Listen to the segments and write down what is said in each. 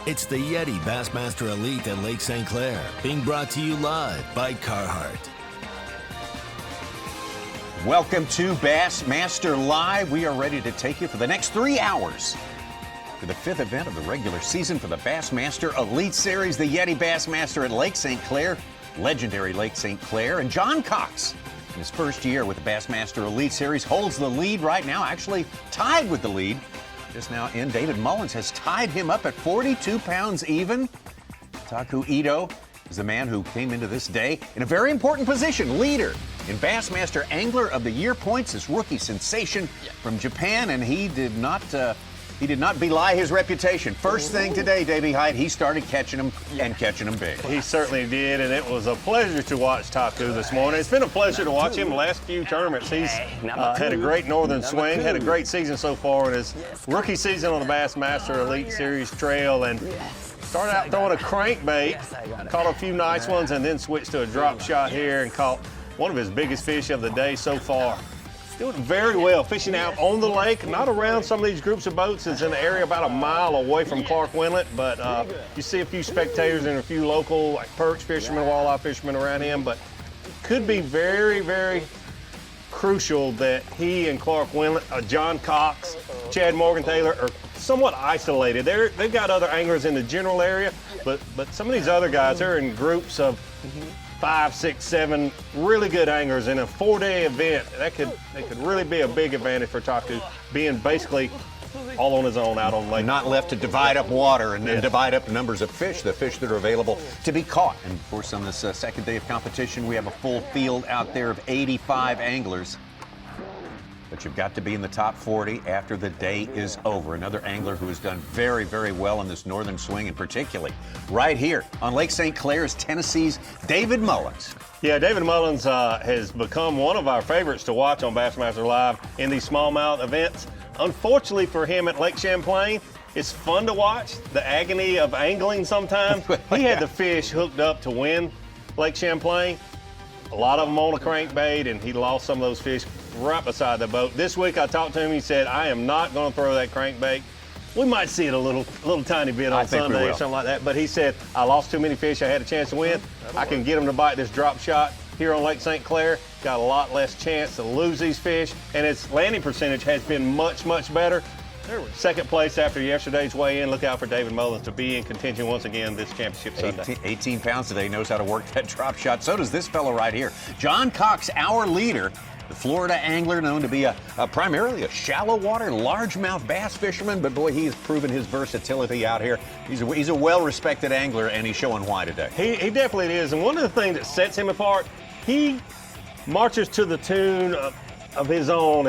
It's the YETI Bassmaster Elite at Lake St. Clair, being brought to you live by Carhartt. Welcome to Bassmaster Live. We are ready to take you for the next 3 hours to the 5th event of the regular season for the Bassmaster Elite Series, the YETI Bassmaster at Lake St. Clair, legendary Lake St. Clair. And John Cox, in his first year with the Bassmaster Elite Series, holds the lead right now, actually tied with the lead just now in. David Mullins has tied him up at 42 pounds even. Taku Ito is the man who came into this day in a very important position, leader in Bassmaster Angler of the Year points, this rookie sensation from Japan, and he did not belie his reputation. First thing today, Davey Height, he started catching them and catching them big. He certainly did, and it was a pleasure to watch Taku this morning. It's been a pleasure to watch him the last few tournaments. He's had a great northern swing, had a great season so far in his rookie season on the Bassmaster Elite Series trail, and started out throwing a crankbait, caught a few nice ones, and then switched to a drop shot here and caught one of his biggest fish of the day so far. Doing very well, fishing out on the lake, not around some of these groups of boats. It's in the area about a mile away from Wendlandt, but you see a few spectators and a few local, like perch fishermen, walleye fishermen around him, but could be very, very crucial that he and Wendlandt, John Cox, Chad Morgan-Taylor are somewhat isolated. They've got other anglers in the general area, but some of these other guys are in groups of 5, 6, 7 really good anglers in a 4-day event. That could really be a big advantage for Taku, being basically all on his own out on the lake. Not left to divide up water and divide up numbers of fish, the fish that are available to be caught. And of course, on this second day of competition, we have a full field out there of 85 anglers. But you've got to be in the top 40 after the day is over. Another angler who has done very, very well in this northern swing, and particularly right here on Lake St. Clair is Tennessee's David Mullins. Yeah, David Mullins has become one of our favorites to watch on Bassmaster Live in these smallmouth events. Unfortunately for him at Lake Champlain, it's fun to watch, the agony of angling sometimes. He had the fish hooked up to win Lake Champlain. A lot of them on a crankbait, and he lost some of those fish right beside the boat. This week I talked to him, he said, I am not going to throw that crankbait. We might see it a little tiny bit on Sunday or something like that, but he said, I lost too many fish, I had a chance to win. I can get him to bite this drop shot here on Lake St. Clair. Got a lot less chance to lose these fish, and its landing percentage has been much, much better. Second place after yesterday's weigh-in. Look out for David Mullins to be in contention once again this championship Sunday. 18 pounds today, knows how to work that drop shot. So does this fellow right here. John Cox, our leader, the Florida angler, known to be primarily a shallow water, largemouth bass fisherman, but boy, he has proven his versatility out here. He's a well-respected angler, and he's showing why today. He definitely is, and one of the things that sets him apart, he marches to the tune of his own,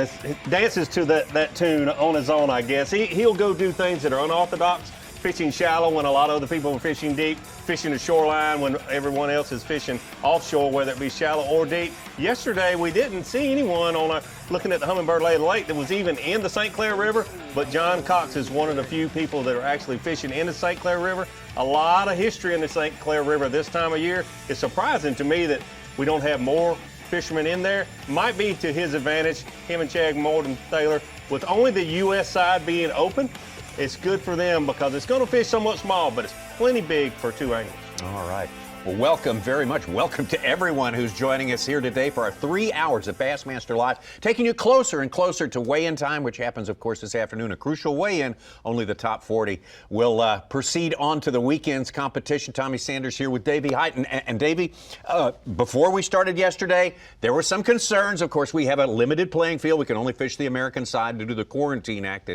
dances to that tune on his own, I guess. He'll go do things that are unorthodox, fishing shallow when a lot of other people are fishing deep, fishing the shoreline when everyone else is fishing offshore, whether it be shallow or deep. Yesterday, we didn't see anyone looking at the Hummingbird Lake that was even in the St. Clair River, but John Cox is one of the few people that are actually fishing in the St. Clair River. A lot of history in the St. Clair River this time of year. It's surprising to me that we don't have more fishermen in there. Might be to his advantage, him and Chad Morgan-Taylor, with only the U.S. side being open. It's good for them because it's going to fish somewhat small, but it's plenty big for two anglers. All right. Well, welcome, very much welcome to everyone who's joining us here today for our 3 hours of Bassmaster Live, taking you closer and closer to weigh-in time, which happens, of course, this afternoon. A crucial weigh-in. Only the top 40 will proceed on to the weekend's competition. Tommy Sanders here with Davey Height. And Davey, before we started yesterday, there were some concerns. Of course, we have a limited playing field. We can only fish the American side due to the Quarantine Act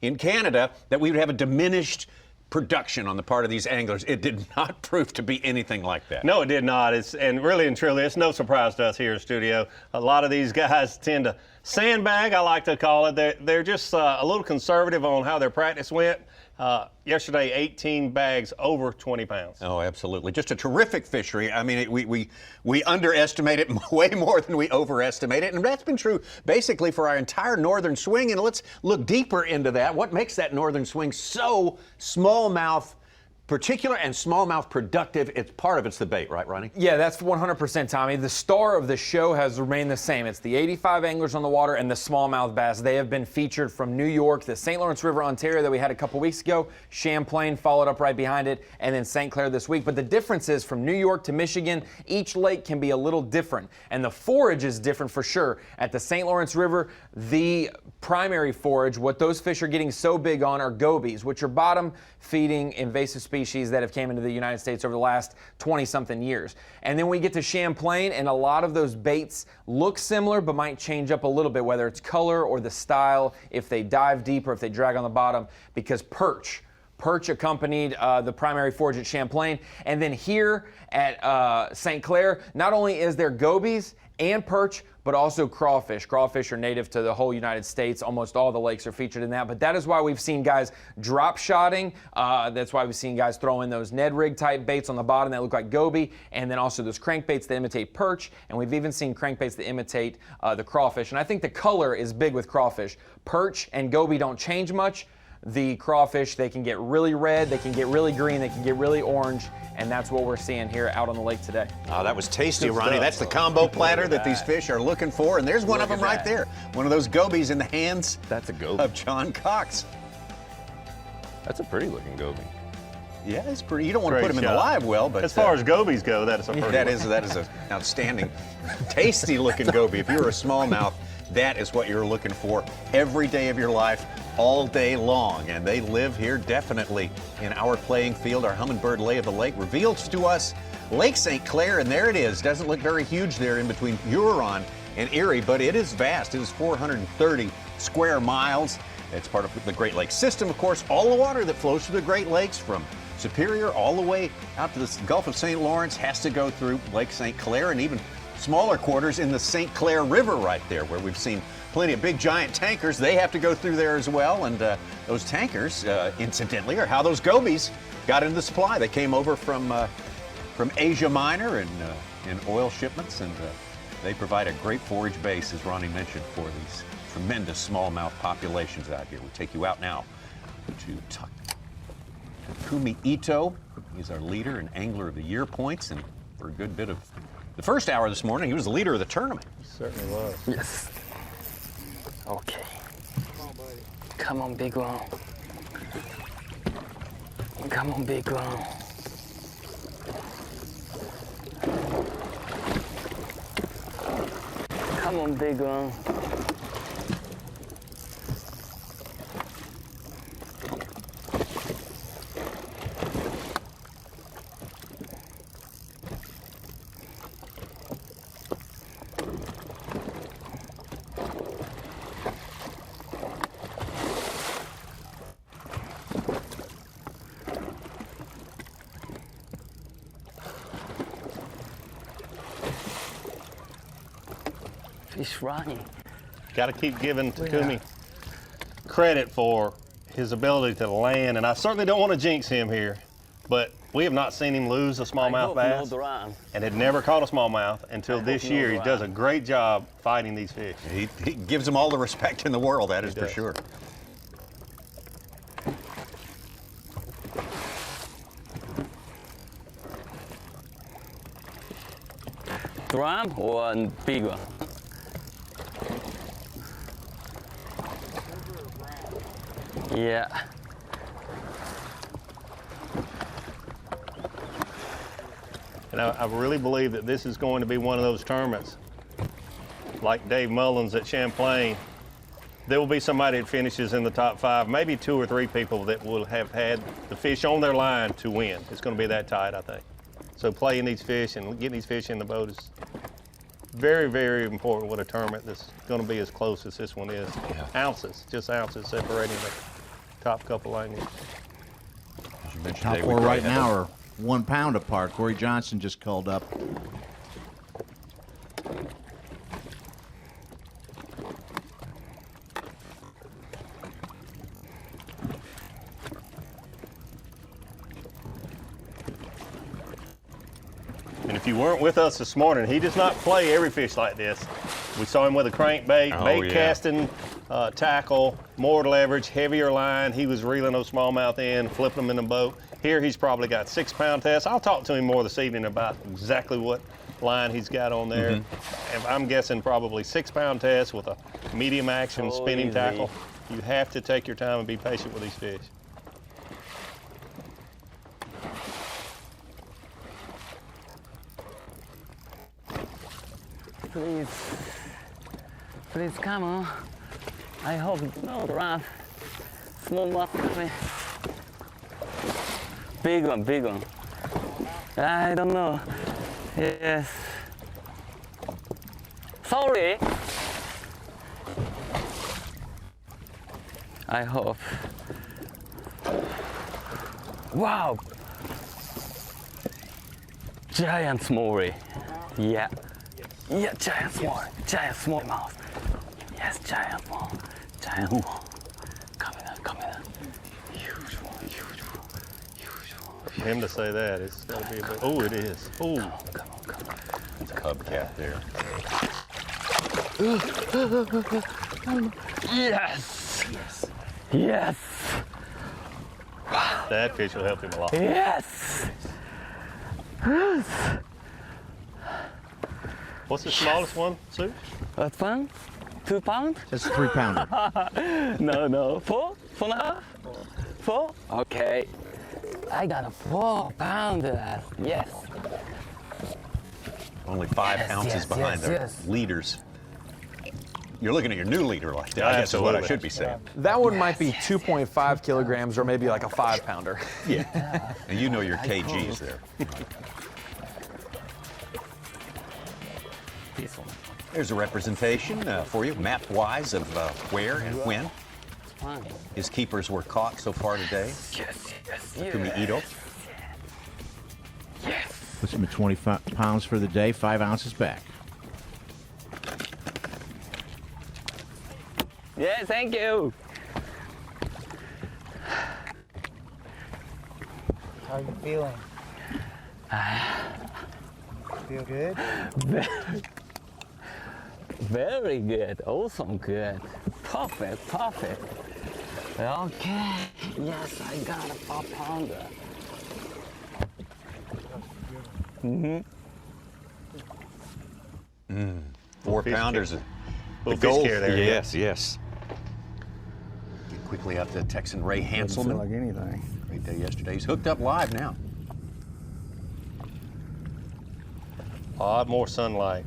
in Canada, that we would have a diminished production on the part of these anglers. It did not prove to be anything like that. No, it did not. And really and truly, it's no surprise to us here in studio. A lot of these guys tend to sandbag, I like to call it. They're just a little conservative on how their practice went. Yesterday, 18 bags over 20 pounds. Oh, absolutely. Just a terrific fishery. I mean, we underestimate it way more than we overestimate it. And that's been true basically for our entire northern swing. And let's look deeper into that. What makes that northern swing so smallmouth particular and smallmouth productive. It's part of it's the bait, right, Ronnie? Yeah, that's 100%, Tommy. The star of the show has remained the same. It's the 85 anglers on the water and the smallmouth bass. They have been featured from New York, the St. Lawrence River, Ontario that we had a couple weeks ago, Champlain followed up right behind it, and then St. Clair this week. But the difference is from New York to Michigan, each lake can be a little different, and the forage is different for sure. At the St. Lawrence River, the primary forage, what those fish are getting so big on are gobies, which are bottom feeding invasive species that have came into the United States over the last 20-something years. And then we get to Champlain, and a lot of those baits look similar but might change up a little bit, whether it's color or the style, if they dive deep or if they drag on the bottom, because perch accompanied the primary forage at Champlain. And then here at St. Clair, not only is there gobies and perch, but also crawfish. Crawfish are native to the whole United States. Almost all the lakes are featured in that, but that is why we've seen guys drop shotting. That's why we've seen guys throw in those Ned rig type baits on the bottom that look like goby, and then also those crankbaits that imitate perch, and we've even seen crankbaits that imitate the crawfish. And I think the color is big with crawfish. Perch and goby don't change much. The crawfish, they can get really red, they can get really green, they can get really orange, and that's what we're seeing here out on the lake today. Oh, that was tasty, Ronnie. That's the combo platter that these fish are looking for, and there's one of them right there. One of those gobies in the hands of John Cox. That's a pretty looking goby. Yeah, it's pretty. You don't want to put him in the live well, but as far as gobies go, that is a pretty that is an outstanding, tasty looking goby. If you're a smallmouth, that is what you're looking for every day of your life, all day long. And they live here definitely in our playing field. Our Hummingbird lay of the lake reveals to us Lake St. Clair, and there it is. Doesn't look very huge there in between Huron and Erie, but it is vast. It is 430 square miles. It's part of the Great Lakes system, of course. All the water that flows through the Great Lakes from Superior all the way out to the Gulf of St. Lawrence has to go through Lake St. Clair, and even smaller quarters in the St. Clair River right there, where we've seen plenty of big giant tankers. They have to go through there as well, and those tankers, incidentally, are how those gobies got into the supply. They came over from Asia Minor and in oil shipments, and they provide a great forage base, as Ronnie mentioned, for these tremendous smallmouth populations out here. We take you out now to Takumi Ito. He's our leader and angler of the year points, and for a good bit of the first hour this morning, he was the leader of the tournament. He certainly was. Yes. Okay. Come on, buddy. Come on, big one. Come on, big one. Come on, big one. Fish running. Got to keep giving Takumi credit for his ability to land, and I certainly don't want to jinx him here, but we have not seen him lose a smallmouth bass, and had never caught a smallmouth until this year. He does a great job fighting these fish. He gives them all the respect in the world, that is for sure. Drum or a big one? Yeah. And I really believe that this is going to be one of those tournaments, like Dave Mullins at Champlain. There will be somebody that finishes in the top 5, maybe 2 or 3 people that will have had the fish on their line to win. It's going to be that tight, I think. So playing these fish and getting these fish in the boat is very, very important with a tournament that's going to be as close as this one is. Yeah. Ounces, just ounces separating the top couple anglers. Top 4 right now are 1 pound apart. Corey Johnson just called up. And if you weren't with us this morning, he does not play every fish like this. We saw him with a crankbait, bait casting, tackle. more leverage, heavier line. He was reeling those smallmouth in, flipping them in the boat. Here he's probably got 6-pound tests. I'll talk to him more this evening about exactly what line he's got on there. And I'm guessing probably 6-pound tests with a medium action spinning tackle. You have to take your time and be patient with these fish. Please come on. I hope no rough. Small one. Big one. I don't know. Yes. Sorry. I hope. Wow. Giant smalley. Yeah. Yeah, giant smallmouth. Yes, giant small. Come in. Huge one. For him to say that, it's got to be a bit. Oh, it is. Oh. Come on. It's a cub cat there. Yes. That fish will help him a lot. Yes. What's the smallest one, Sue? What one? 2 pounds? That's a 3-pounder. No. 4? 4.5? 4? Okay. I got a 4-pounder. Yes. Only 5 ounces behind the leaders. You're looking at your new leader like that, I guess is what I should be saying. That one might be 2.5 kilograms or maybe like a 5-pounder. Yeah. And you know your kgs there. This one. There's a representation for you, map-wise, of where and when his keepers were caught so far today. Yes. Kumiito. Yes. Puts him at 25 pounds for the day, 5 ounces back. Yeah, thank you. How are you feeling? Feel good? Very good. Awesome good. Perfect. Okay. Yes, I got a 4-pounder. 4 pounders. The Little goal. fish care there. Yes. Get quickly up to Texan Ray Hanselman. Like anything. Great day yesterday. He's hooked up live now. A lot more sunlight.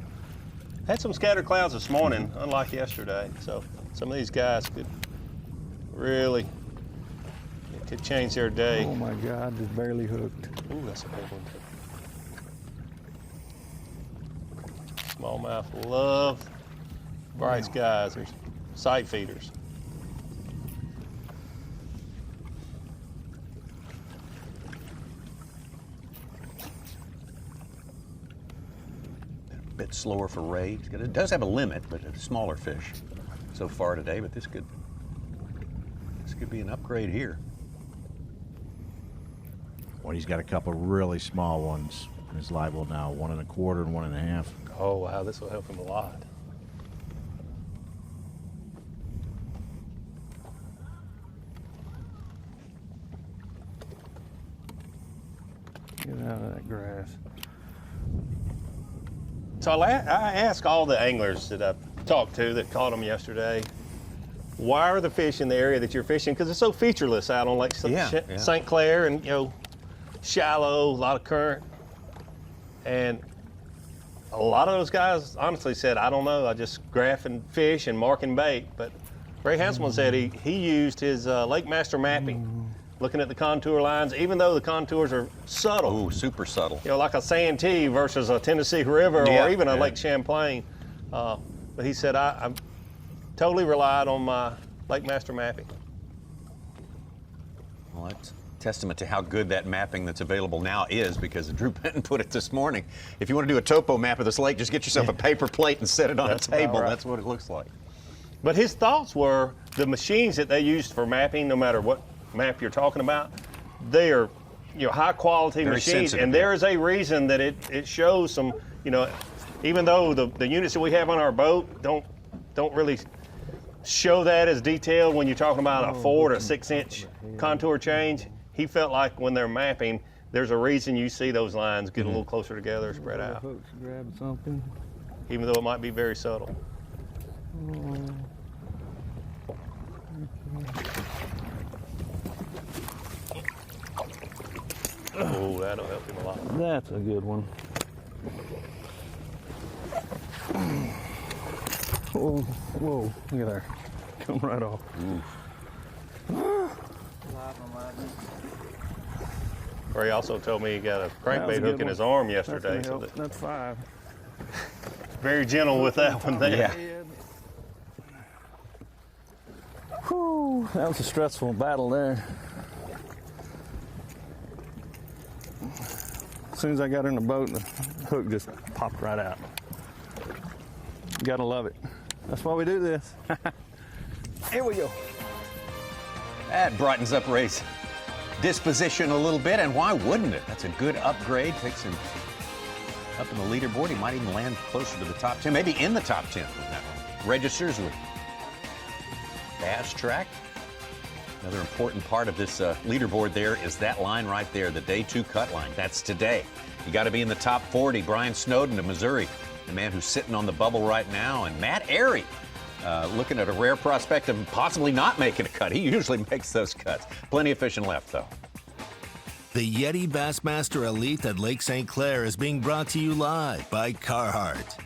Had some scattered clouds this morning, unlike yesterday. So some of these guys could really, it could change their day. Oh my God, just barely hooked. Ooh, that's a big one too. Smallmouth love bright skies. There's sight feeders. Bit slower for Ray. It does have a limit, but a smaller fish so far today. But this could be an upgrade here. Well, he's got a couple really small ones in his live well now, 1 1/4 and 1 1/2. Oh wow, this will help him a lot. Get out of that grass. So I asked all the anglers that I've talked to that caught them yesterday, why are the fish in the area that you're fishing? Because it's so featureless out on Lake St. Clair, and shallow, a lot of current. And a lot of those guys honestly said, I don't know, I just graphing fish and marking bait. But Ray Hanselman said he used his Lake Master mapping, looking at the contour lines, even though the contours are subtle. Ooh, super subtle. Like a Santee versus a Tennessee River or even a Lake Champlain. But he said, I totally relied on my Lake Master mapping. Well, that's a testament to how good that mapping that's available now is, because Drew Benton put it this morning. If you want to do a topo map of this lake, just get yourself a paper plate and set it on a table. Right. That's what it looks like. But his thoughts were the machines that they used for mapping, no matter what map you're talking about, they are high quality machines, and there is a reason that it shows some, even though the units that we have on our boat don't really show that as detailed when you're talking about a 4 to 6 inch contour change. He felt like when they're mapping, there's a reason you see those lines get a little closer together, spread out. Hook's grabbing something. Even though it might be very subtle. Oh, that'll help him a lot. That's a good one. Whoa, whoa, look at there. Come right off. Ray also told me he got a crankbait hook in his arm yesterday. That's 5. Very gentle with that one there. Yeah. Whew, that was a stressful battle there. As soon as I got in the boat, the hook just popped right out. You gotta love it. That's why we do this. Here we go. That brightens up Ray's disposition a little bit, and why wouldn't it? That's a good upgrade. Takes him up in the leaderboard. He might even land closer to the top 10, maybe in the top 10 from that one. Registers with Bass Track. Another important part of this leaderboard there is that line right there, the day 2 cut line. That's today. You got to be in the top 40. Brian Snowden of Missouri, the man who's sitting on the bubble right now, and Matt Airy, looking at a rare prospect of possibly not making a cut. He usually makes those cuts. Plenty of fishing left, though. The YETI Bassmaster Elite at Lake St. Clair is being brought to you live by Carhartt.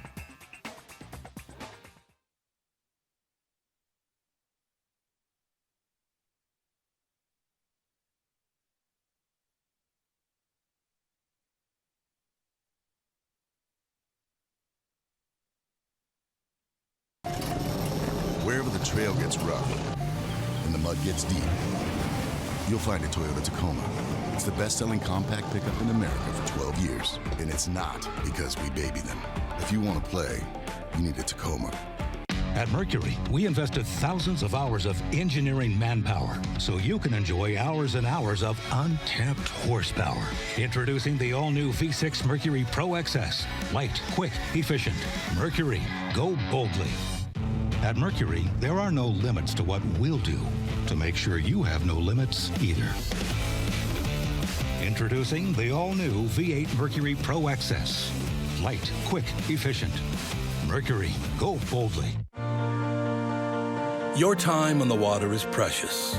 Wherever the trail gets rough and the mud gets deep, you'll find a Toyota Tacoma. It's the best-selling compact pickup in America for 12 years. And it's not because we baby them. If you want to play, you need a Tacoma. At Mercury, we invested thousands of hours of engineering manpower so you can enjoy hours and hours of untapped horsepower. Introducing the all-new V6 Mercury Pro XS. Light, quick, efficient. Mercury, go boldly. At Mercury, there are no limits to what we'll do to make sure you have no limits either. Introducing the all-new V8 Mercury Pro XS. Light, quick, efficient. Mercury, go boldly. Your time on the water is precious.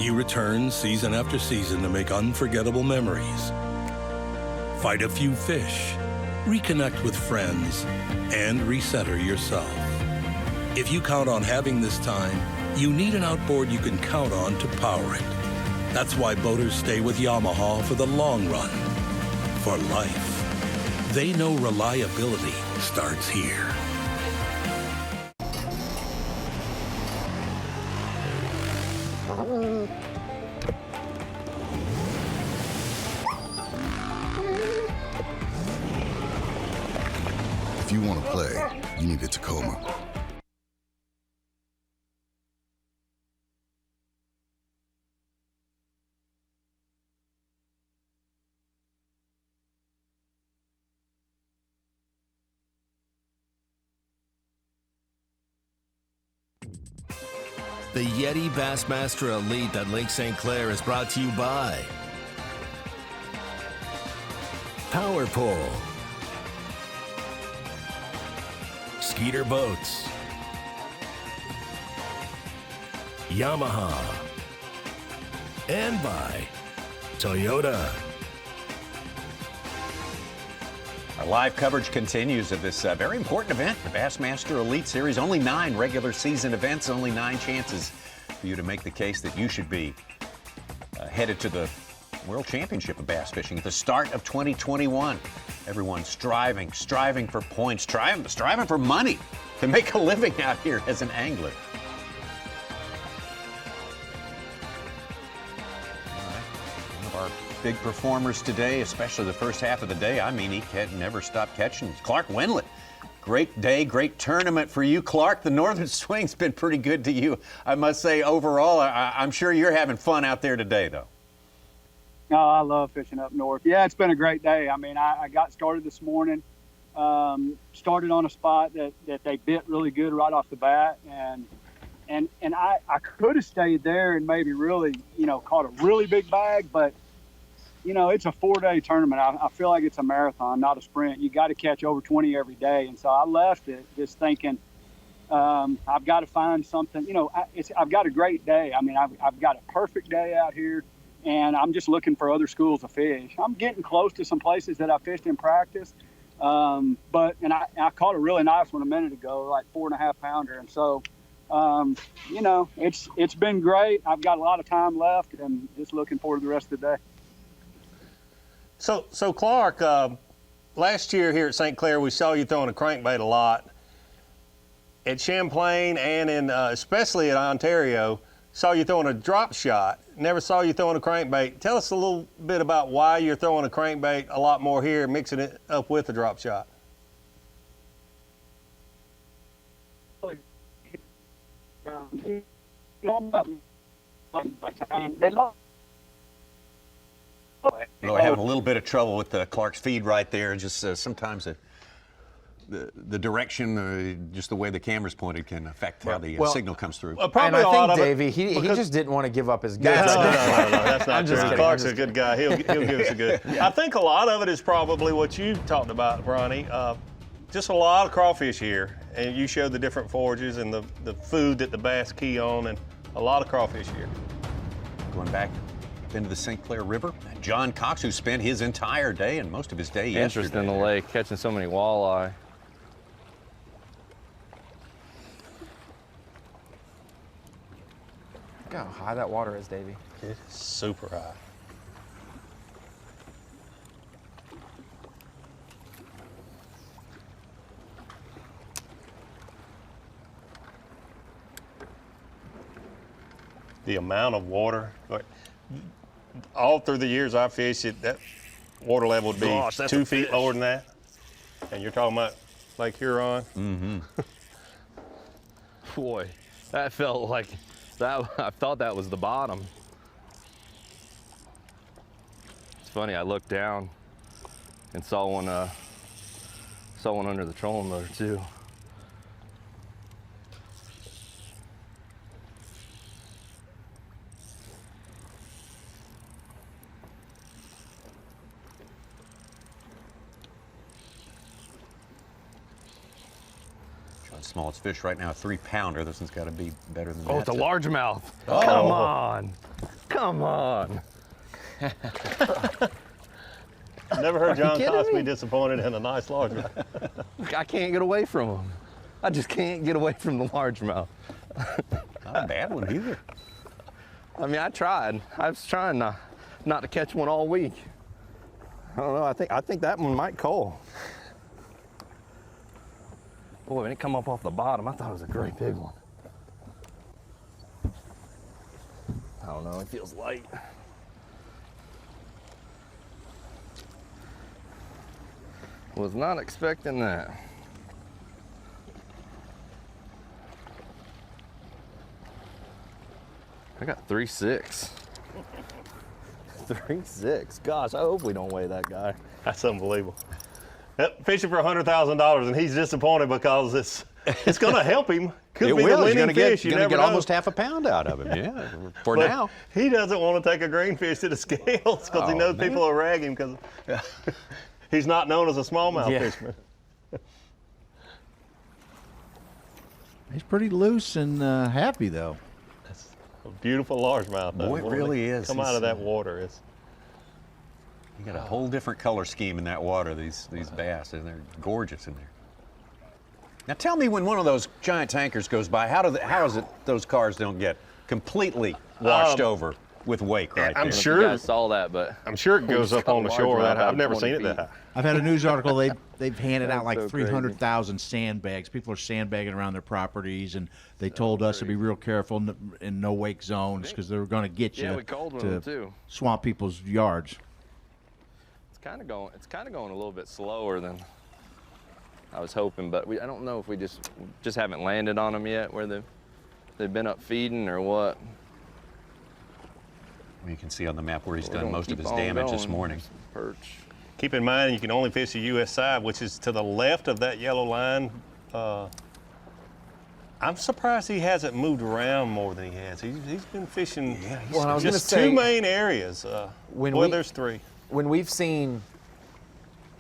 You return season after season to make unforgettable memories. Fight a few fish, reconnect with friends, and recenter yourself. If you count on having this time, you need an outboard you can count on to power it. That's why boaters stay with Yamaha for the long run, for life. They know reliability starts here. If you want to play, you need a Tacoma. The YETI Bassmaster Elite at Lake St. Clair is brought to you by Power Pole, Skeeter Boats, Yamaha, and by Toyota. Our live coverage continues of this very important event, the Bassmaster Elite Series. Only 9 regular season events, only 9 chances for you to make the case that you should be headed to the World Championship of Bass Fishing at the start of 2021. Everyone's striving for points, striving for money to make a living out here as an angler. Big performers today, especially the first half of the day. I mean, he never stopped catching. Clark Wendlandt, great day, great tournament for you. Clark, the Northern Swing's been pretty good to you, I must say, overall. I'm sure you're having fun out there today, though. Oh, I love fishing up north. Yeah, it's been a great day. I mean, I got started this morning, started on a spot that they bit really good right off the bat, and and I could have stayed there and maybe really, caught a really big bag, but it's a 4-day tournament. I feel like it's a marathon, not a sprint. You got to catch over 20 every day. And so I left it just thinking, I've got to find something, I've got a great day. I mean, I've got a perfect day out here, and I'm just looking for other schools of fish. I'm getting close to some places that I fished in practice. But I caught a really nice one a minute ago, like 4.5 pounder. And so, it's been great. I've got a lot of time left and just looking forward to the rest of the day. So Clark, last year here at St. Clair, we saw you throwing a crankbait a lot. At Champlain and especially at Ontario, saw you throwing a drop shot. Never saw you throwing a crankbait. Tell us a little bit about why you're throwing a crankbait a lot more here, mixing it up with a drop shot. I have a little bit of trouble with Clark's feed right there. Just sometimes the direction, just the way the camera's pointed, can affect how the signal comes through. And I think, Davey, he just didn't want to give up his guys. No, that's not true. Clark's a good guy. He'll give us a good. I think a lot of it is probably what you talked about, Ronnie. Just a lot of crawfish here, and you showed the different forages and the food that the bass key on, and a lot of crawfish here. Going back into the St. Clair River. John Cox, who spent his entire day and most of his day yesterday. Interest in the lake, catching so many walleye. Look how high that water is, Davey. It's super high. The amount of water, all through the years I fished it, that water level would be 2 feet lower than that. And you're talking about Lake Huron? Mm-hmm. Boy, that felt like that. I thought that was the bottom. It's funny, I looked down and saw one under the trolling motor too. Smallest fish right now, a 3-pounder. This one's got to be better than that. Oh, it's a largemouth. Oh. Come on. Come on. Never heard John Cox be disappointed in a nice largemouth. I can't get away from him. I just can't get away from the largemouth. Not a bad one either. I mean, I tried. I was trying not to catch one all week. I don't know. I think that one might call. Boy, when it come up off the bottom, I thought it was a great big one. I don't know, it feels light. Was not expecting that. I got 3.6. 3.6. Gosh, I hope we don't weigh that guy. That's unbelievable. Yep, fishing for $100,000, and he's disappointed because it's going to help him. Could be the winning fish. You're going to get almost half a pound out of him. Yeah, for but now. He doesn't want to take a greenfish to the scales because he knows people will rag him because he's not known as a smallmouth fisherman. He's pretty loose and happy though. That's a beautiful largemouth. Boy, it really is. Come out of that water. You got a whole different color scheme in that water, these bass, and they're gorgeous in there. Now tell me, when one of those giant tankers goes by, how is it those cars don't get completely washed over with wake right I'm there? sure you guys saw that, but I'm sure it goes up on the shore. I've never seen it that high. I've had a news article. They've handed out like 300,000 sandbags. People are sandbagging around their properties, and they told us to be real careful in no wake zones because they were going to get you we called one of them too. Swamp people's yards. It's kind of going a little bit slower than I was hoping, but I don't know if we just haven't landed on them yet, where they've been up feeding or what. You can see on the map where he's done most of his damage this morning. Perch. Keep in mind, you can only fish the U.S. side, which is to the left of that yellow line. I I'm surprised he hasn't moved around more than he has. He's been fishing I was just gonna say, two main areas. There's three. When we've seen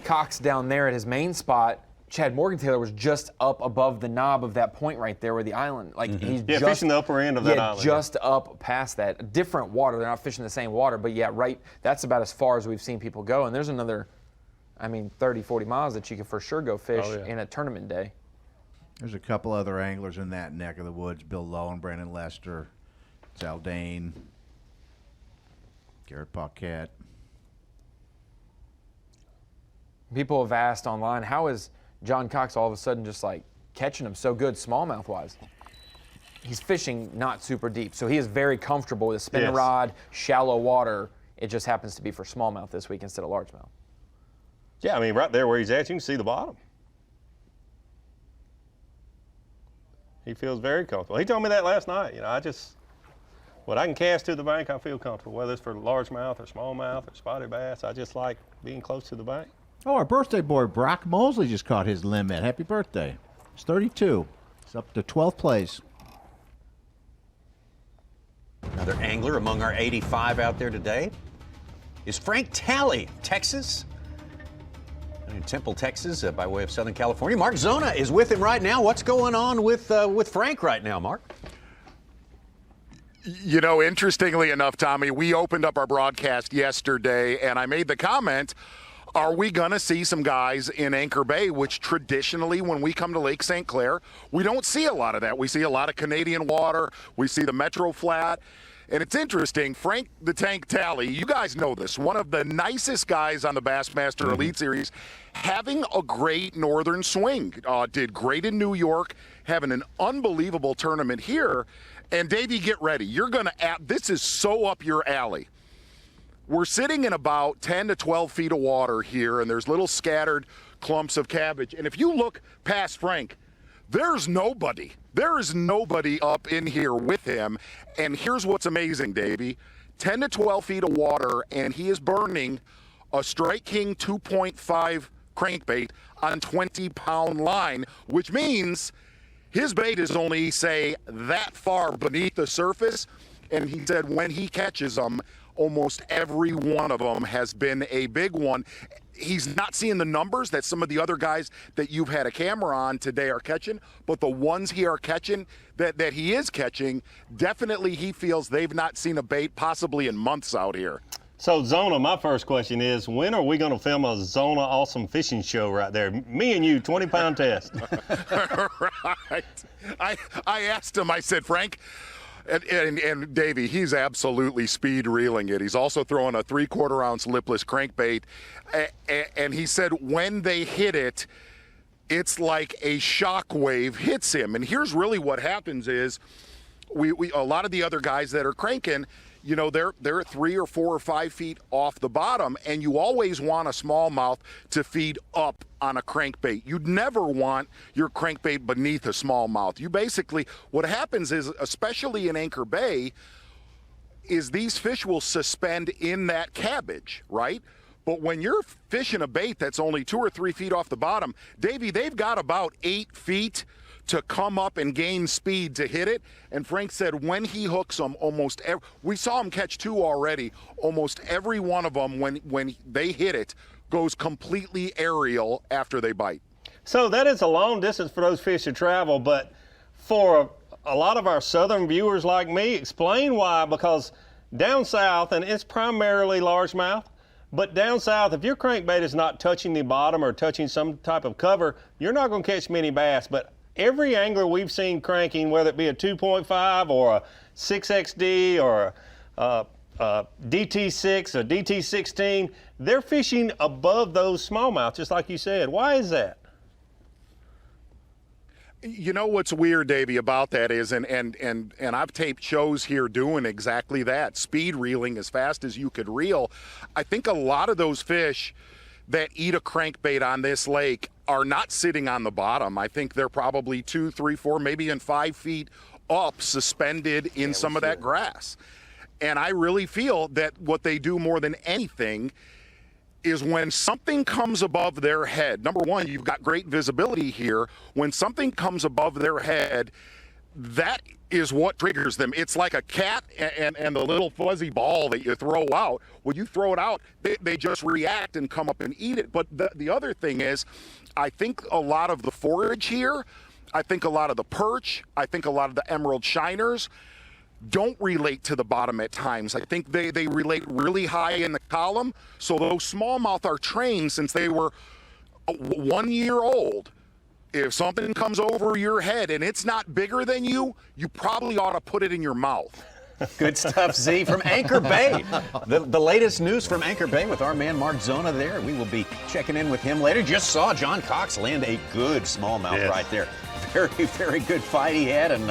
Cox down there at his main spot, Chad Morgan-Taylor was just up above the knob of that point right there where the island. Like he's just fishing the upper end of that island. Just up past that. Different water. They're not fishing the same water, but right. That's about as far as we've seen people go. And there's another, 30, 40 miles that you can for sure go fish in a tournament day. There's a couple other anglers in that neck of the woods. Bill Lowe and Brandon Lester, Zaldane, Garrett Paquette. People have asked online, how is John Cox all of a sudden just like catching them so good smallmouth wise? He's fishing not super deep, so he is very comfortable with a spinning rod, shallow water. It just happens to be for smallmouth this week instead of largemouth. Yeah, right there where he's at, you can see the bottom. He feels very comfortable. He told me that last night. When I can cast to the bank, I feel comfortable, whether it's for largemouth or smallmouth or spotted bass. I just like being close to the bank. Oh, our birthday boy, Brock Mosley, just caught his limit. Happy birthday. He's 32. He's up to 12th place. Another angler among our 85 out there today is Frank Talley, Texas. In Temple, Texas, by way of Southern California. Mark Zona is with him right now. What's going on with Frank right now, Mark? Interestingly enough, Tommy, we opened up our broadcast yesterday, and I made the comment, are we going to see some guys in Anchor Bay, which traditionally, when we come to Lake St. Clair, we don't see a lot of that. We see a lot of Canadian water. We see the Metro Flat. And it's interesting, Frank the Tank Talley, you guys know this, one of the nicest guys on the Bassmaster Elite Series, having a great northern swing. Did great in New York, having an unbelievable tournament here. And Davey, get ready. This is so up your alley. We're sitting in about 10 to 12 feet of water here, and there's little scattered clumps of cabbage. And if you look past Frank, there's nobody. There is nobody up in here with him. And here's what's amazing, Davey. 10 to 12 feet of water, and he is burning a Strike King 2.5 crankbait on 20-pound line, which means his bait is only, say, that far beneath the surface. And he said when he catches them, almost every one of them has been a big one. He's not seeing the numbers that some of the other guys that you've had a camera on today are catching, but the ones he are catching, that he is catching, definitely he feels they've not seen a bait possibly in months out here. So, Zona, my first question is, when are we going to film a Zona Awesome Fishing Show right there? Me and you, 20-pound test. Right. I asked him, I said, Frank, and Davey, he's absolutely speed reeling it. He's also throwing a 3/4 ounce lipless crankbait. And he said when they hit it, it's like a shock wave hits him. And here's really what happens is we a lot of the other guys that are cranking, they're 3 or 4 or 5 feet off the bottom, and you always want a smallmouth to feed up on a crankbait. You'd never want your crankbait beneath a smallmouth. You basically, what happens is, especially in Anchor Bay, is these fish will suspend in that cabbage, right? But when you're fishing a bait that's only 2 or 3 feet off the bottom, Davey, they've got about 8 feet to come up and gain speed to hit it. And Frank said when he hooks them, we saw him catch 2 already, almost every one of them when they hit it goes completely aerial after they bite. So that is a long distance for those fish to travel, but for a lot of our southern viewers like me, explain why, because down south, and it's primarily largemouth, but down south, if your crankbait is not touching the bottom or touching some type of cover, you're not going to catch many bass. But every angler we've seen cranking, whether it be a 2.5 or a 6XD or a DT6 or DT16, they're fishing above those smallmouth, just like you said. Why is that? You know what's weird, Davey, about that is, and I've taped shows here doing exactly that, speed reeling as fast as you could reel. I think a lot of those fish that eat a crankbait on this lake are not sitting on the bottom. I think they're probably 2, 3, 4, maybe even 5 feet up, suspended in some of that grass. And I really feel that what they do more than anything is when something comes above their head. Number one, you've got great visibility here. When something comes above their head, that is what triggers them. It's like a cat and the little fuzzy ball that you throw out. When you throw it out, they just react and come up and eat it. But the other thing is, I think a lot of the forage here, I think a lot of the perch, I think a lot of the emerald shiners don't relate to the bottom at times. I think they relate really high in the column. So those smallmouth are trained since they were 1 year old. If something comes over your head and it's not bigger than you, you probably ought to put it in your mouth. Good stuff, Z, from Anchor Bay. The latest news from Anchor Bay with our man Mark Zona there. We will be checking in with him later. Just saw John Cox land a good smallmouth right there. Very, very good fight he had, and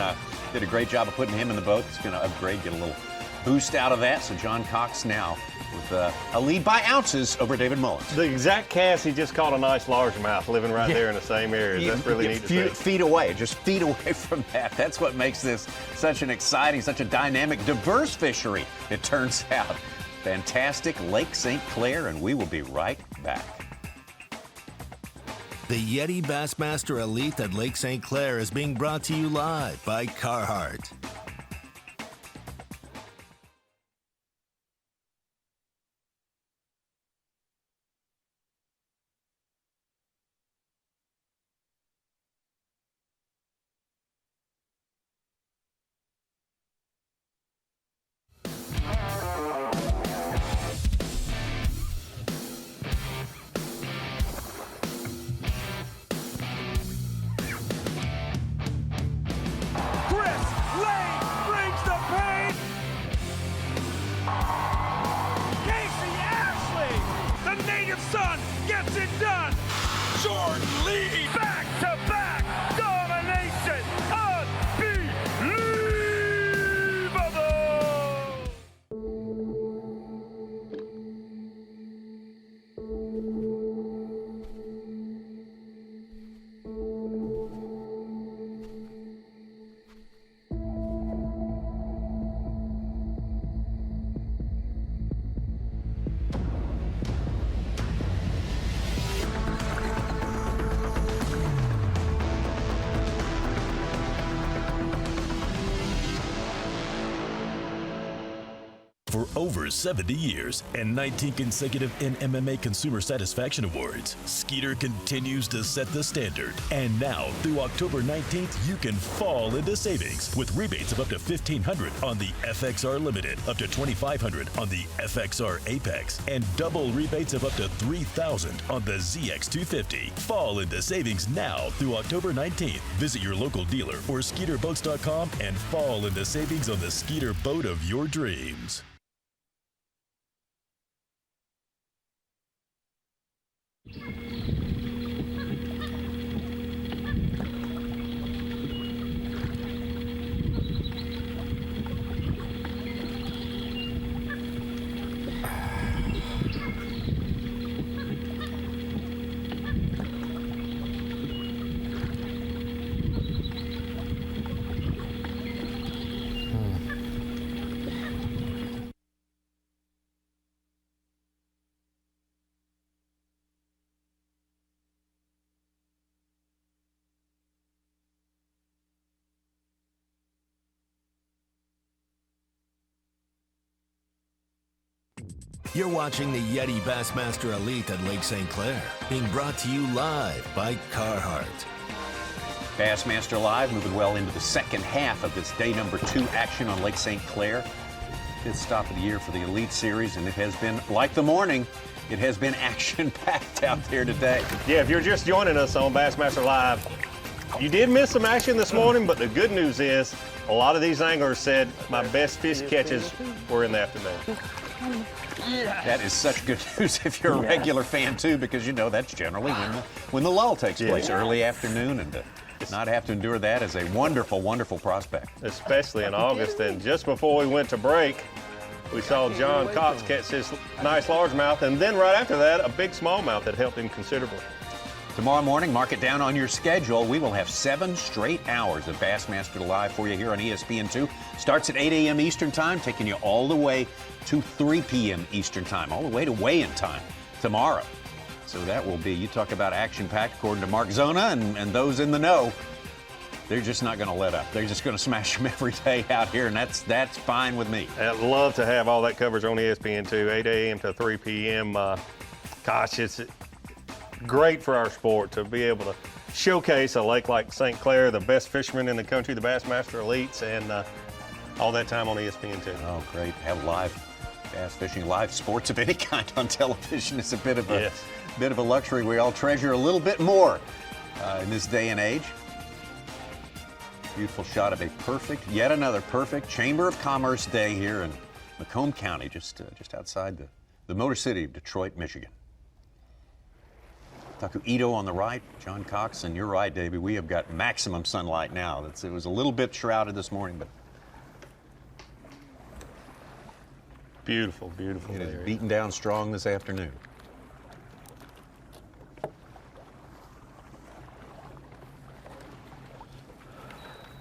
did a great job of putting him in the boat. It's going to upgrade, get a little boost out of that. So John Cox now with a lead by ounces over David Mullins. The exact cast, he just caught a nice largemouth living right there in the same area. That's really neat to see. Feet away, just feet away from that. That's what makes this such an exciting, such a dynamic, diverse fishery, it turns out. Fantastic Lake St. Clair, and we will be right back. The YETI Bassmaster Elite at Lake St. Clair is being brought to you live by Carhartt. For over 70 years and 19 consecutive NMMA Consumer Satisfaction Awards, Skeeter continues to set the standard. And now, through October 19th, you can fall into savings with rebates of up to $1,500 on the FXR Limited, up to $2,500 on the FXR Apex, and double rebates of up to $3,000 on the ZX250. Fall into savings now through October 19th. Visit your local dealer or SkeeterBoats.com and fall into savings on the Skeeter boat of your dreams. You're watching the YETI Bassmaster Elite at Lake St. Clair, being brought to you live by Carhartt. Bassmaster Live moving well into the second half of this day number 2 action on Lake St. Clair. 5th stop of the year for the Elite Series, and it has been, like the morning, it has been action-packed out there today. Yeah, if you're just joining us on Bassmaster Live, you did miss some action this morning, but the good news is a lot of these anglers said my best fish catches were in the afternoon. That is such good news if you're a regular fan, too, because you know that's generally when the lull takes place, early afternoon, and to not have to endure that is a wonderful, wonderful prospect. Especially in August. And just before we went to break, we saw John Cox catch his nice largemouth, and then right after that, a big smallmouth that helped him considerably. Tomorrow morning, mark it down on your schedule. We will have 7 straight hours of Bassmaster Live for you here on ESPN2. Starts at 8 a.m. Eastern Time, taking you all the way to 3 p.m. Eastern Time, all the way to weigh-in time tomorrow. So that will be, you talk about action-packed, according to Mark Zona and those in the know. they're just not going to let up. They're just going to smash them every day out here, and that's fine with me. I'd love to have all that coverage on ESPN2, 8 a.m. to 3 p.m. Gosh, it's great for our sport to be able to showcase a lake like St. Clair, the best fishermen in the country, the Bassmaster elites, and all that time on ESPN2. Oh, great. Have live bass fishing, live sports of any kind on television is a bit of a luxury we all treasure a little bit more in this day and age. Beautiful shot of yet another perfect Chamber of Commerce day here in Macomb County, just outside the Motor City of Detroit, Michigan. Taku Ito on the right, John Cox, and you're right, Davey. We have got maximum sunlight now. It was a little bit shrouded this morning, but beautiful, beautiful. It is beaten down strong this afternoon.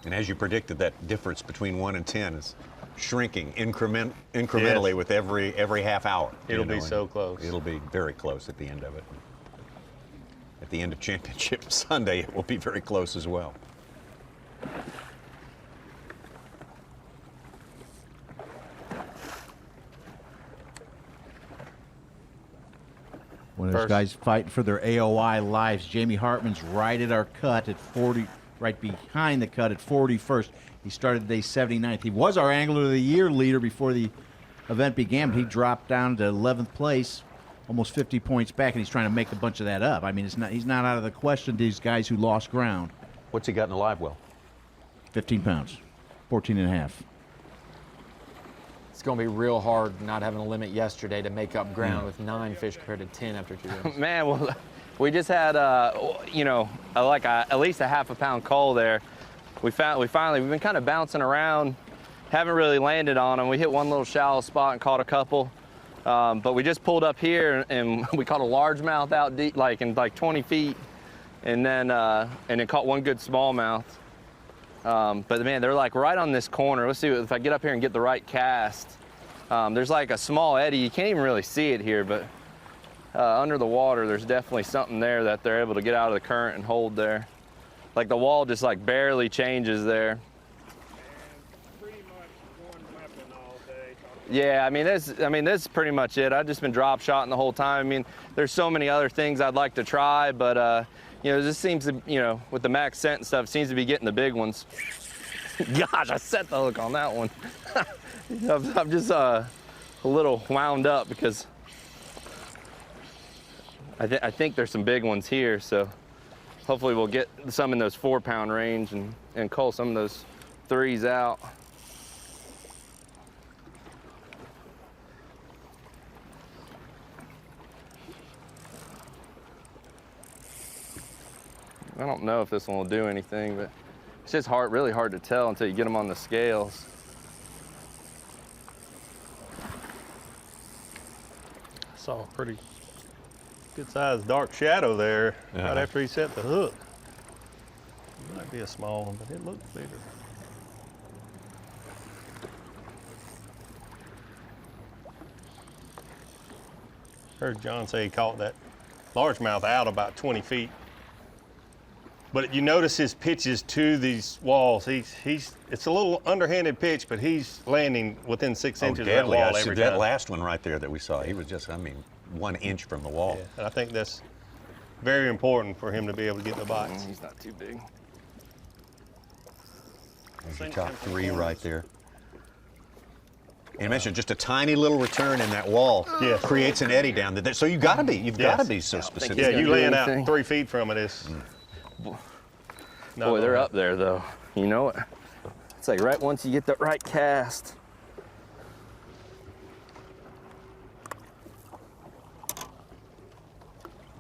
And as you predicted, that difference between 1 and 10 is shrinking incrementally with every half hour. It'll be so close. It'll be very close at the end of it. At the end of Championship Sunday, it will be very close as well. One of those guys fighting for their AOI lives. Jamie Hartman's right at our cut at 40, right behind the cut at 41st. He started day 79th. He was our Angler of the Year leader before the event began, but he dropped down to 11th place, almost 50 points back, and he's trying to make a bunch of that up. I mean, he's not out of the question, these guys who lost ground. What's he got in the live well? 15 pounds, 14 and a half. It's going to be real hard not having a limit yesterday to make up ground with 9 fish compared to 10 after 2 days. Man, well, we just had, at least a half a pound cull there. We've been kind of bouncing around, haven't really landed on them. We hit one little shallow spot and caught a couple, but we just pulled up here and we caught a largemouth out deep, in 20 feet, and then caught one good smallmouth. But man, they're right on this corner. Let's see if I get up here and get the right cast. There's a small eddy. You can't even really see it here, but under the water, there's definitely something there that they're able to get out of the current and hold there. The wall just barely changes there. Yeah, this is pretty much it. I've just been drop shotting the whole time. There's so many other things I'd like to try, but it just seems to, with the max scent and stuff, seems to be getting the big ones. Gosh, I set the hook on that one. I'm just a little wound up because I think there's some big ones here, so hopefully we'll get some in those 4-pound range and cull some of those 3s out. I don't know if this one will do anything, but it's just really hard to tell until you get them on the scales. I saw a pretty good-sized dark shadow there right after he set the hook. It might be a small one, but it looked bigger. Heard John say he caught that largemouth out about 20 feet. But you notice his pitches to these walls. It's a little underhanded pitch, but he's landing within 6 inches of that wall every time. That last one right there that we saw, he was just, 1 inch from the wall. Yeah, and I think that's very important for him to be able to get the bites. He's not too big. There's your top 3 right there. And you mentioned just a tiny little return in that wall creates an eddy down there. So you've got to be so specific. Yeah, you laying out 3 feet from it is. Boy, they're up there though. You know it. It's right once you get the right cast.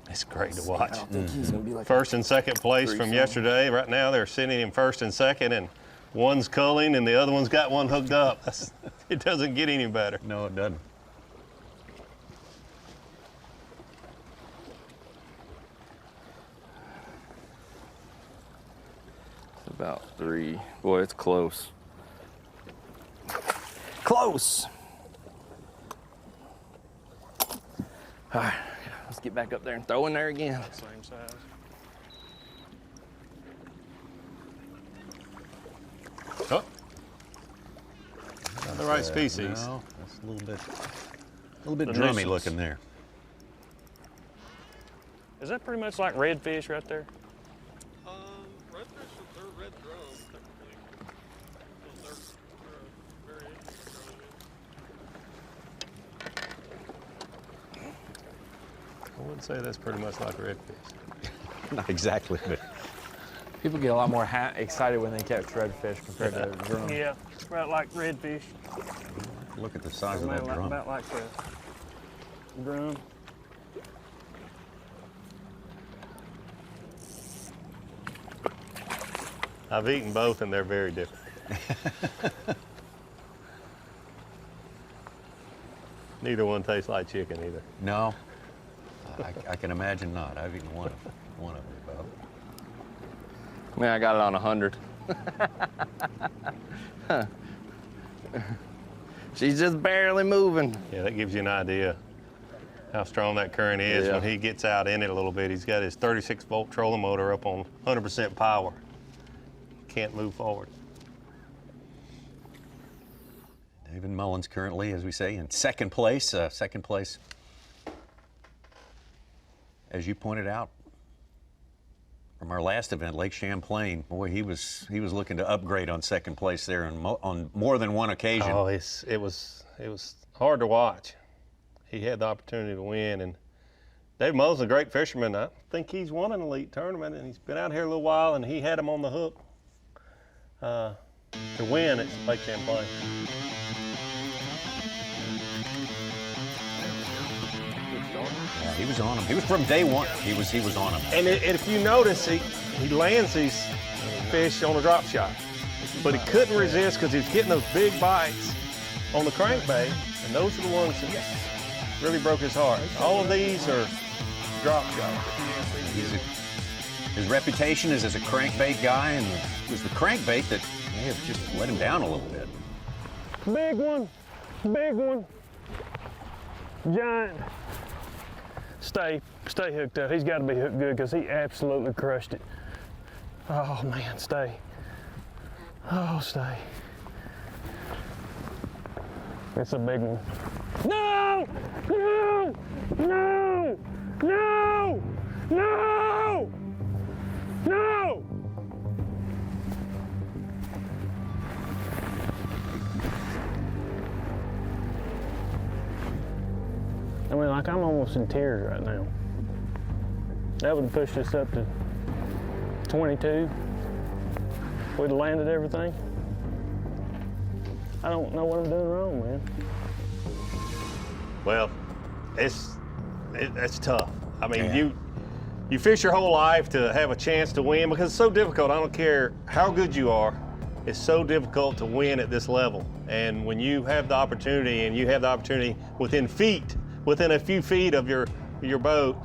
It's great to watch. First and second place from yesterday. Right now they're sitting in first and second, and one's culling and the other one's got one hooked up. It doesn't get any better. No, it doesn't. About 3. Boy, it's close. Close! All right, let's get back up there and throw in there again. Same size. right species. No, that's a little bit The drummy nuisance. looking there. Is that pretty much like redfish right there? Redfish, they're red drum, technically. They're very interesting. I would say that's pretty much like redfish. Not exactly, but People get a lot more excited when they catch redfish compared to drum. Yeah, right like redfish. look at the size of that drum. About like the drum. I've eaten both and they're very different. Neither one tastes like chicken either. No, I can imagine not. I've eaten one of them about. Man, I got it on 100. She's just barely moving. Yeah, that gives you an idea how strong that current is. Yeah. When he gets out in it a little bit, he's got his 36-volt trolling motor up on 100% power. Can't move forward. David Mullins currently, as we say, in second place. Second place, as you pointed out from our last event, Lake Champlain. Boy, he was looking to upgrade on second place there on more than one occasion. Oh, it was hard to watch. He had the opportunity to win, and David Mullins is a great fisherman. I think he's won an elite tournament, and he's been out here a little while, and he had him on the hook to win at Lake Champlain. Yeah, he was on him. He was from day one. He was on him. And if you notice, he lands these fish on a drop shot, but he couldn't resist because he was getting those big bites on the crankbait, and those are the ones that really broke his heart. All of these are drop shots. His reputation is as a crankbait guy, and it was the crankbait that may have just let him down a little bit. Big one, big one. Giant. Stay hooked up. He's got to be hooked good because he absolutely crushed it. Oh man, stay. Oh, stay. It's a big one. No! No! No! No! No! No! I mean, like, I'm almost in tears right now. That would have pushed us up to 22. We'd have landed everything. I don't know what I'm doing wrong, man. Well, it's tough. I mean, you fish your whole life to have a chance to win because it's so difficult. I don't care how good you are. It's so difficult to win at this level. And when you have the opportunity, and you have the opportunity within a few feet of your boat,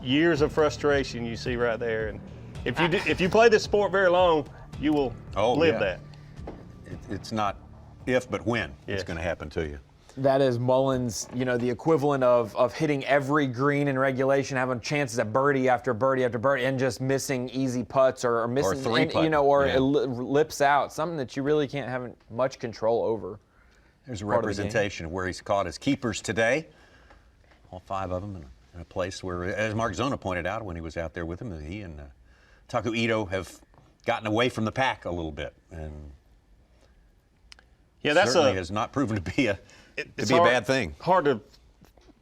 years of frustration you see right there. And if you play this sport very long, you will live that. It's not if, but when it's going to happen to you. That is Mullins, the equivalent of hitting every green in regulation, having chances at birdie after birdie after birdie, and just missing easy putts or missing, it lips out, something that you really can't have much control over. There's a representation of where he's caught his keepers today. All 5 of them in a place where, as Mark Zona pointed out when he was out there with him, he and Taku Ito have gotten away from the pack a little bit, and certainly has not proven to be a bad thing. Hard to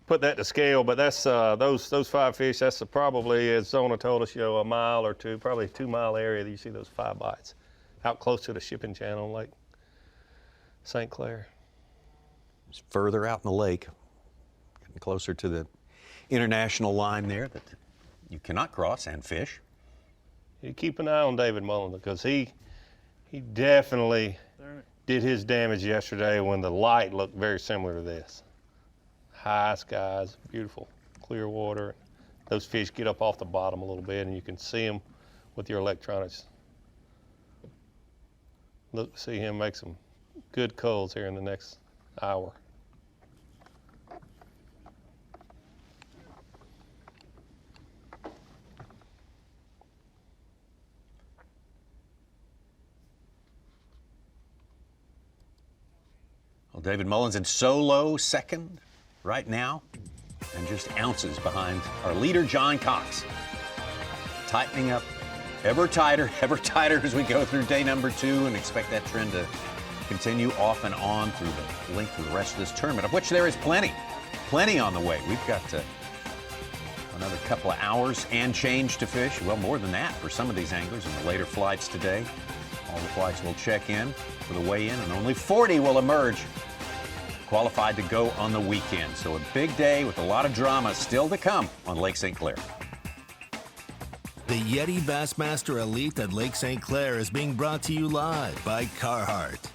put that to scale, but that's those 5 fish. That's probably, as Zona told us, a mile or two, probably a 2-mile area that you see those 5 bites, out close to the shipping channel, Lake St. Clair. It's further out in the lake, getting closer to the international line there that you cannot cross and fish. You keep an eye on David Mullins because he definitely did his damage yesterday when the light looked very similar to this. High skies, beautiful, clear water. Those fish get up off the bottom a little bit, and you can see them with your electronics. Look, see him make some good culls here in the next hour. Well, David Mullins in solo second right now, and just ounces behind our leader, John Cox. Tightening up ever tighter as we go through day number 2, and expect that trend to continue off and on through the length of the rest of this tournament, of which there is plenty on the way. We've got another couple of hours and change to fish. Well, more than that for some of these anglers in the later flights today. All the flights will check in for the weigh-in, and only 40 will emerge qualified to go on the weekend. So a big day with a lot of drama still to come on Lake St. Clair. The YETI Bassmaster Elite at Lake St. Clair is being brought to you live by Carhartt.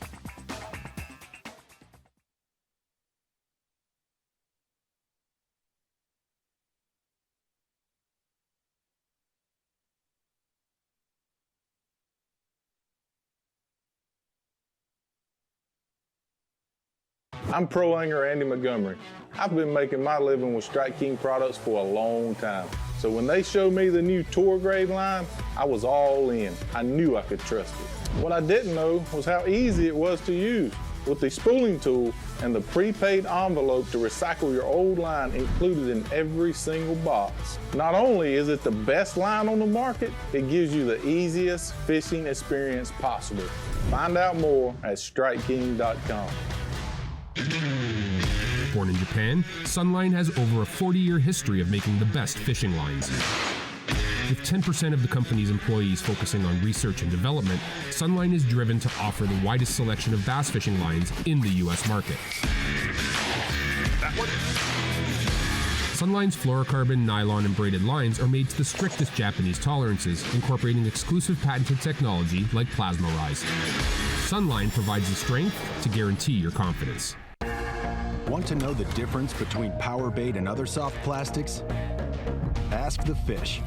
I'm pro angler Andy Montgomery. I've been making my living with Strike King products for a long time. So when they showed me the new Tour Grade line, I was all in. I knew I could trust it. What I didn't know was how easy it was to use. With the spooling tool and the prepaid envelope to recycle your old line included in every single box. Not only is it the best line on the market, it gives you the easiest fishing experience possible. Find out more at StrikeKing.com. Born in Japan, Sunline has over a 40-year history of making the best fishing lines. With 10% of the company's employees focusing on research and development, Sunline is driven to offer the widest selection of bass fishing lines in the U.S. market. Sunline's fluorocarbon, nylon, and braided lines are made to the strictest Japanese tolerances, incorporating exclusive patented technology like plasma rise. Sunline provides the strength to guarantee your confidence. Want to know the difference between power bait and other soft plastics? Ask the fish.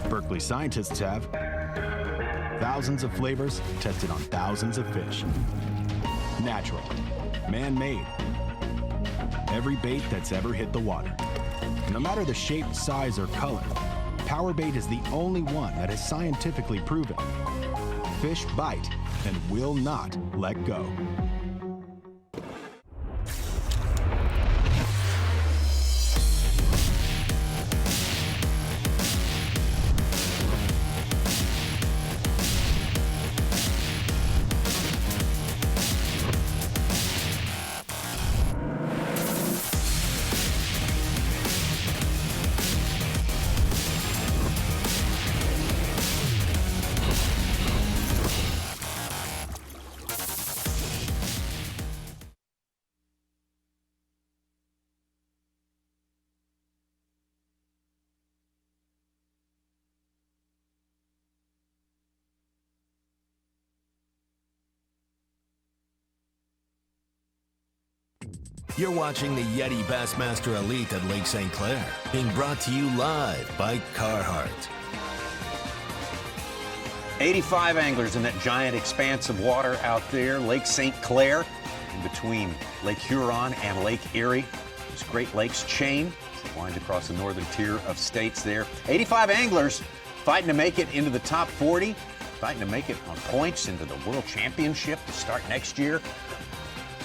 Berkeley scientists have thousands of flavors tested on thousands of fish. Natural, man-made, every bait that's ever hit the water. No matter the shape, size, or color, power bait is the only one that is scientifically proven. Fish bite and will not let go. You're watching the YETI Bassmaster Elite at Lake St. Clair, being brought to you live by Carhartt. 85 anglers in that giant expanse of water out there, Lake St. Clair, in between Lake Huron and Lake Erie. This Great Lakes chain winds across the northern tier of states there. 85 anglers fighting to make it into the top 40, fighting to make it on points into the World Championship to start next year,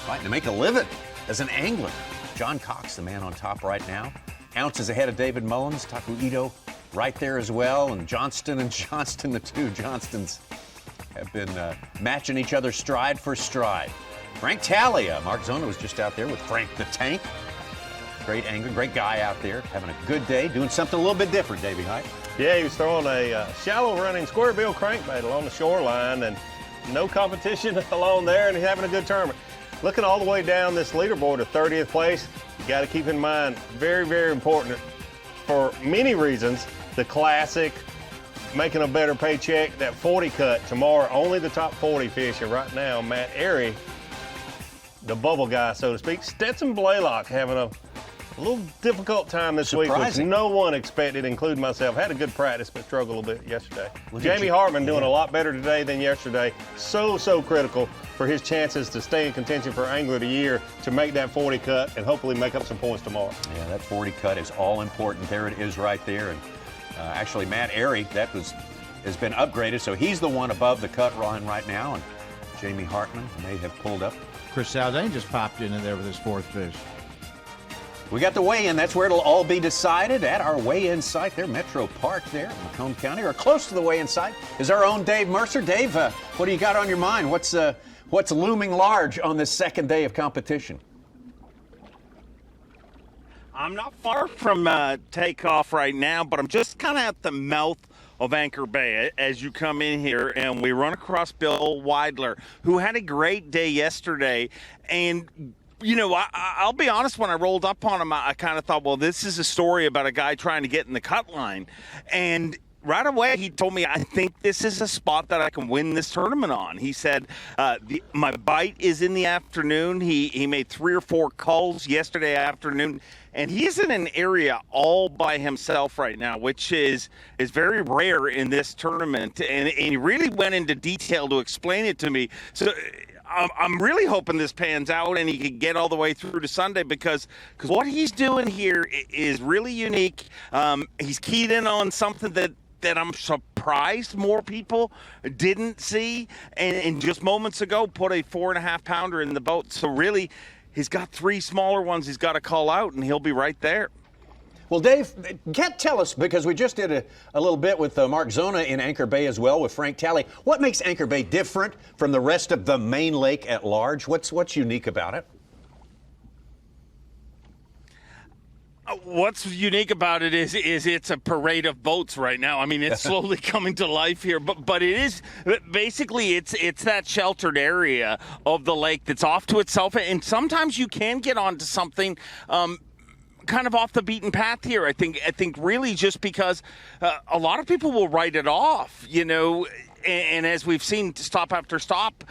fighting to make a living as an angler. John Cox, the man on top right now. Ounces ahead of David Mullins. Taku Ito right there as well. And Johnston, the two Johnstons have been matching each other stride for stride. Frank Talia. Mark Zona was just out there with Frank the Tank. Great angler, great guy out there, having a good day, doing something a little bit different, Davey Height. Yeah, he was throwing a shallow running square bill crankbait along the shoreline, and no competition along there, and he's having a good tournament. Looking all the way down this leaderboard to 30th place, you got to keep in mind, very, very important for many reasons, the classic, making a better paycheck, that 40 cut tomorrow, only the top 40 fishing right now. Matt Airy, the bubble guy, so to speak. Stetson Blaylock having a little difficult time this week, which no one expected, including myself. Had a good practice, but struggled a little bit yesterday. Jamie Hartman doing a lot better today than yesterday. So critical for his chances to stay in contention for Angler of the Year, to make that 40 cut and hopefully make up some points tomorrow. Yeah, that 40 cut is all important. There it is right there. And actually, Matt Airy, has been upgraded, so he's the one above the cut line right now. And Jamie Hartman may have pulled up Chris Salzane just popped into there with his fourth fish. We got the weigh-in. That's where it'll all be decided at our weigh-in site there, Metro Park there in Macomb County, or close to the weigh-in site, is our own Dave Mercer. Dave, what do you got on your mind? What's looming large on this second day of competition? I'm not far from takeoff right now, but I'm just kind of at the mouth of Anchor Bay as you come in here, and we run across Bill Weidler, who had a great day yesterday. And you know, I'll be honest, when I rolled up on him, I kind of thought, well, this is a story about a guy trying to get in the cut line. And right away, he told me, I think this is a spot that I can win this tournament on. He said, my bite is in the afternoon. He made 3 or 4 calls yesterday afternoon. And he's in an area all by himself right now, which is very rare in this tournament. And he really went into detail to explain it to me. So I'm really hoping this pans out and he can get all the way through to Sunday, because what he's doing here is really unique. He's keyed in on something that I'm surprised more people didn't see, and just moments ago put a 4.5 pounder in the boat. So really, he's got 3 smaller ones he's got to call out, and he'll be right there. Well, Dave, tell us, because we just did a little bit with Mark Zona in Anchor Bay as well with Frank Talley. What makes Anchor Bay different from the rest of the main lake at large? What's unique about it? What's unique about it is it's a parade of boats right now. I mean, it's slowly coming to life here, but it is basically it's that sheltered area of the lake that's off to itself, and sometimes you can get onto something kind of off the beaten path here. I think really just because a lot of people will write it off, you know. And as we've seen stop after stop,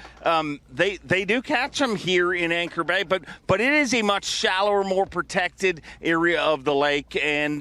they do catch them here in Anchor Bay, but it is a much shallower, more protected area of the lake, and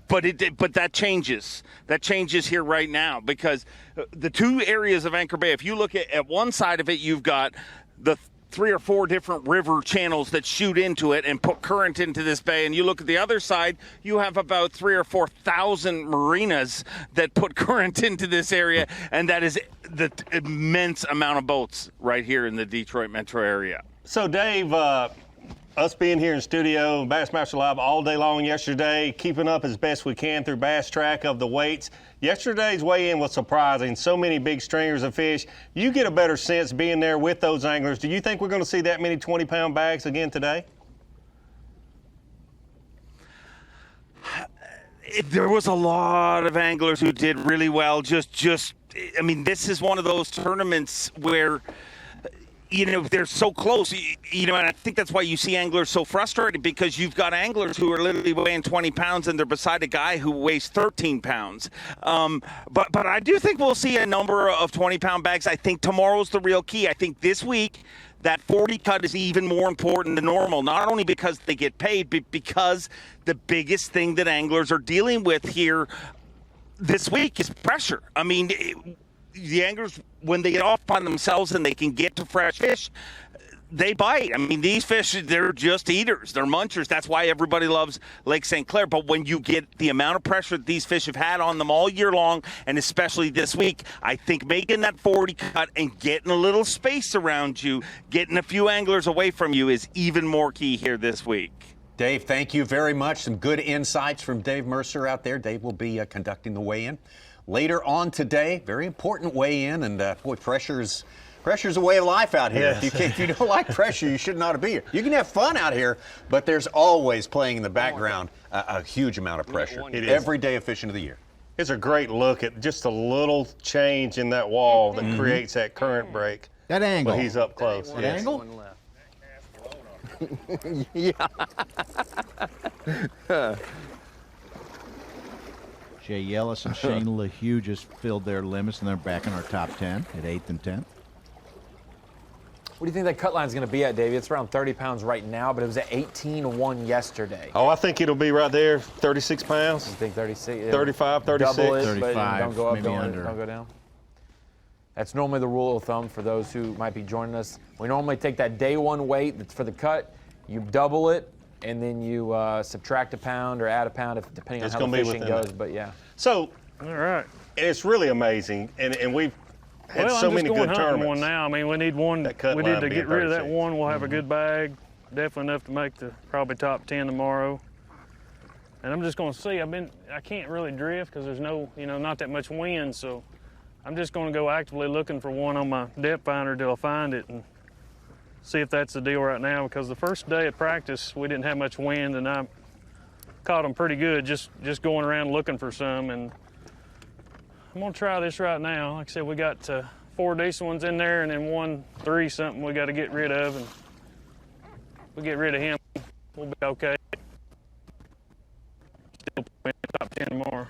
but that changes. That changes here right now, because the 2 areas of Anchor Bay, if you look at one side of it, you've got the 3 or 4 different river channels that shoot into it and put current into this bay. And you look at the other side, you have about 3,000 or 4,000 marinas that put current into this area. And that is the immense amount of boats right here in the Detroit metro area. So, Dave, us being here in studio, Bassmaster Live all day long yesterday, keeping up as best we can through Bass Track of the weights. Yesterday's weigh-in was surprising. So many big stringers of fish. You get a better sense being there with those anglers. Do you think we're going to see that many 20-pound bags again today? There was a lot of anglers who did really well. I mean, this is one of those tournaments where, you know, they're so close, you know, and I think that's why you see anglers so frustrated, because you've got anglers who are literally weighing 20 pounds and they're beside a guy who weighs 13 pounds. But I do think we'll see a number of 20-pound bags. I think tomorrow's the real key. I think this week that 40 cut is even more important than normal, not only because they get paid, but because the biggest thing that anglers are dealing with here this week is pressure. I mean, the anglers, when they get off by themselves and they can get to fresh fish, they bite. I mean, these fish, they're just eaters. They're munchers. That's why everybody loves Lake St. Clair. But when you get the amount of pressure that these fish have had on them all year long, and especially this week, I think making that 40 cut and getting a little space around you, getting a few anglers away from you, is even more key here this week. Dave, thank you very much. Some good insights from Dave Mercer out there. Dave will be conducting the weigh-in later on today. Very important weigh-in, and boy, pressure's a way of life out here. Yes. If you don't like pressure, you should not be here. You can have fun out here, but there's always playing in the background a huge amount of pressure. Every day of fishing of the year. It's a great look at just a little change in that wall that creates that current break. That angle. But he's up close. That yes. angle? Yeah. Jay Yellis and Shane LaHue just filled their limits, and they're back in our top 10 at 8th and 10th. What do you think that cut line's going to be at, Davey? It's around 30 pounds right now, but it was at 18-1 yesterday. Oh, I think it'll be right there, 36 pounds. You think 36? 35, 36. Double it, 35, but don't go up, maybe under. Don't go down. That's normally the rule of thumb for those who might be joining us. We normally take that day one weight that's for the cut, you double it, and then you subtract a pound or add a pound, depending on how the fishing goes. But yeah. So, all right, it's really amazing, and we've had well, so I'm many just going good hunting tournaments. one now. I mean, we need one. That cut We need line to being get rid of that 36. one. We'll have a good bag, definitely enough to make the probably top 10 tomorrow. And I'm just going to see. I can't really drift because there's no, not that much wind. So I'm just going to go actively looking for one on my depth finder till I find it and see if that's the deal right now. Because the first day of practice, we didn't have much wind, and I caught them pretty good just going around looking for some. And I'm going to try this right now. Like I said, we got 4 decent ones in there, and then 1 3 something we got to get rid of. And if we get rid of him, we'll be okay. Still in the top 10 tomorrow.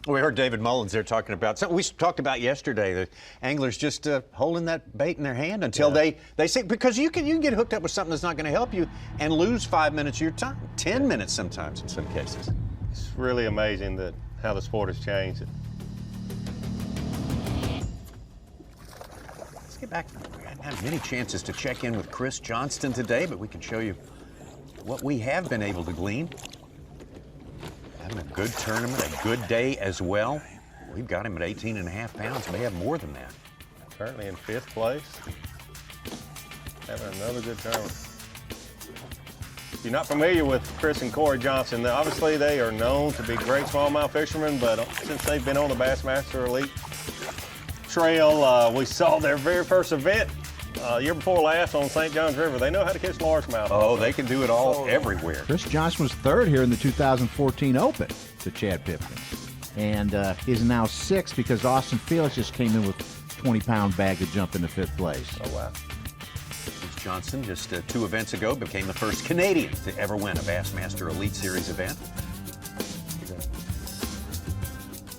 We heard David Mullins there talking about something we talked about yesterday. The anglers just holding that bait in their hand until they say, because you can get hooked up with something that's not going to help you and lose 5 minutes of your time, 10 minutes sometimes in some cases. It's really amazing that how the sport has changed. Let's get back. We haven't had many chances to check in with Chris Johnston today, but we can show you what we have been able to glean. Having a good tournament, a good day as well. We've got him at 18.5 pounds. May have more than that. Currently in 5th place. Having another good tournament. If you're not familiar with Chris and Corey Johnson, obviously they are known to be great smallmouth fishermen, but since they've been on the Bassmaster Elite Trail, we saw their very first event year before last on St. Johns River. They know how to catch largemouth. Oh, they can do it all everywhere. Chris Johnson was 3rd here in the 2014 Open to Chad Pipkin. And is now 6th because Austin Felix just came in with a 20-pound bag to jump into 5th place. Oh, wow. Chris Johnson, just 2 events ago, became the first Canadian to ever win a Bassmaster Elite Series event.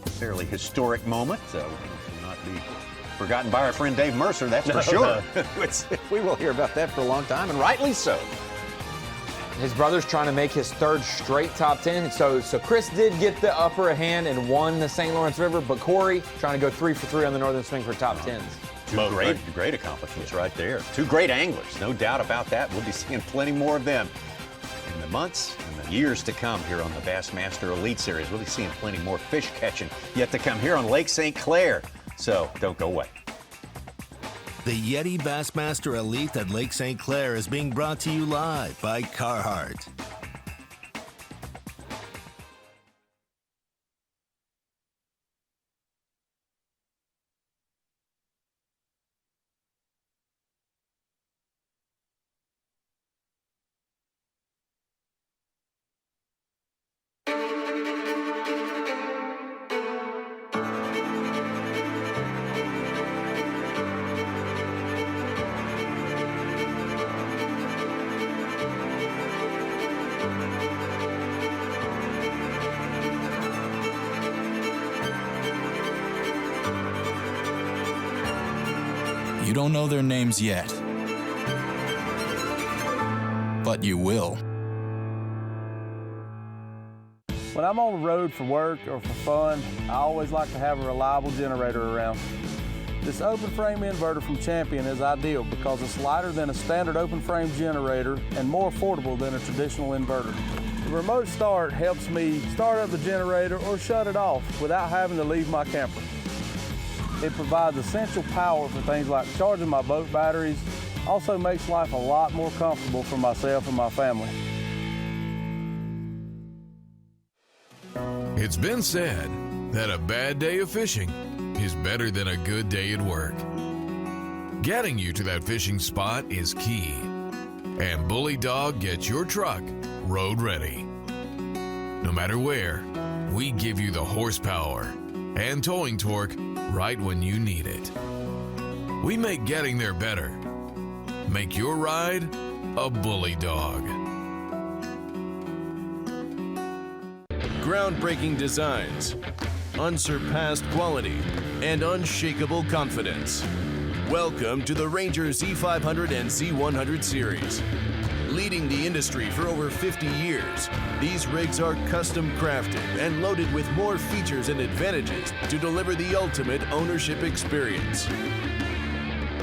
A fairly historic moment. Will not be forgotten by our friend Dave Mercer, that's for sure. We will hear about that for a long time, and rightly so. His brother's trying to make his 3rd straight top 10. So Chris did get the upper hand and won the St. Lawrence River, but Corey trying to go 3 for 3 on the Northern Swing for top 10s. Two great accomplishments right there. 2 great anglers, no doubt about that. We'll be seeing plenty more of them in the months and the years to come here on the Bassmaster Elite Series. We'll be seeing plenty more fish catching yet to come here on Lake St. Clair. So don't go away. The YETI Bassmaster Elite at Lake St. Clair is being brought to you live by Carhartt. You don't know their names yet, but you will. When I'm on the road for work or for fun, I always like to have a reliable generator around. This open frame inverter from Champion is ideal because it's lighter than a standard open frame generator and more affordable than a traditional inverter. The remote start helps me start up the generator or shut it off without having to leave my camper. It provides essential power for things like charging my boat batteries, also makes life a lot more comfortable for myself and my family. It's been said that a bad day of fishing is better than a good day at work. Getting you to that fishing spot is key. And Bully Dog gets your truck road ready. No matter where, we give you the horsepower and towing torque right when you need it. We make getting there better. Make your ride a Bully Dog. Groundbreaking designs, unsurpassed quality, and unshakable confidence. Welcome to the Ranger Z500 and Z100 series. Leading the industry for over 50 years, these rigs are custom crafted and loaded with more features and advantages to deliver the ultimate ownership experience.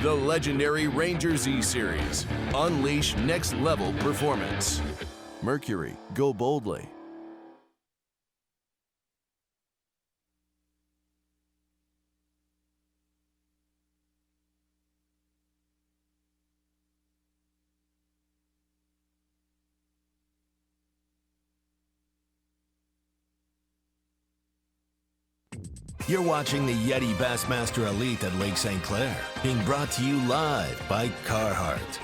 The legendary Ranger Z series. Unleash next level performance. Mercury, go boldly. You're watching the YETI Bassmaster Elite at Lake St. Clair, being brought to you live by Carhartt.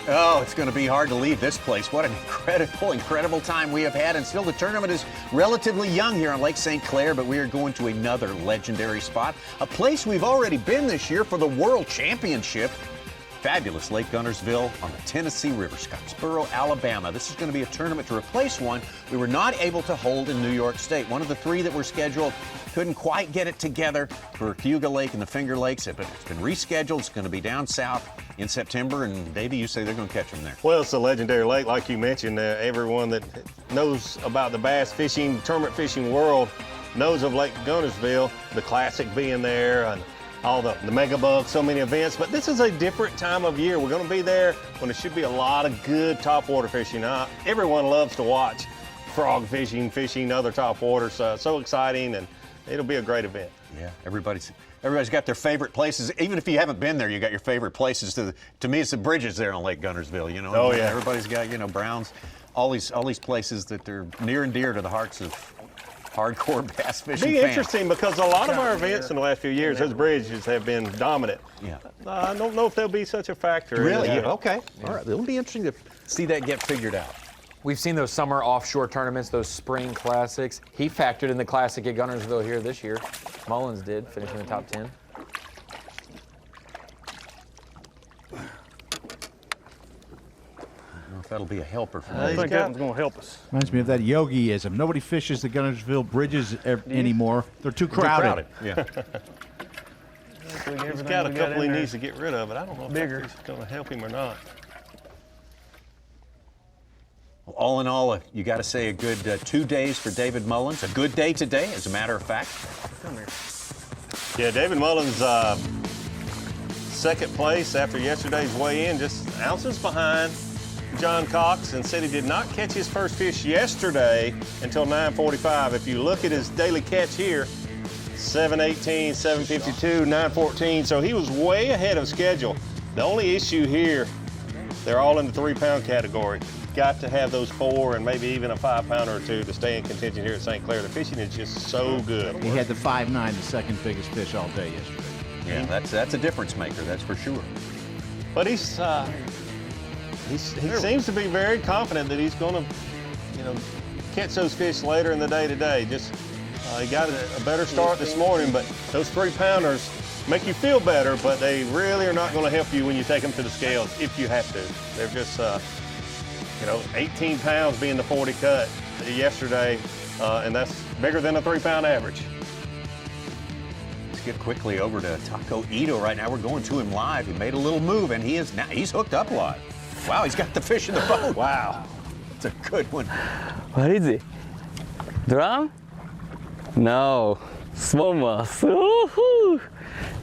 Oh, it's going to be hard to leave this place. What an incredible time we have had. And still, the tournament is relatively young here on Lake St. Clair, but we are going to another legendary spot, a place we've already been this year for the World Championship. Fabulous Lake Guntersville on the Tennessee River, Scottsboro, Alabama. This is going to be a tournament to replace one we were not able to hold in New York State. One of the three that were scheduled couldn't quite get it together for Cayuga Lake and the Finger Lakes, but it's been rescheduled. It's going to be down south in September, and Davey, you say they're going to catch them there. Well, it's a legendary lake, like you mentioned. Everyone that knows about the bass fishing, tournament fishing world knows of Lake Guntersville, the Classic being there, and all the mega bugs, so many events. But this is a different time of year. We're going to be there when there should be a lot of good topwater fishing. Everyone loves to watch frog fishing, other topwaters. So exciting, and it'll be a great event. Yeah, everybody's got their favorite places. Even if you haven't been there, you got your favorite places. To me, it's the bridges there on Lake Guntersville. You know, oh yeah, everybody's got Browns, all these places that are near and dear to the hearts of hardcore bass fishing fans. Interesting because a lot of our events in the last few years, those bridges have been dominant. Yeah, I don't know if they'll be such a factor. Really? Yeah. Okay. All right. It'll be interesting to see that get figured out. We've seen those summer offshore tournaments, those spring classics. He factored in the classic at Guntersville here this year. Mullins did, finishing in the top 10. That'll be a helper for me. I think that one's going to help us. Reminds me of that yogiism. Nobody fishes the Guntersville bridges anymore. They're too crowded. Yeah. He's got a couple he needs to get rid of it. I don't know if it's going to help him or not. Well, all in all, you got to say a good 2 days for David Mullins. A good day today, as a matter of fact. Come here. Yeah, David Mullins, second place after yesterday's weigh-in, just ounces behind John Cox, and said he did not catch his first fish yesterday until 9:45. If you look at his daily catch here, 7:18, 7:52, 9:14, so he was way ahead of schedule. The only issue here, they're all in the 3-pound category. Got to have those 4 and maybe even a 5-pounder or 2 to stay in contention here at St. Clair. The fishing is just so good. He had the 5.9, the second biggest fish all day yesterday. Yeah, that's a difference maker, that's for sure. But he seems to be very confident that he's going to, catch those fish later in the day today. Just he got a better start this morning, but those 3-pounders make you feel better, but they really are not going to help you when you take them to the scales if you have to. They're just, 18 pounds being the 40 cut yesterday, and that's bigger than a 3-pound average. Let's get quickly over to Taco Ito right now. We're going to him live. He made a little move, and he's hooked up live. Wow, he's got the fish in the boat. Wow, it's a good one. What is it? Drum? No, smallmouth. Woohoo!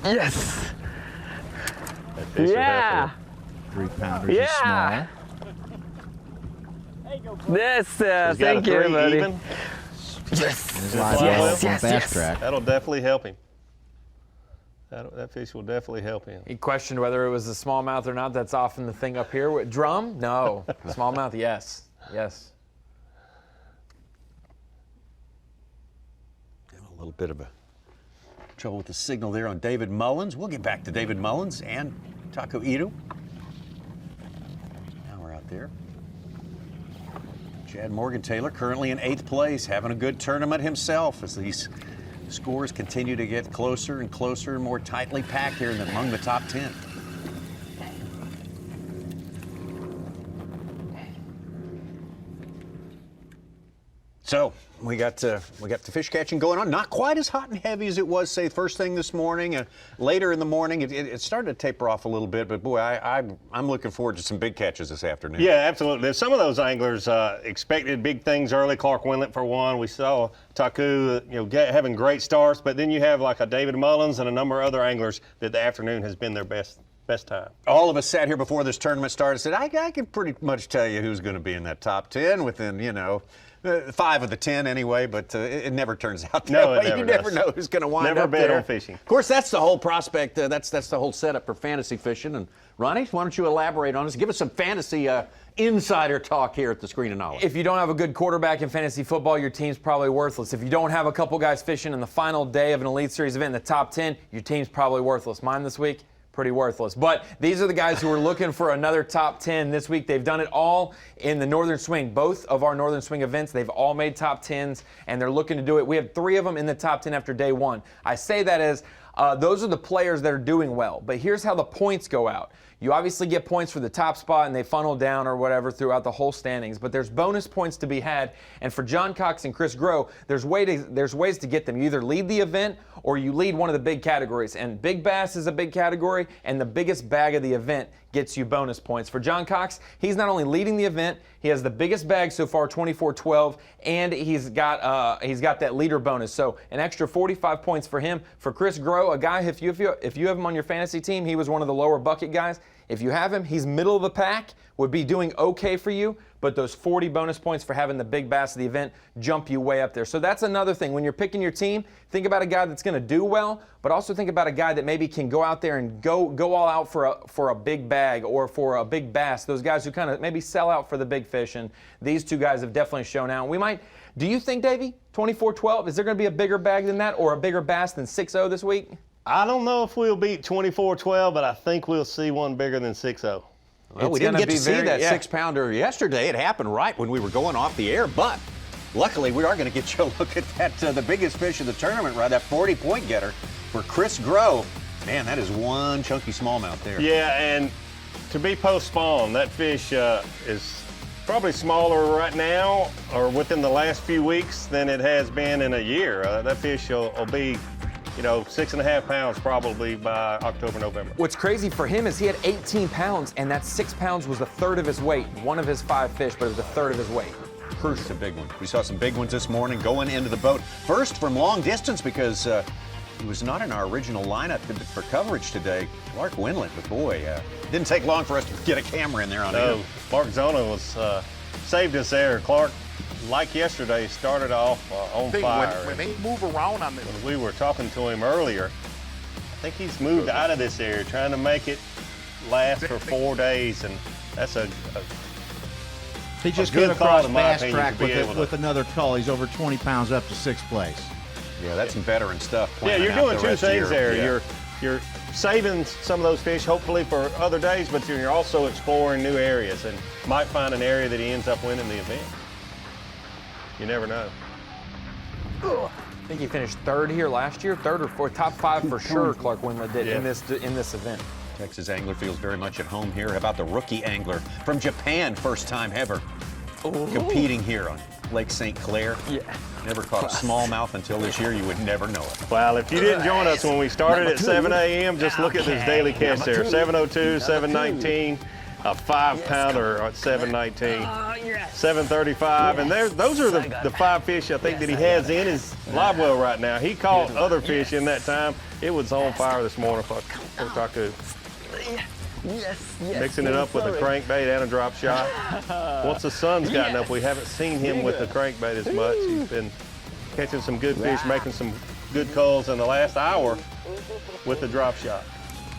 Yes. Yeah. 3-pounders is small. Yes, thank you, buddy. Even. Yes. Bass track. That'll definitely help him. That fish will definitely help him. He questioned whether it was a smallmouth or not. That's often the thing up here. Drum? No. Smallmouth? Yes. Yes. A little bit of trouble with the signal there on David Mullins. We'll get back to David Mullins and Taco Ito. Now we're out there. Chad Morgan-Taylor currently in 8th place, having a good tournament himself as these scores continue to get closer and closer and more tightly packed here among the top 10. So we got the fish catching going on. Not quite as hot and heavy as it was, say, first thing this morning. Later in the morning, it started to taper off a little bit. But boy, I'm looking forward to some big catches this afternoon. Yeah, absolutely. Some of those anglers expected big things early. Clark Wendlandt, for one. We saw Taku, having great starts. But then you have like a David Mullins and a number of other anglers that the afternoon has been their best time. All of us sat here before this tournament started and said, I can pretty much tell you who's going to be in that top 10 within, 5 of the 10 anyway, but it never turns out that way. You never know who's going to wind up there. Never bet on fishing. Of course, that's the whole prospect. That's the whole setup for fantasy fishing. And Ronnie, why don't you elaborate on this? Give us some fantasy insider talk here at the Screen and Knowledge. If you don't have a good quarterback in fantasy football, your team's probably worthless. If you don't have a couple guys fishing in the final day of an Elite Series event in the top 10, your team's probably worthless. Mine this week, pretty worthless. But these are the guys who are looking for another top 10 this week. They've done it all in the Northern Swing. Both of our Northern Swing events, they've all made top 10s, and they're looking to do it. We have 3 of them in the top 10 after day 1. I say that as those are the players that are doing well. But here's how the points go out. You obviously get points for the top spot, and they funnel down or whatever throughout the whole standings. But there's bonus points to be had. And for John Cox and Chris Groh, there's ways to get them. You either lead the event or you lead one of the big categories. And Big Bass is a big category, and the biggest bag of the event gets you bonus points. For John Cox, he's not only leading the event, he has the biggest bag so far, 24-12, and he's got that leader bonus. So an extra 45 points for him. For Chris Groh, a guy, if you have him on your fantasy team, he was one of the lower bucket guys. If you have him, he's middle of the pack, would be doing okay for you, but those 40 bonus points for having the big bass of the event jump you way up there. So that's another thing. When you're picking your team, think about a guy that's going to do well, but also think about a guy that maybe can go out there and go all out for a big bag or for a big bass. Those guys who kind of maybe sell out for the big fish, and these two guys have definitely shown out. Do you think, Davey, 24-12, is there going to be a bigger bag than that or a bigger bass than 6-0 this week? I don't know if we'll beat 24-12, but I think we'll see one bigger than 6-0. Well, we didn't get to see that 6-pounder yesterday. It happened right when we were going off the air, but luckily we are going to get you a look at that, the biggest fish of the tournament, right? That 40-point getter for Chris Groh. Man, that is one chunky smallmouth there. Yeah, and to be post-spawn, that fish is probably smaller right now or within the last few weeks than it has been in a year. That fish will be 6.5 pounds probably by October, November. What's crazy for him is he had 18 pounds, and that 6 pounds was a third of his weight. One of his 5 fish, but it was a third of his weight. It's a big one. We saw some big ones this morning going into the boat. First from long distance because he was not in our original lineup for coverage today. Clark Wendlandt, but boy, didn't take long for us to get a camera in there on him. Clark Zona was saved us there. Clark, like yesterday, started off on fire. When they move around on this. We were talking to him earlier. I think he's moved out of this area, trying to make it last for 4 days, and that's a he just came across Bass Track with another cull. He's over 20 pounds up to 6th place. Yeah, that's some veteran stuff. Yeah, you're doing two things there. Yeah. You're saving some of those fish, hopefully, for other days, but you're also exploring new areas and might find an area that he ends up winning the event. You never know. I think he finished 3rd here last year, 3rd or 4th, top 5 for sure. Clark Wendlandt did in this event. Texas angler feels very much at home here. How about the rookie angler from Japan, first time ever competing here on Lake St. Clair? Yeah. Never caught a smallmouth until this year. You would never know it. Well, if you didn't join us when we started at 7 a.m., just look at this daily catch there. 702, 719. A 5-pounder at 719, 735, and those are the 5 fish I think that he has in his live well right now. He caught other fish in that time. It was on fire this morning for Taku. Mixing it up with a crankbait and a drop shot. Once the sun's gotten up, we haven't seen him with the crankbait as much. He's been catching some good fish, making some good culls in the last hour with the drop shot.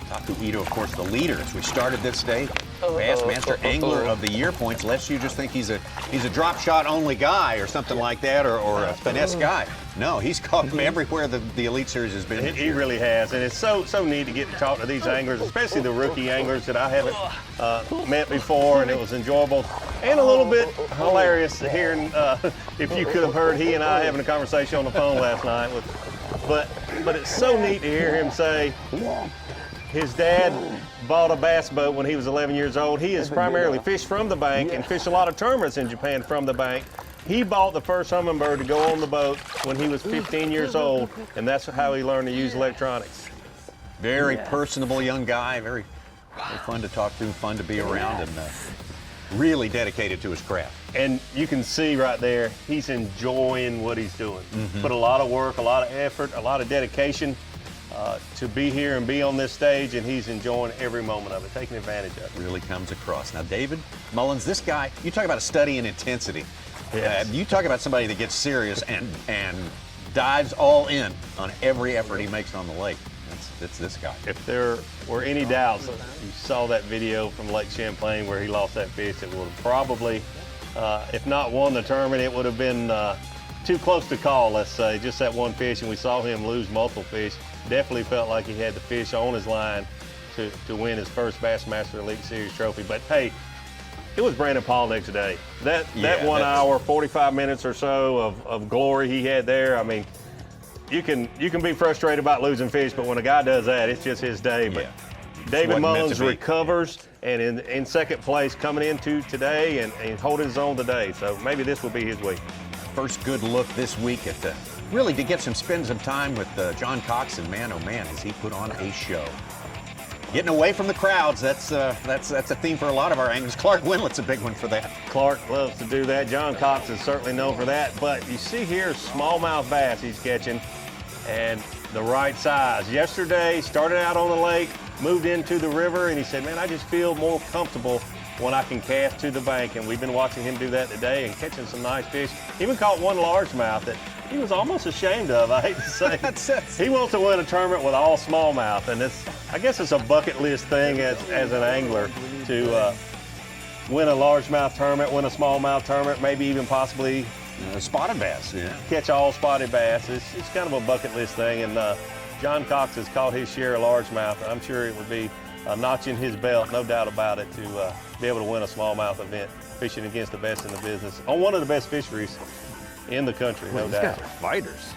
Taku Ito, of course, the leader as we started this day. Bassmaster Angler of the Year points, lest you just think he's a drop shot only guy or something like that, or a finesse guy. No, he's caught them everywhere the Elite Series has been. He really has, and it's so neat to get to talk to these anglers, especially the rookie anglers that I haven't met before, and it was enjoyable and a little bit hilarious hearing. If you could have heard he and I having a conversation on the phone last night, but it's so neat to hear him say. His dad bought a bass boat when he was 11 years old. He has primarily fished from the bank and fished a lot of tournaments in Japan from the bank. He bought the first Humminbird to go on the boat when he was 15 years old, and that's how he learned to use electronics. Very personable young guy, very fun to talk to, fun to be around, and really dedicated to his craft. And you can see right there, he's enjoying what he's doing. Put a lot of work, a lot of effort, a lot of dedication. To be here and be on this stage, and he's enjoying every moment of it, taking advantage of it. Really comes across. Now, David Mullins, this guy, you talk about a study in intensity. Yes. You talk about somebody that gets serious and dives all in on every effort he makes on the lake. it's this guy. If there were any doubts, you saw that video from Lake Champlain where he lost that fish, it would have probably, if not won the tournament, it would have been too close to call, let's say. Just that one fish, and we saw him lose multiple fish. Definitely felt like he had the fish on his line to win his first Bassmaster Elite Series trophy. But hey, it was Brandon Palnick's day. That 1 hour, 45 minutes or so of glory he had there. I mean, you can be frustrated about losing fish, but when a guy does that, it's just his day. But David Mullins recovers and in second place coming into today and holding his own today. So maybe this will be his week. First good look this week at really to get spend some time with John Cox, and man, oh man, has he put on a show. Getting away from the crowds, that's a theme for a lot of our anglers. Clark Wendlandt's a big one for that. Clark loves to do that. John Cox is certainly known for that. But you see here, smallmouth bass he's catching, and the right size. Yesterday, started out on the lake, moved into the river, and he said, man, I just feel more comfortable when I can cast to the bank. And we've been watching him do that today and catching some nice fish. Even caught one largemouth that he was almost ashamed of, I hate to say. He wants to win a tournament with all smallmouth, and I guess it's a bucket list thing as an angler to win a largemouth tournament, win a smallmouth tournament, maybe even possibly spotted bass. Yeah. Catch all spotted bass. It's kind of a bucket list thing, and John Cox has caught his share of largemouth. I'm sure it would be a notch in his belt, no doubt about it, to be able to win a smallmouth event, fishing against the best in the business on one of the best fisheries in the country, no doubt. Fighters.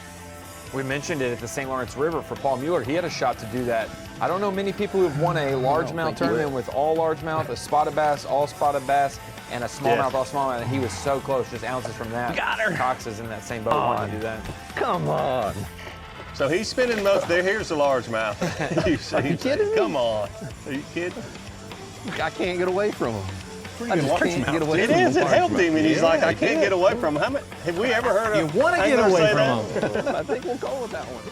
We mentioned it at the St. Lawrence River for Paul Mueller. He had a shot to do that. I don't know many people who've won a largemouth tournament with all largemouth, a spotted bass, all spotted bass, and a smallmouth, all smallmouth. And he was so close, just ounces from that. Got her. Cox is in that same boat wanting to do that. Come on. So he's spending most there. Here's the largemouth. Are you kidding me? Come on. Are you kidding? I can't get away from him. It is. It helped him, and he's like, I can't get away from him. Have we ever heard of You want to get away from him? I think we'll go with that one.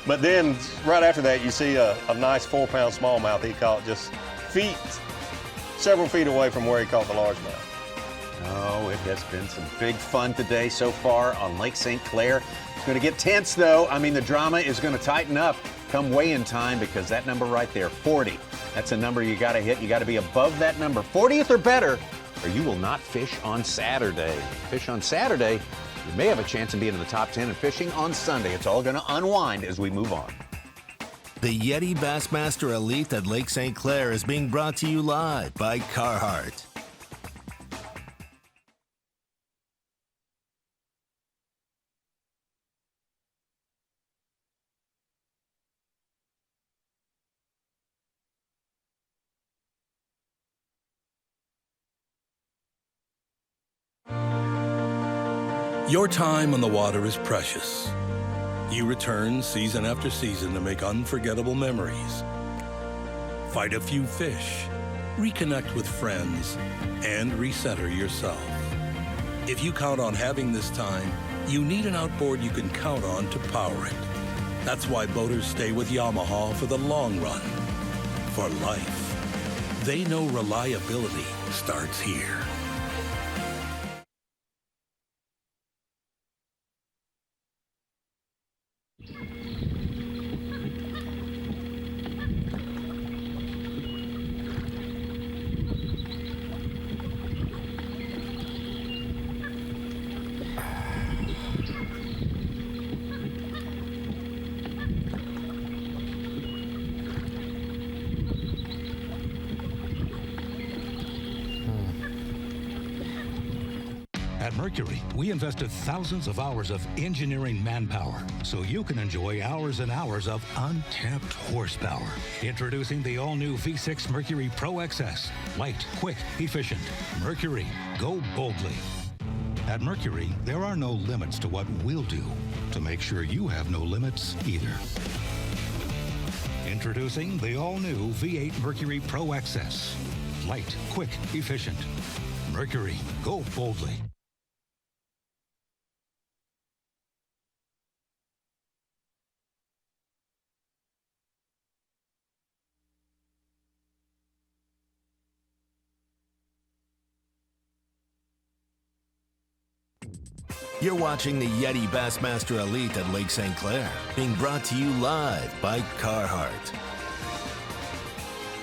But then, right after that, you see a nice 4-pound smallmouth he caught just several feet away from where he caught the largemouth. Oh, it has been some big fun today so far on Lake St. Clair. It's going to get tense, though. I mean, the drama is going to tighten up come weigh-in time, because that number right there, 40, that's a number you got to hit. You got to be above that number, 40th or better, or you will not fish on Saturday. Fish on Saturday, you may have a chance of being in the top 10 and fishing on Sunday. It's all going to unwind as we move on. The YETI Bassmaster Elite at Lake St. Clair is being brought to you live by Carhartt. Your time on the water is precious. You return season after season to make unforgettable memories. Fight a few fish, reconnect with friends, and recenter yourself. If you count on having this time, you need an outboard you can count on to power it. That's why boaters stay with Yamaha for the long run, for life. They know reliability starts here. At Mercury, we invested thousands of hours of engineering manpower so you can enjoy hours and hours of untapped horsepower. Introducing the all-new V6 Mercury Pro XS. Light, quick, efficient. Mercury, go boldly. At Mercury, there are no limits to what we'll do to make sure you have no limits either. Introducing the all-new V8 Mercury Pro XS. Light, quick, efficient. Mercury, go boldly. You're watching the Yeti Bassmaster Elite at Lake St. Clair, being brought to you live by Carhartt.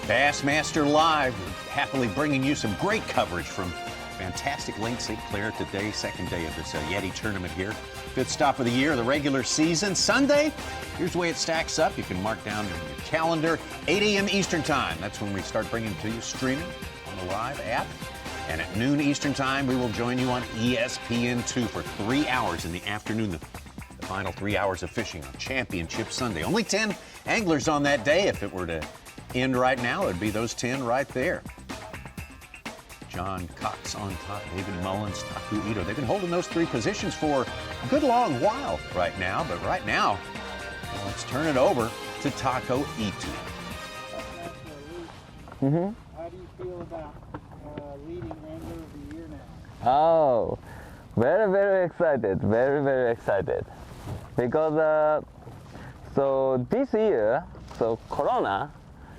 Bassmaster Live, happily bringing you some great coverage from fantastic Lake St. Clair today, second day of this Yeti tournament here. Fifth stop of the year, the regular season. Sunday, here's the way it stacks up. You can mark down your calendar, 8 a.m. Eastern Time. That's when we start bringing it to you streaming on the Live app. And at noon Eastern Time, we will join you on ESPN2 for 3 hours in the afternoon, the final 3 hours of fishing on Championship Sunday. Only 10 anglers on that day. If it were to end right now, it would be those 10 right there. John Cox on top, David Mullins, Taku Ito. They've been holding those three positions for a good long while right now. But right now, let's turn it over to Taku Ito. How do you feel about leading Angler of the Year now? Oh, very, very excited. Very, very excited. Because, so this year, so Corona,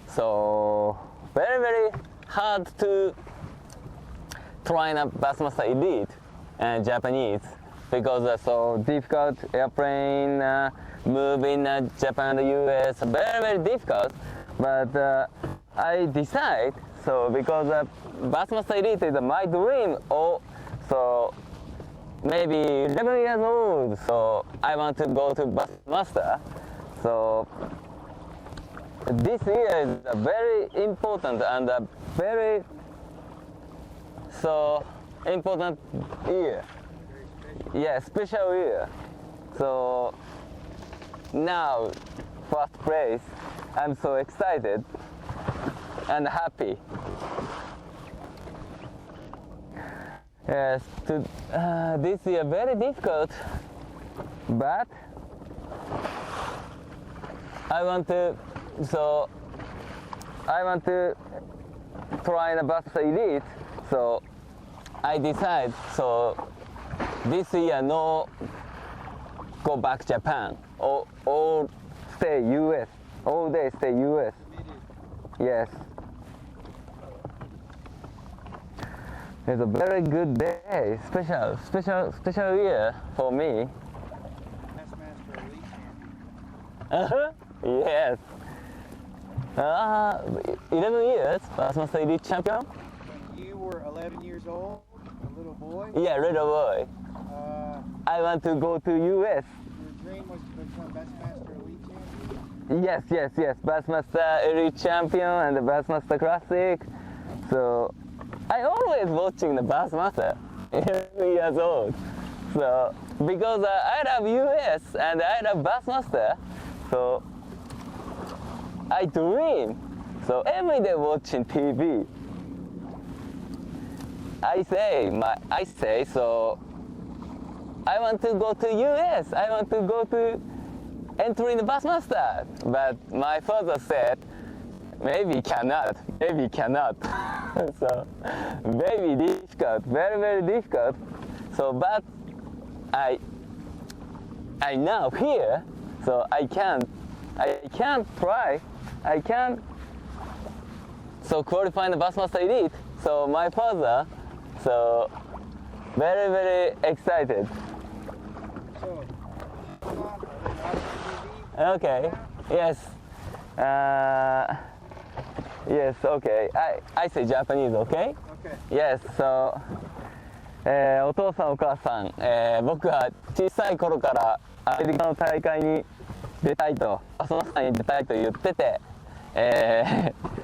so very, very hard to train a Bassmaster Elite and Japanese because so difficult airplane moving Japan and US, very, very difficult. But I decide, so because Bassmaster Elite is my dream, so maybe 11 years old, so I want to go to Bassmaster. So this year is a very important and a very important year. Yeah, special year. So now, first place, I'm so excited and happy. Yes, this year very difficult, but I want to try the Bassmaster Elite. So I decide, so this year no go back Japan, or stay US, all day stay US. Yes. It's a very good day, special year for me. Bassmaster Elite champion. Yes. 11 years, Bassmaster Elite champion. When you were 11 years old, a little boy? Yeah, little boy. I want to go to US. Your dream was to become Bassmaster Elite champion? Yes. Bassmaster Elite champion and the Bassmaster Classic. So I always watching the Bassmaster, 11 years old. So because I love US and I love Bassmaster, so I dream. So every day watching TV. I say, so I want to go to US. I want to go to enter in the Bassmaster. But my father said, maybe cannot. So very difficult, very, very difficult. So but I now here, so I can try. I can so qualify the Bassmaster Elite. So my father, so very, very excited. Okay. Yes. Yes. Okay. I say Japanese. Okay. Okay. Yes. So お父さんお母さん、僕は小さい頃からアメリカの大会に出たいと、バスマスターに出たいと言ってて、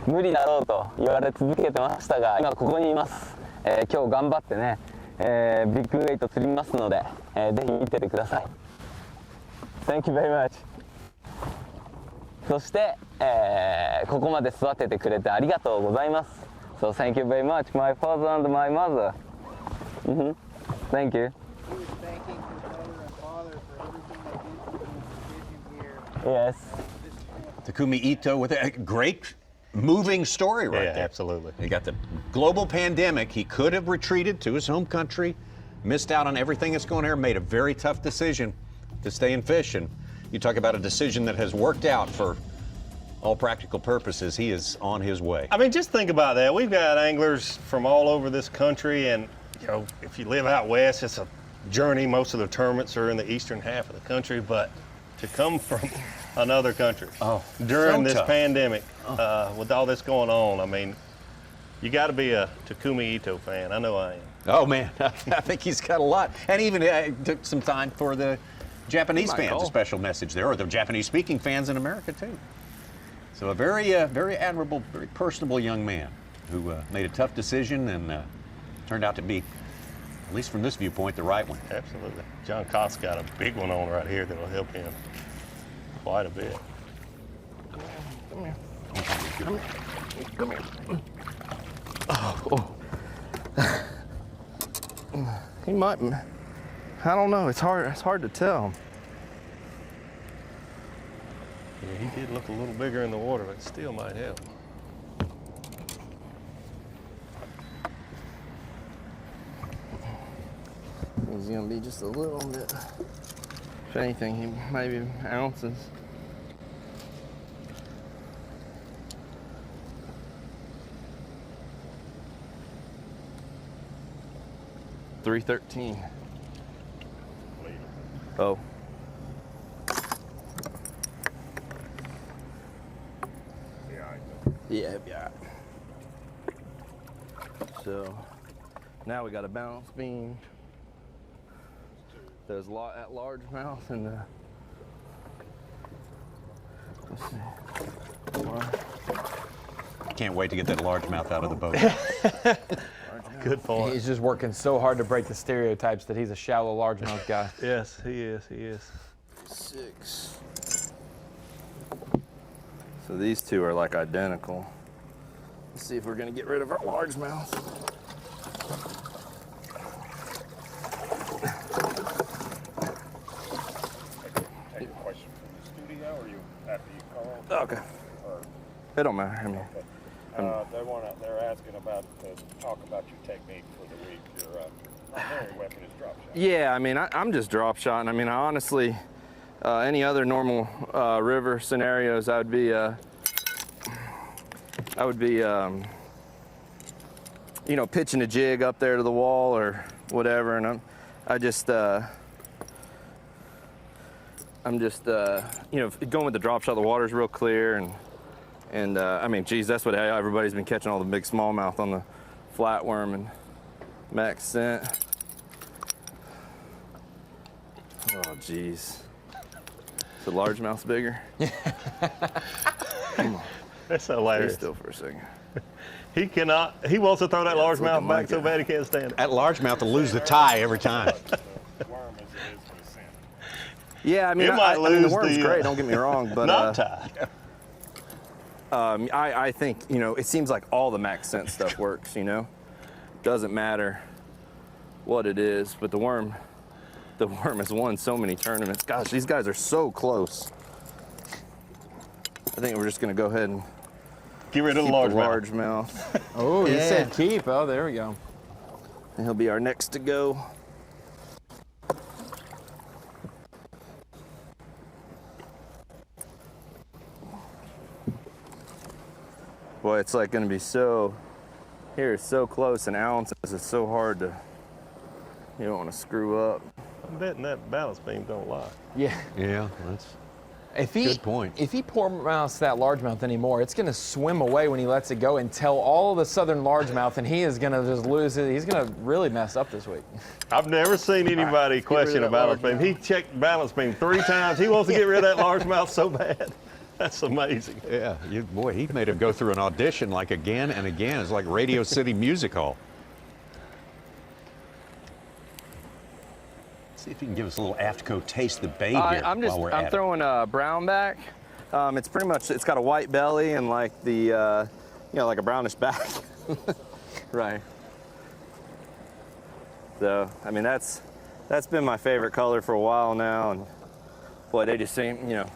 無理だろうと言われ続けてましたが、今ここにいます。今日頑張ってね、ビッグウェイト釣りますので、ぜひ見ててください。Thank you very much. そして、ここまで育ててくれてありがとうございます。So thank you very much, my father and my mother. Thank you. He was thanking his mother and father for everything they did for him to get him here. Yes. Takumi Ito with a great moving story right there. Absolutely. He got the global pandemic. He could have retreated to his home country, missed out on everything that's going there, made a very tough decision to stay and fish. And you talk about a decision that has worked out for all practical purposes. He is on his way. I mean, just think about that. We've got anglers from all over this country, and you know, if you live out west, it's a journey. Most of the tournaments are in the eastern half of the country, but to come from another country during this pandemic, with all this going on, I mean, you got to be a Takumi Ito fan. I know I am. Oh, man, I think he's got a lot. And even took some time for the Japanese fans, a special message there, or the Japanese-speaking fans in America, too. So a very, very admirable, very personable young man who made a tough decision and turned out to be, at least from this viewpoint, the right one. Absolutely. John Cott's got a big one on right here that will help him quite a bit. Come here. Come here. Come here. Oh. He might. I don't know. It's hard to tell. Yeah, he did look a little bigger in the water, but still might help. He's gonna be just a little bit. If anything, he maybe ounces. $313. Oh. Yeah, yeah. So now we got a balance beam. There's at largemouth and let's see. Can't wait to get that largemouth out of the boat. Good point. He's just working so hard to break the stereotypes that he's a shallow largemouth guy. Yes, he is. He is. 6. So these two are like identical. Let's see if we're gonna get rid of our largemouth. Take a question from the studio, or you after you call? Okay. Or, it don't matter. I mean, they're asking about talk about your technique for the week. Your primary weapon is drop shot. yeah, I mean, I'm just drop shotting. I mean, I honestly, any other normal river scenarios, I would be, you know, pitching a jig up there to the wall or whatever, and I'm just, you know, going with the drop shot. The water's real clear, and I mean, geez, that's what everybody's been catching, all the big smallmouth on the flatworm and max scent. Oh, geez. The largemouth's bigger. Come on. That's hilarious. Stay still for a second. He wants to throw that largemouth back so bad he can't stand it. That largemouth will lose the tie every time. Yeah, I mean, the worm's great, don't get me wrong, but not tie. I think, you know, it seems like all the max scent stuff works, you know? Doesn't matter what it is, but the worm has won so many tournaments. Gosh, these guys are so close. I think we're just gonna go ahead and get rid of the largemouth. Oh, you said keep. Oh, there we go. And he'll be our next to go. Boy, it's like gonna be so, here it's so close in ounces, it's so hard to, you don't want to screw up. I'm betting that balance beam don't lie. Yeah. Yeah, that's good point. If he poor mouths that largemouth anymore, it's gonna swim away when he lets it go and tell all of the southern largemouth, and he is gonna just lose it. He's gonna really mess up this week. I've never seen anybody question a balance beam. He checked balance beam 3 times. He wants to get rid of that largemouth so bad. That's amazing. Yeah, boy, he made him go through an audition like again and again. It's like Radio City Music Hall. Let's see if you can give us a little AFTCO taste the bait here I'm it. throwing a brown back. It's pretty much, it's got a white belly and like the, you know, like a brownish back. Right. So, I mean, that's been my favorite color for a while now, and boy, they just seem, you know,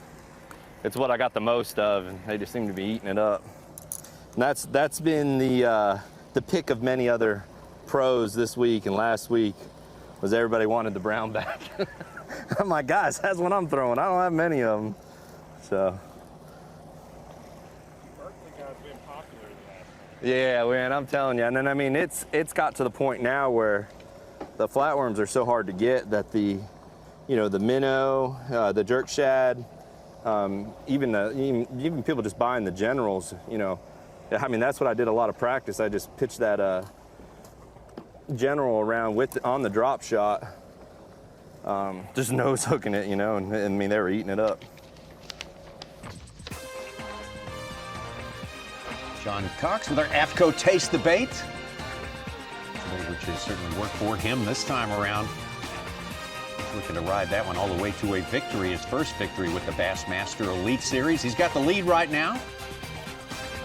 it's what I got the most of, and they just seem to be eating it up. And that's been the pick of many other pros this week and last week, was everybody wanted the brown back. I'm like, guys, that's what I'm throwing. I don't have many of them. So. Been popular the last yeah, man, I'm telling you. And then, I mean, it's got to the point now where the flatworms are so hard to get that the minnow, the jerk shad, even people just buying the generals, I mean, that's what I did a lot of practice. I just pitched that general around on the drop shot, just nose hooking it, and I mean, they were eating it up. John Cox with our AFCO Taste the Bait, which has certainly worked for him this time around. He's looking to ride that one all the way to a victory, his first victory with the Bassmaster Elite Series. He's got the lead right now.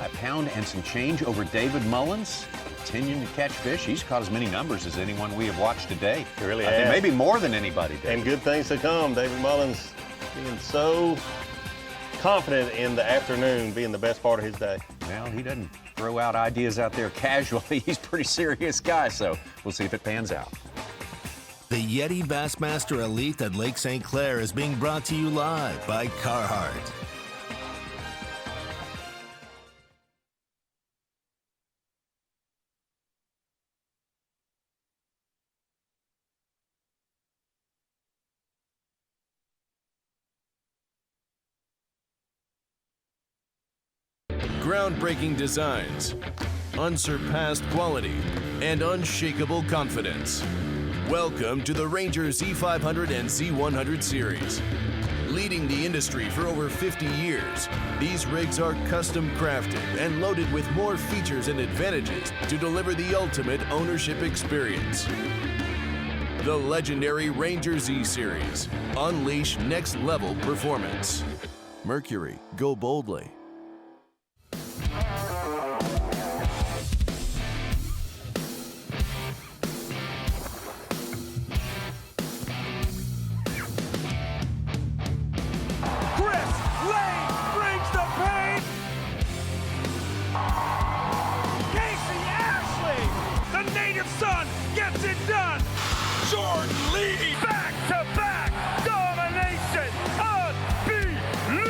A pound and some change over David Mullins, continuing to catch fish. He's caught as many numbers as anyone we have watched today. He really has. Maybe more than anybody did. And good things to come. David Mullins being so confident in the afternoon being the best part of his day. Well, he doesn't throw out ideas out there casually. He's a pretty serious guy, so we'll see if it pans out. The YETI Bassmaster Elite at Lake St. Clair is being brought to you live by Carhartt. Groundbreaking designs, unsurpassed quality, and unshakable confidence. Welcome to the Ranger Z500 and Z100 series. Leading the industry for over 50 years, these rigs are custom crafted and loaded with more features and advantages to deliver the ultimate ownership experience. The legendary Ranger Z series. Unleash next level performance. Mercury, go boldly. Back-to-back domination, unbelievable!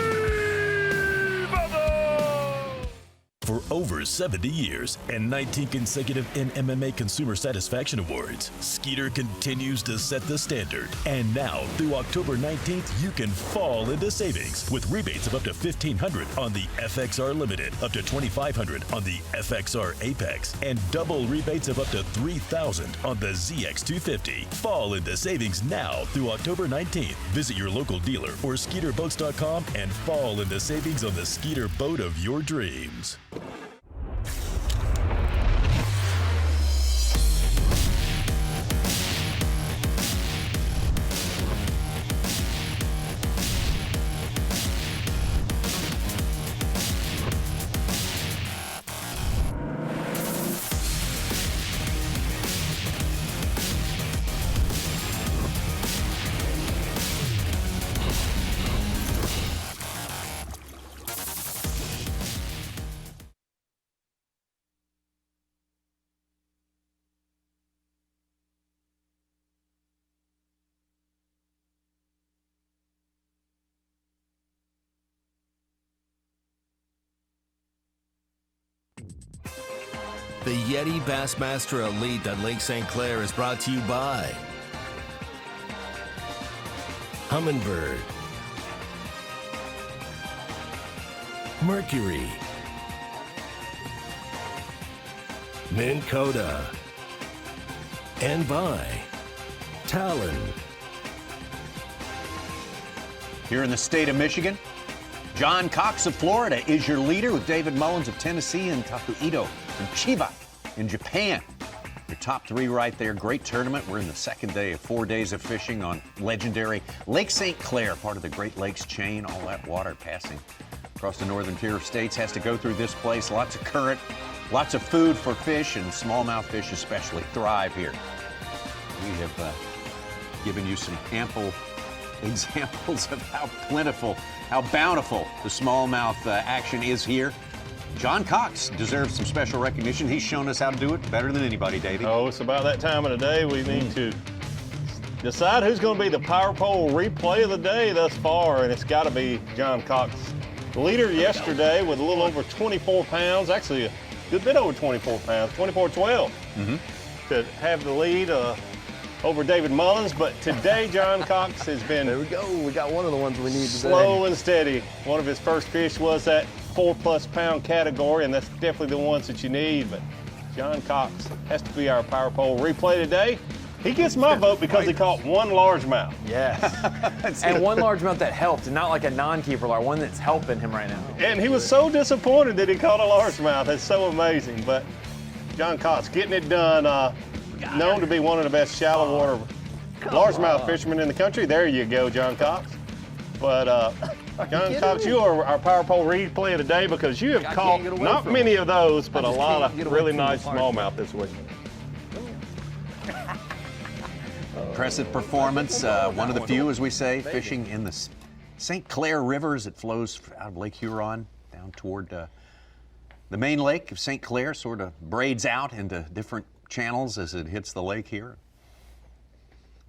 For over 70 years and 19 consecutive NMMA Consumer Satisfaction Awards, Skeeter continues to set the standard. And now, through October 19th, you can fall into savings with rebates of up to $1,500 on the FXR Limited, up to $2,500 on the FXR Apex, and double rebates of up to $3,000 on the ZX250. Fall into savings now through October 19th. Visit your local dealer or SkeeterBoats.com and fall into savings on the Skeeter boat of your dreams. The YETI Bassmaster Elite at Lake St. Clair is brought to you by Humminbird, Mercury, Minn Kota, and by Talon. Here in the state of Michigan, John Cox of Florida is your leader with David Mullins of Tennessee and Takuito from Chiba in Japan. Your top three right there. Great tournament. We're in the second day of 4 days of fishing on legendary Lake St. Clair, part of the Great Lakes chain. All that water passing across the northern tier of states has to go through this place. Lots of current, lots of food for fish, and smallmouth fish especially thrive here. We have given you some ample examples of how plentiful, how bountiful the smallmouth action is here. John Cox deserves some special recognition. He's shown us how to do it better than anybody, Davey. Oh, it's about that time of the day. We need to decide who's going to be the power pole replay of the day thus far, and it's got to be John Cox. The leader yesterday with a little over 24 pounds, actually a good bit over 24 pounds, 24-12. To have the lead, over David Mullins, but today John Cox has been There we go. We got one of the ones we need today. slow and steady. One of his first fish was that 4+ pound category, and that's definitely the ones that you need. But John Cox has to be our power pole replay today. He gets my vote because he caught one largemouth. Yes. And one largemouth that helped, and not like a non-keeper large, one that's helping him right now. And he was so disappointed that he caught a largemouth. It's so amazing. But John Cox getting it done. Known to be one of the best shallow water largemouth fishermen in the country. There you go, John Cox. But John Cox, you are our power pole replay of the day because you have caught not many of those, but a lot of really nice smallmouth this week. Impressive performance. One of the few, as we say, fishing in the St. Clair River as it flows out of Lake Huron down toward the main lake of St. Clair, sort of braids out into different channels as it hits the lake here.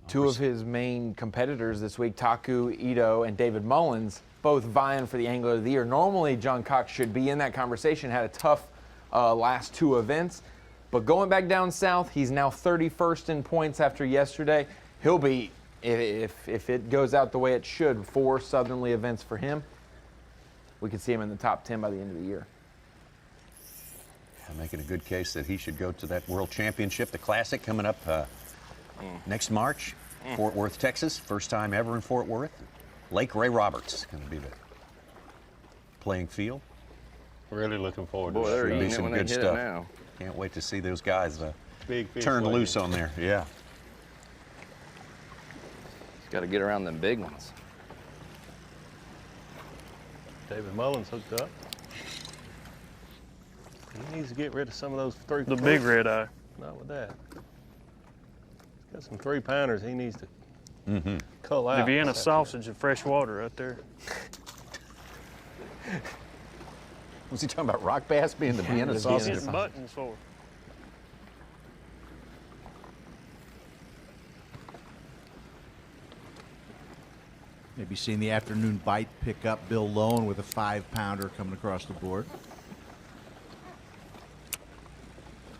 Two of his main competitors this week, Taku Ito and David Mullins, both vying for the Angler of the Year. Normally, John Cox should be in that conversation, had a tough last two events. But going back down south, he's now 31st in points after yesterday. He'll be, if it goes out the way it should, 4 Southernly events for him, we could see him in the top 10 by the end of the year. I'm making a good case that he should go to that World Championship, the Classic, coming up next March, Fort Worth, Texas. First time ever in Fort Worth. Lake Ray Roberts is going to be the playing field. Really looking forward to it. it. Should be some good stuff. Can't wait to see those guys turn loose on there. Yeah. Just got to get around them big ones. David Mullins hooked up. He needs to get rid of some of those The big red eye. Not with that. He's got some 3-pounders he needs to cull out. The Vienna sausage of fresh water right there. Was he talking about rock bass being the Vienna sausage? Getting buttons for. Maybe seeing the afternoon bite pick up Bill Lone with a 5-pounder coming across the board.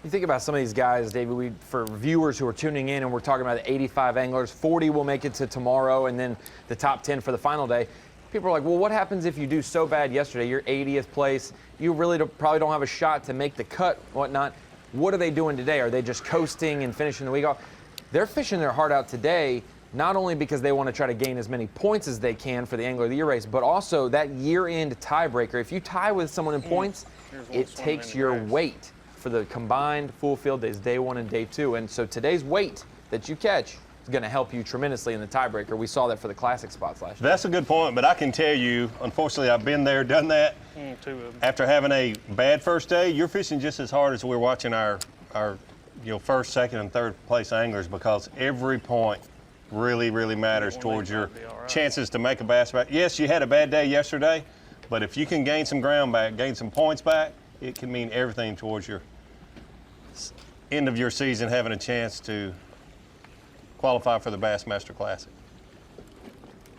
You think about some of these guys, David, for viewers who are tuning in and we're talking about the 85 anglers, 40 will make it to tomorrow and then the top 10 for the final day. People are like, well, what happens if you do so bad yesterday? You're 80th place. You really probably don't have a shot to make the cut, whatnot. What are they doing today? Are they just coasting and finishing the week off? They're fishing their heart out today, not only because they want to try to gain as many points as they can for the Angler of the Year race, but also that year-end tiebreaker. If you tie with someone in points, it takes your weight for the combined full field days, day 1 and day 2. And so today's weight that you catch is going to help you tremendously in the tiebreaker. We saw that for the Classic spots last year. That's a good point, but I can tell you, unfortunately, I've been there, done that. 2 of them. After having a bad first day, you're fishing just as hard as we're watching our first, second, and third place anglers, because every point really, really matters towards your chances to make a bass back. Yes, you had a bad day yesterday, but if you can gain some ground back, gain some points back, it can mean everything towards your end of your season having a chance to qualify for the Bassmaster Classic.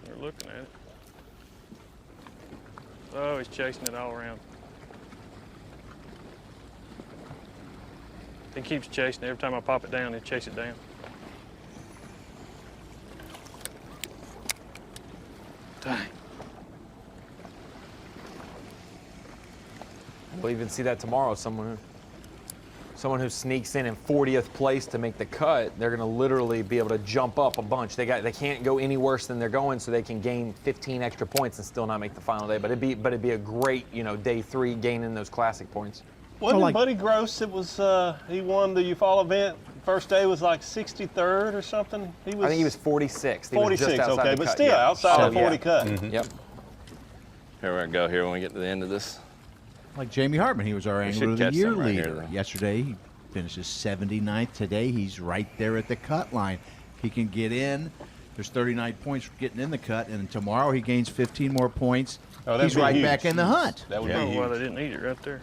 They're looking at it. Oh, he's chasing it all around. He keeps chasing it. Every time I pop it down, he chase it down. Dang. We'll even see that tomorrow. Someone who sneaks in 40th place to make the cut, they're going to literally be able to jump up a bunch. They can't go any worse than they're going, so they can gain 15 extra points and still not make the final day. But it'd be a great, day 3 gaining those Classic points. Wasn't Buddy Gross? It was he won the Eufaula event. First day was like 63rd or something. I think he was 46th. 46, okay, but still outside the 40 cut. Mm-hmm. Yep. Here we go. Here when we get to the end of this. Like Jamie Hartman, he was our Angler of the Year right leader. Yesterday, he finishes 79th. Today, he's right there at the cut line. He can get in. There's 39 points for getting in the cut, and tomorrow he gains 15 more points. He's right back in the hunt. That would be huge. Why they didn't eat it right there.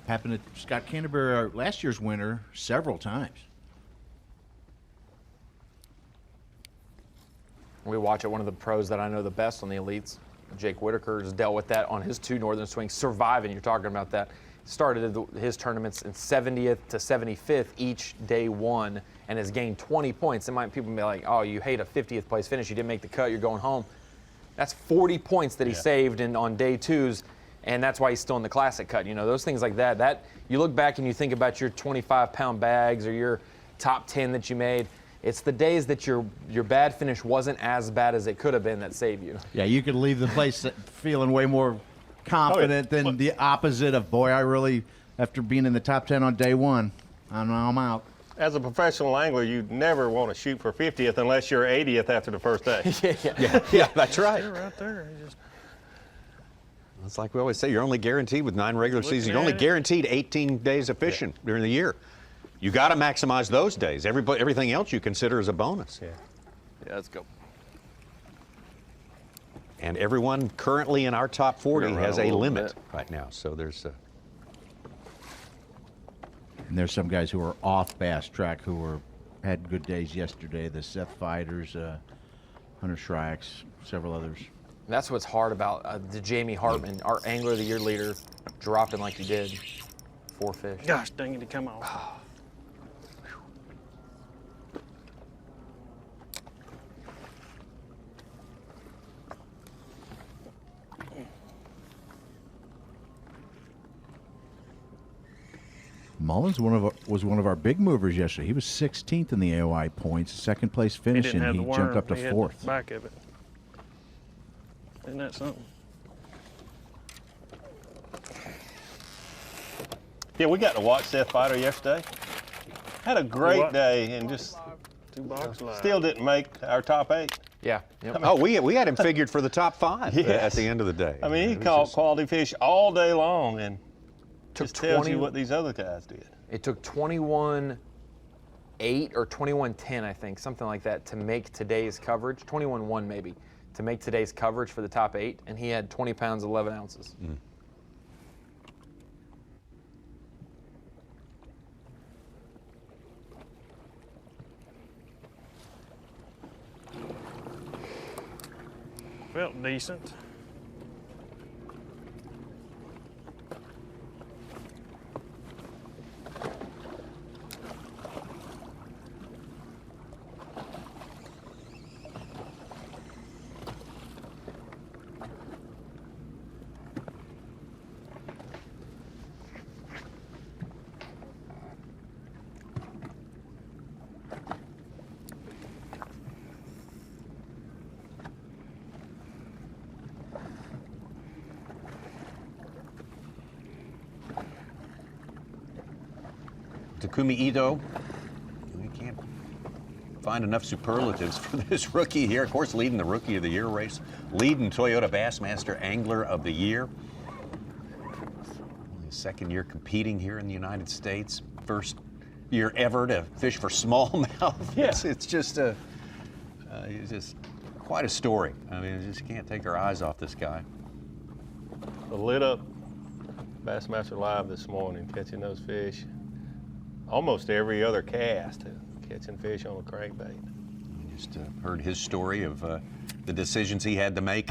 Happened to Scott Canterbury, our last year's winner, several times. We watch it. One of the pros that I know the best on the elites, Jake Whitaker, has dealt with that on his 2 northern swings, surviving. You're talking about that. started his tournaments in 70th to 75th each day one and has gained 20 points. And people be like, oh, you hate a 50th place finish. You didn't make the cut. You're going home. That's 40 points that he saved on day twos, and that's why he's still in the classic cut. You know, those things like that. That you look back and you think about your 25-pound bags or your top 10 that you made. It's the days that your bad finish wasn't as bad as it could have been that saved you. Yeah, you could leave the place feeling way more confident than the opposite of, boy, I really, after being in the top 10 on day one, I'm out. As a professional angler, you'd never want to shoot for 50th unless you're 80th after the first day. Yeah, that's right. They're right there. It's like we always say, you're only guaranteed with 9 regular seasons. You're only guaranteed 18 days of fishing during the year. You got to maximize those days. Everything else you consider as a bonus. Yeah, let's go. And everyone currently in our top 40 has a limit bit right now. So there's And there's some guys who are off Bass track who had good days yesterday. The Seth Fighters, Hunter Shrikes, several others. That's what's hard about the Jamie Hartman, our Angler of the Year leader, dropping like he did. 4 fish. Gosh dang it, to come off. Mullins was one of our big movers yesterday. He was 16th in the AOI points, second place finish, and he jumped up to 4th. The back of it. Isn't that something? Yeah, we got to watch Seth Fighter yesterday. Had a great day and just still didn't make our top 8. Yeah. Yep. Oh, we had him figured for the top 5 at the end of the day. I mean, he caught quality fish all day long and just tells you what these other guys did. It took 21.8 or 21.10, I think, something like that, to make today's coverage. 21.1 maybe, to make today's coverage for the top 8, and he had 20 pounds, 11 ounces. Mm. Felt decent. Takumi Ito, we can't find enough superlatives for this rookie here. Of course, leading the Rookie of the Year race, leading Toyota Bassmaster Angler of the Year. Only his second year competing here in the United States. First year ever to fish for smallmouth. Yeah. It's just quite a story. I mean, you just can't take our eyes off this guy. The lit up Bassmaster Live this morning, catching those fish. Almost every other cast, catching fish on a crankbait. We just heard his story of the decisions he had to make.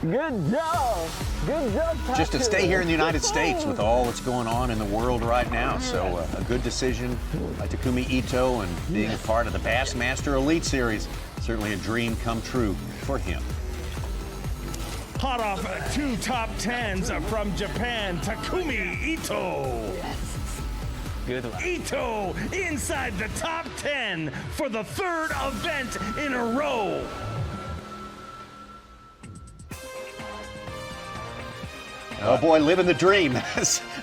Good job. Good job, Just to stay here in the United States with all that's going on in the world right now. So a good decision by Takumi Ito and being a part of the Bassmaster Elite Series. Certainly a dream come true for him. Hot off 2 top 10s from Japan, Takumi Ito. Good one. Ito inside the top 10 for the 3rd event in a row. Oh boy, living the dream.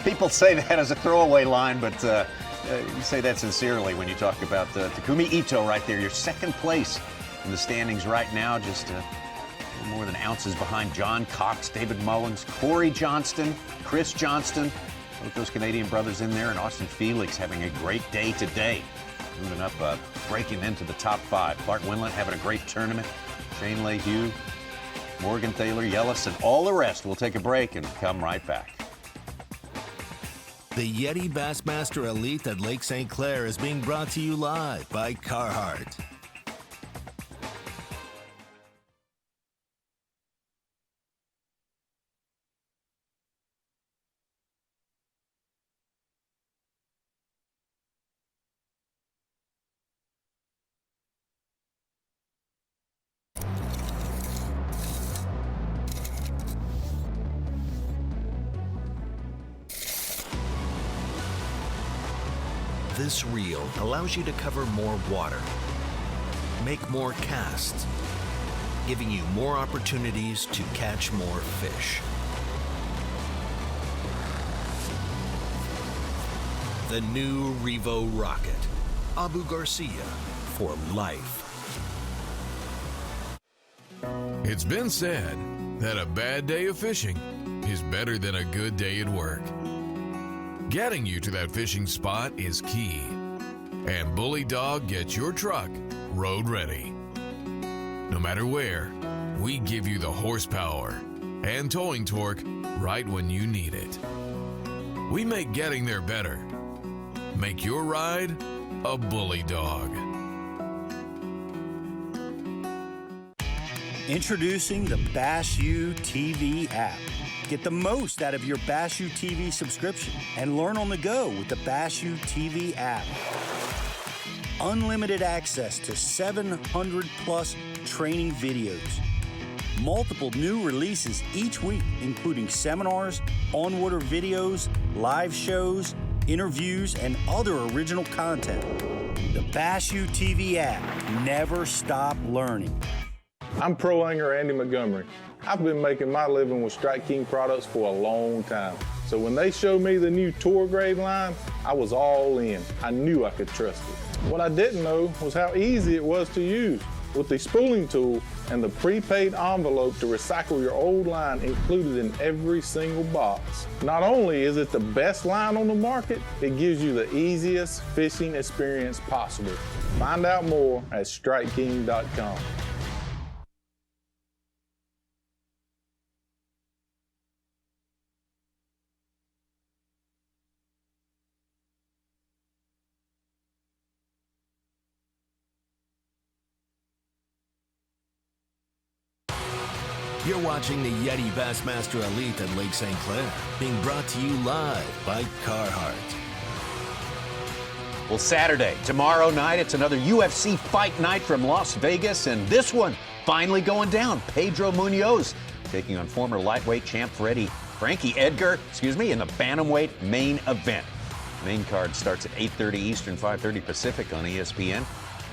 People say that as a throwaway line, but you say that sincerely when you talk about Takumi Ito right there. Your 2nd place in the standings right now, just more than ounces behind John Cox, David Mullins, Corey Johnston, Chris Johnston. Both those Canadian brothers in there, and Austin Felix having a great day today. Moving up, breaking into the top 5. Clark Wendlandt having a great tournament. Shane LeHue, Morgan Thaler, Yellis, and all the rest. We'll take a break and come right back. The YETI Bassmaster Elite at Lake St. Clair is being brought to you live by Carhartt. This reel allows you to cover more water, make more casts, giving you more opportunities to catch more fish. The new Revo Rocket, Abu Garcia for life. It's been said that a bad day of fishing is better than a good day at work. Getting you to that fishing spot is key. And Bully Dog gets your truck road ready. No matter where, we give you the horsepower and towing torque right when you need it. We make getting there better. Make your ride a Bully Dog. Introducing the B.A.S.S TV app. Get the most out of your B.A.S.S TV subscription and learn on the go with the B.A.S.S TV app. Unlimited access to 700 plus training videos. Multiple new releases each week, including seminars, on-water videos, live shows, interviews, and other original content. The B.A.S.S TV app. Never stop learning. I'm pro angler Andy Montgomery. I've been making my living with Strike King products for a long time. So when they showed me the new Tour Grade line, I was all in. I knew I could trust it. What I didn't know was how easy it was to use. With the spooling tool and the prepaid envelope to recycle your old line included in every single box. Not only is it the best line on the market, it gives you the easiest fishing experience possible. Find out more at StrikeKing.com. You're watching the YETI Bassmaster Elite at Lake St. Clair, being brought to you live by Carhartt. Well, Saturday, tomorrow night, it's another UFC fight night from Las Vegas, and this one finally going down. Pedro Munoz taking on former lightweight champ Frankie Edgar, in the bantamweight main event. Main card starts at 8:30 Eastern, 5:30 Pacific on ESPN.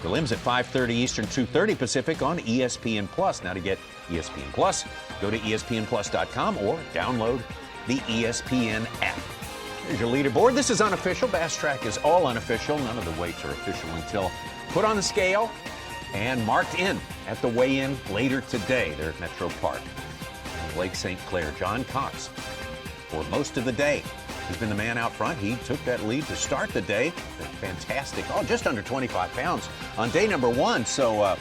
Prelims at 5:30 Eastern, 2:30 Pacific on ESPN Plus. Now to get ESPN Plus, go to ESPNplus.com or download the ESPN app. Here's your leaderboard. This is unofficial. Bass Track is all unofficial. None of the weights are official until put on the scale and marked in at the weigh-in later today. They're at Metro Park in Lake St. Clair. John Cox, for most of the day, he's been the man out front. He took that lead to start the day. Fantastic. Just under 25 pounds on day number one. So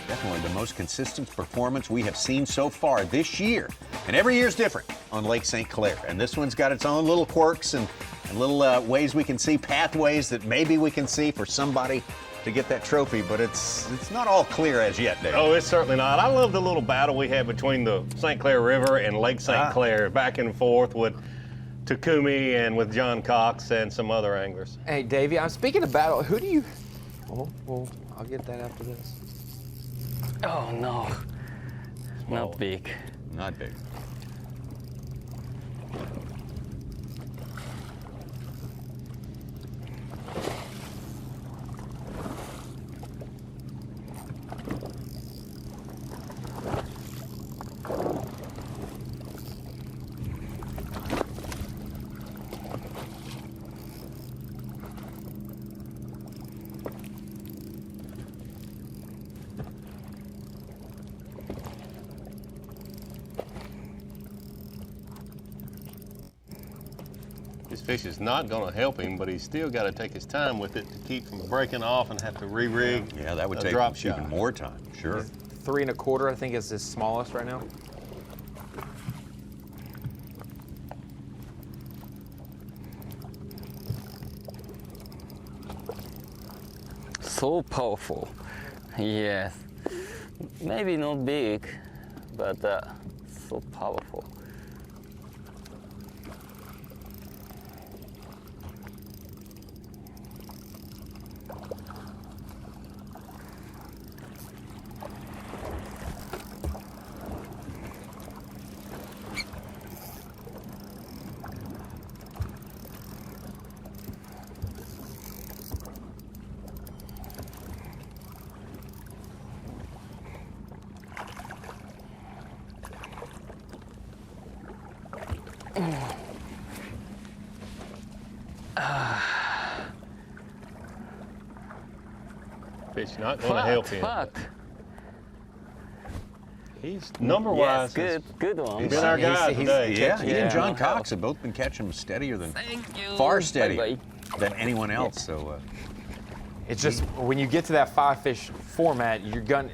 definitely the most consistent performance we have seen so far this year. And every year's different on Lake St. Clair. And this one's got its own little quirks and little ways we can see, pathways that maybe we can see for somebody to get that trophy, but it's not all clear as yet, Dave. Oh, it's certainly not. I love the little battle we had between the St. Clair River and Lake St. Clair, back and forth with Takumi and with John Cox and some other anglers. Hey, Davey, I'm speaking of battle. Who do you... Well, I'll get that after this. Oh, no. Not big. Not big. This fish is not going to help him, but he's still got to take his time with it to keep from breaking off and have to re-rig. Yeah, that would take drop even shot. more time, sure. 3 1/4, I think, is his smallest right now. So powerful. Yes. Maybe not big, but so powerful. Fish not going to help him. Fucked. He's number-wise. Yes, good one. He's been our guy today. Yeah, he and John Cox have both been catching them steadier than, far steadier than anyone else. So it's just when you get to that 5-fish format, you're gonna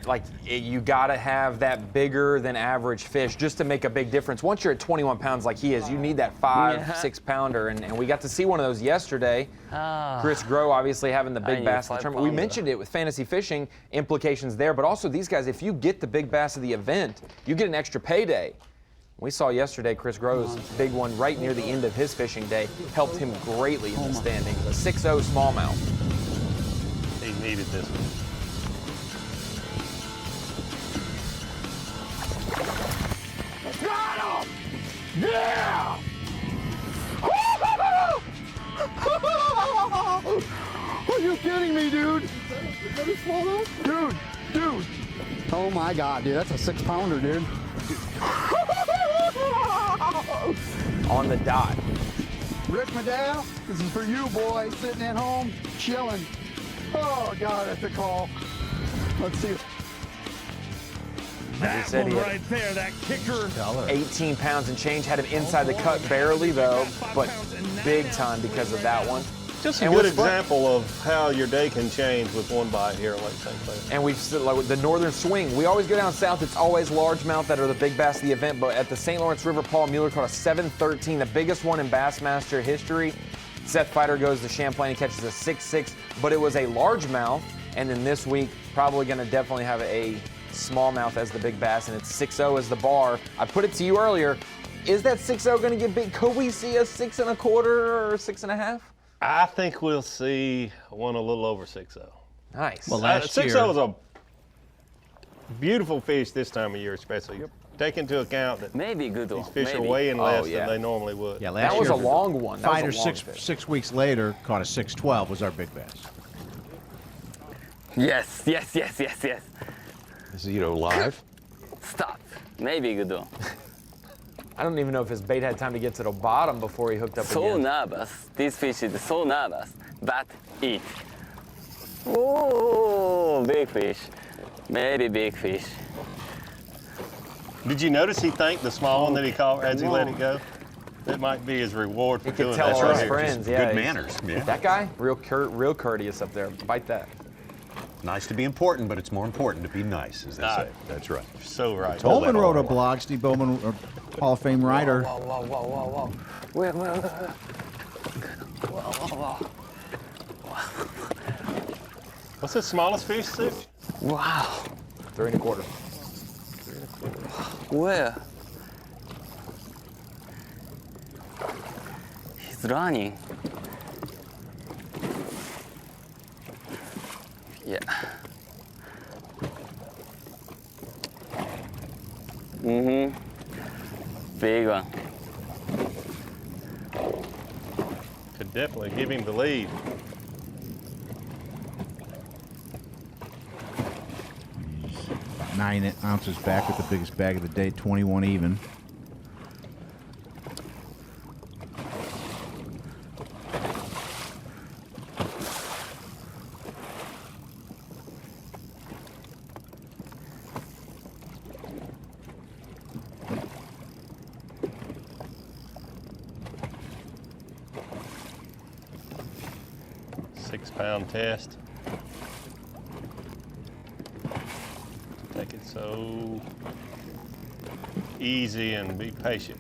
you gotta have that bigger than average fish just to make a big difference. Once you're at 21 pounds like he is, you need that 5-6 pounder, and we got to see one of those yesterday. Chris Grow obviously having the big bass of the tournament. We mentioned it with fantasy fishing implications there, but also these guys, if you get the big bass of the event, you get an extra payday. We saw yesterday Chris Grow's big one right near the end of his fishing day helped him greatly in the standings. A 6-0 smallmouth. He needed this one. Got him! Yeah! Are you kidding me, dude? Dude. Oh my God, dude, that's a 6-pounder, dude. On the dot. Rick Maddow, this is for you, boy, sitting at home, chilling. Oh God, that's a call. Let's see. That one right there, that kicker. 18 pounds and change, had him inside the cut barely though, but big time because of that one. Just a good example of how your day can change with one bite here at Lake St. Clair. And we've still, like the northern swing. We always go down south. It's always largemouth that are the big bass of the event. But at the St. Lawrence River, Paul Mueller caught a 713, the biggest one in Bassmaster history. Seth Fighter goes to Champlain and catches a 6'6", but it was a largemouth. And then this week, probably going to definitely have a smallmouth as the big bass, and it's 6'0 as the bar. I put it to you earlier. Is that 6'0 going to get big? Could we see a 6 1/4 or 6.5? I think we'll see one a little over 6'0. Nice. Well, last 6'0 year is a beautiful fish this time of year, especially. Take into account that maybe good these fish are weighing less than they normally would. Yeah, last that was year, a long one. Fighter 6 weeks later caught a 6'12", was our big bass. Yes. is he live? Stop. Maybe good one. I don't even know if his bait had time to get to the bottom before he hooked up So again. nervous. This fish is so nervous, but eat. Oh, big fish. Maybe big fish. Did you notice he thanked the small one that he caught as he let it go? That might be his reward for He could doing tell that. all Right his here. friends. Good Yeah, manners. Yeah. That guy, real courteous up there. Bite that. Nice to be important, but it's more important to be nice, as they say. That's right. So right. Bowman wrote a blog. Steve Bowman, Hall of Fame writer. Whoa. Where? Whoa. What's the smallest fish, Sip? Wow. 3 1/4. Where? He's running. Yeah. Big one. Could definitely give him the lead. He's 9 ounces back with the biggest bag of the day, 21 even. Pound test. Take it so easy and be patient.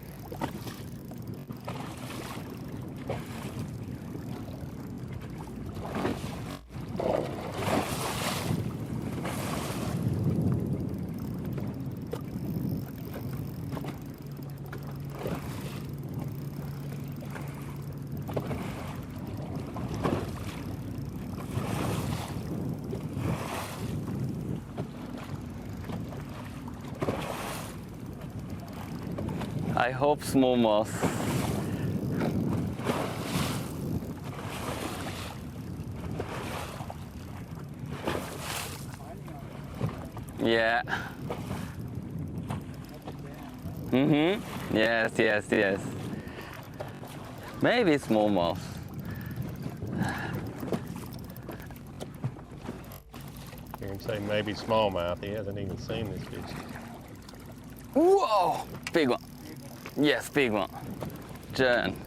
I hope smallmouth. Yeah. Yes. Maybe smallmouth. Hear him say maybe smallmouth. He hasn't even seen this fish. Whoa! Big one. Yes, big one. Giant.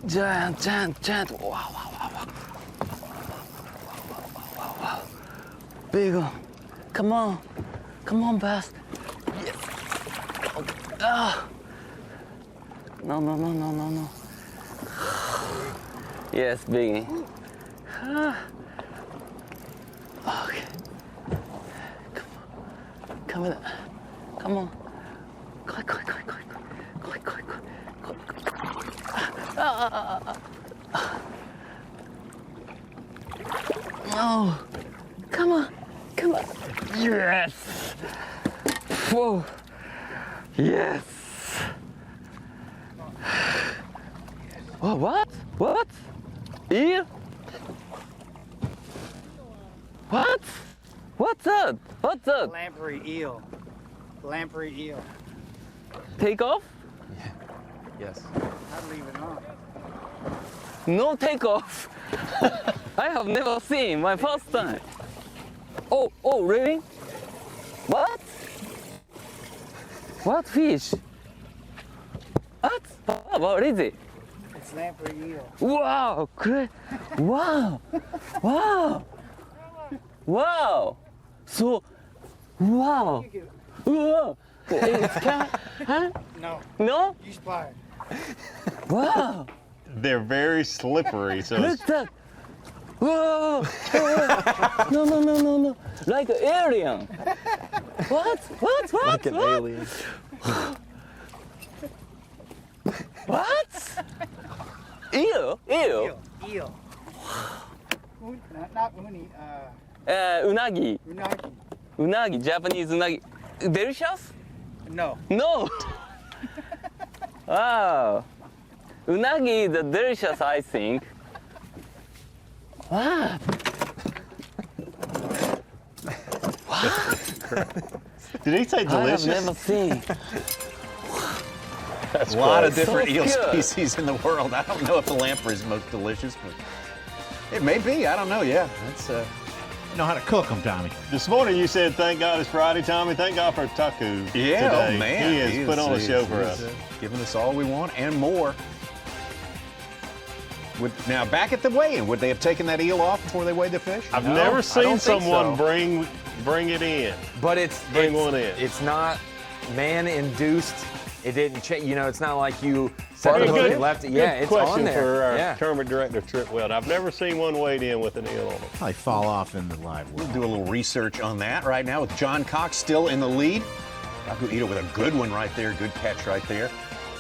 Giant, giant, giant. Wow, wow, wow, wow. Wow, wow. Big one. Come on. Come on, bass. Yes. Ah. No, no, no, no, no, no. Yes, big. Okay. Come on. Come on. Quick, quick, quick, quick. Quick, quick, quick. Oh, come on, come on. Yes. Whoa. Yes. Oh, what? What? Eel? What? What's that? What's that? Lamprey eel. Lamprey eel. Take off? Yes. I'd leave it on. No takeoff. I have never seen, my first time. Oh, really? What? What fish? What is it? It's lamprey eel. Wow, great. Wow, wow, wow. So, wow. Wow. Huh? No. No? You spy. Wow. They're very slippery, so What's that? Whoa! No, no, no, no, no. Like an alien. What? Like an alien. What? Eel? Eel. Not uni. Unagi. Unagi. Unagi, Japanese unagi. Delicious? No. No. Wow. Unagi is delicious, I think. Wow. Did he say delicious? I have never seen. That's a lot of different So eel good. species in the world. I don't know if the lamprey is the most delicious, but it may be. I don't know. Yeah, that's know how to cook them, Tommy. This morning you said, thank God it's Friday, Tommy. Thank God for Taku yeah. today. Oh man, He has put on a show for us. Giving us all we want and more. Now back at the weigh-in, would they have taken that eel off before they weighed the fish? I've No, never I seen don't think someone so. bring it in. But it's one in. It's not man-induced. It didn't change. You know, it's not like you set the hook and left it. Yeah, it's question on there. for our Yeah. tournament director, Trip Weld. I've never seen one weighed in with an eel on it. Probably fall off in the live We'll well. do a little research on that right now with John Cox still in the lead. Taku Ito with a good one right there. Good catch right there.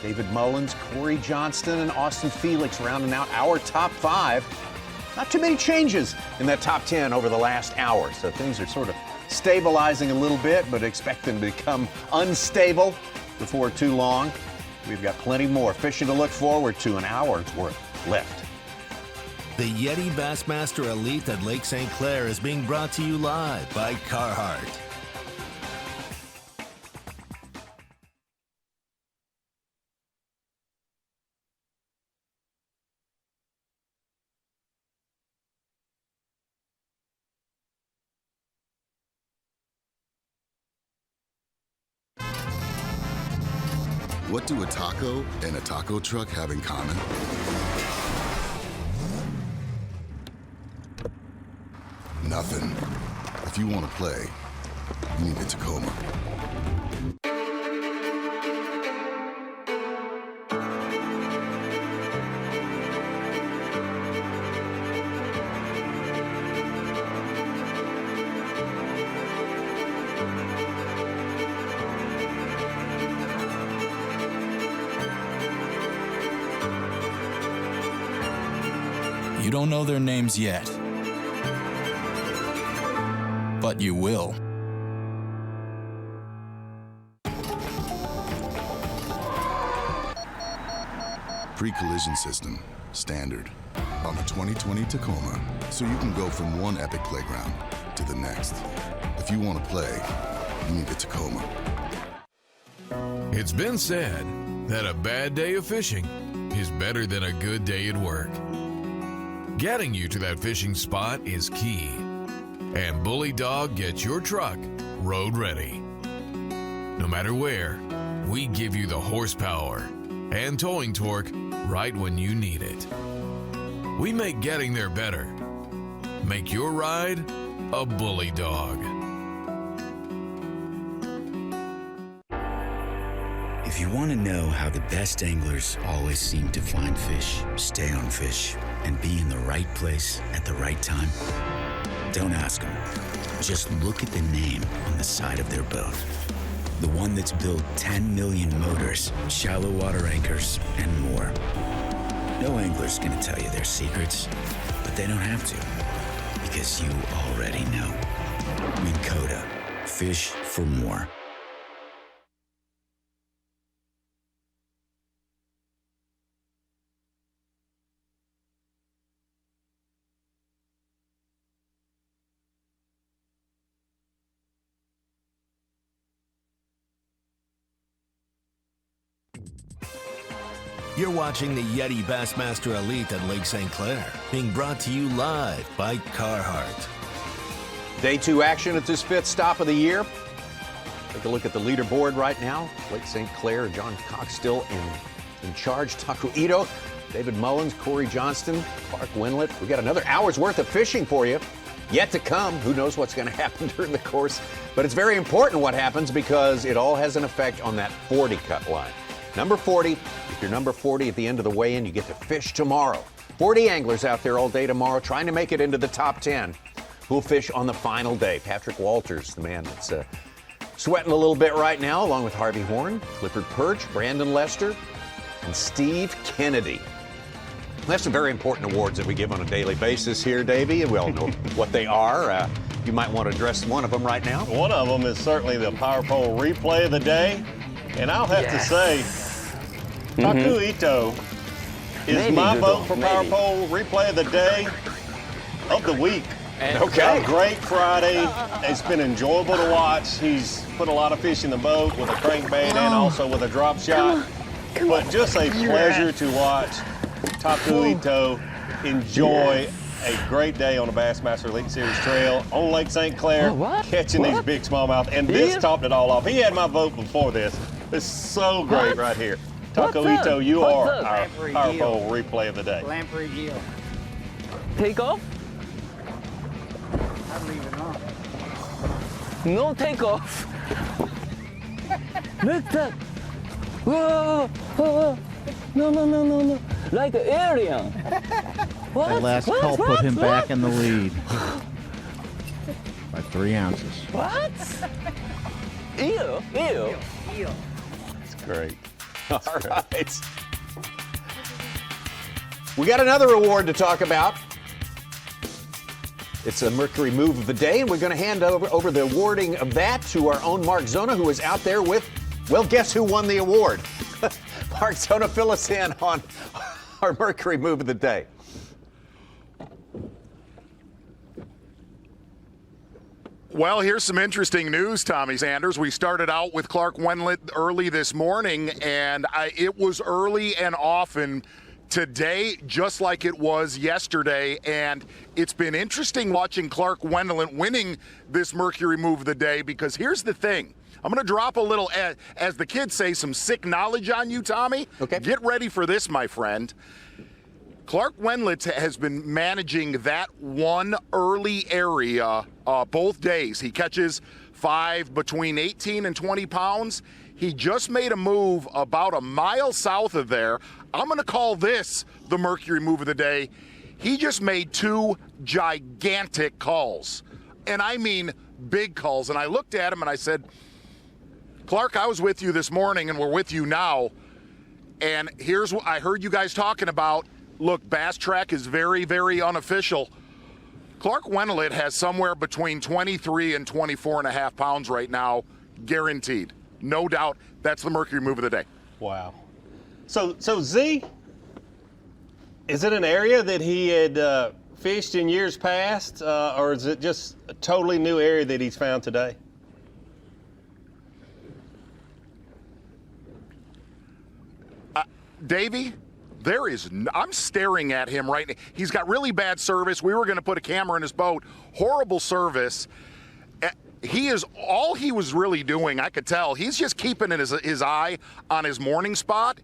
David Mullins, Corey Johnston, and Austin Felix rounding out our top 5. Not too many changes in that top 10 over the last hour, so things are sort of stabilizing a little bit, but expect them to become unstable before too long. We've got plenty more fishing to look forward to, an hour's worth left. The YETI Bassmaster Elite at Lake St. Clair is being brought to you live by Carhartt. What do a taco and a taco truck have in common? Nothing. If you want to play, you need a Tacoma. You don't know their names yet, but you will. Pre-collision system, standard, on the 2020 Tacoma, so you can go from one epic playground to the next. If you want to play, you need a Tacoma. It's been said that a bad day of fishing is better than a good day at work. Getting you to that fishing spot is key. And Bully Dog gets your truck road ready. No matter where, we give you the horsepower and towing torque right when you need it. We make getting there better. Make your ride a Bully Dog. If you want to know how the best anglers always seem to find fish, stay on fish, and be in the right place at the right time, don't ask them. Just look at the name on the side of their boat. The one that's built 10 million motors, shallow water anchors, and more. No angler's gonna tell you their secrets, but they don't have to, because you already know. Minn Kota, fish for more. You're watching the YETI Bassmaster Elite at Lake St. Clair, being brought to you live by Carhartt. Day 2 action at this 5th stop of the year. Take a look at the leaderboard right now. Lake St. Clair, John Cox still in charge. Taku Ito, David Mullins, Corey Johnston, Clark Wendlandt. We got another hour's worth of fishing for you yet to come. Who knows what's going to happen during the course? But it's very important what happens because it all has an effect on that 40 cut line. Number 40, if you're number 40 at the end of the weigh-in, you get to fish tomorrow. 40 anglers out there all day tomorrow trying to make it into the top 10 who'll fish on the final day. Patrick Walters, the man that's sweating a little bit right now, along with Harvey Horn, Clifford Perch, Brandon Lester, and Steve Kennedy. That's some very important awards that we give on a daily basis here, Davey, and we all know what they are. You might want to address one of them right now. One of them is certainly the Power Pole replay of the day. And I'll have to say, Taku Ito is my vote for Power Pole replay of the day of the week. Okay. A great Friday. It's been enjoyable to watch. He's put a lot of fish in the boat with a crankbait and also with a drop shot. But just a pleasure to watch Taku Ito enjoy a great day on the Bassmaster Elite Series trail on Lake St. Clair, catching these big smallmouth. And this topped it all off. He had my vote before this. It's so great right here. Taku Ito, you are our Power Pole replay of the day. Lamprey gill. Take off? I'd leave it on. No take off. Look that. Whoa, whoa, no. Like an alien. That last call put him back in the lead by 3 ounces. What? Ew. That's great. All right. We got another award to talk about. It's a Mercury Move of the Day, and we're going to hand over the awarding of that to our own Mark Zona, who is out there with, well, guess who won the award? Mark Zona, fill us in on our Mercury Move of the Day. Well, here's some interesting news, Tommy Sanders. We started out with Clark Wendlandt early this morning, and it was early and often today, just like it was yesterday. And it's been interesting watching Clark Wendlandt winning this Mercury Move of the Day, because here's the thing. I'm going to drop a little, as the kids say, some sick knowledge on you, Tommy. Okay. Get ready for this, my friend. Clark Wendlandt has been managing that one early area both days. He catches 5 between 18 and 20 pounds. He just made a move about a mile south of there. I'm going to call this the Mercury Move of the Day. He just made 2 gigantic calls, and I mean big calls. And I looked at him and I said, Clark, I was with you this morning and we're with you now. And here's what I heard you guys talking about. Look, Bass Track is very, very unofficial. Clark Wendlandt has somewhere between 23 and 24 and a half pounds right now, guaranteed. No doubt. That's the Mercury Move of the Day. Wow. So Z, is it an area that he had fished in years past, or is it just a totally new area that he's found today? Davey, I'm staring at him right now. He's got really bad service. We were going to put a camera in his boat. Horrible service. All he was really doing, I could tell, he's just keeping his eye on his morning spot.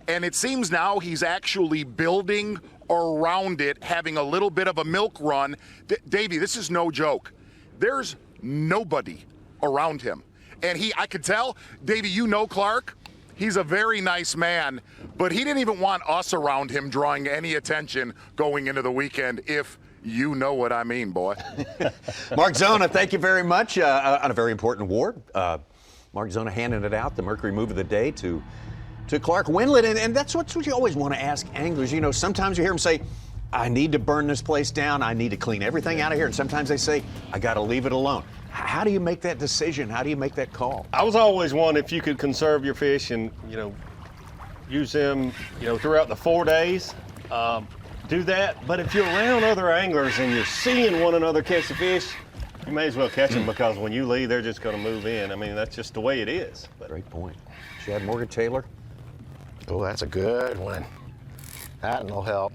And it seems now he's actually building around it, having a little bit of a milk run. Davey, this is no joke. There's nobody around him. And I could tell, Davey, you know Clark, he's a very nice man, but he didn't even want us around him drawing any attention going into the weekend, if you know what I mean, boy. Mark Zona, thank you very much on a very important award. Mark Zona handing it out, the Mercury Move of the Day to Clark Wendlandt, and that's what you always want to ask anglers. You know, sometimes you hear them say, I need to burn this place down, I need to clean everything out of here, and sometimes they say, I got to leave it alone. How do you make that decision? How do you make that call? I was always one, if you could conserve your fish and, use them, throughout the 4 days, do that. But if you're around other anglers and you're seeing one another catch the fish, you may as well catch them, because when you leave, they're just going to move in. I mean, that's just the way it is. But great point. Chad Morgan-Taylor. Oh, that's a good one. That'll help.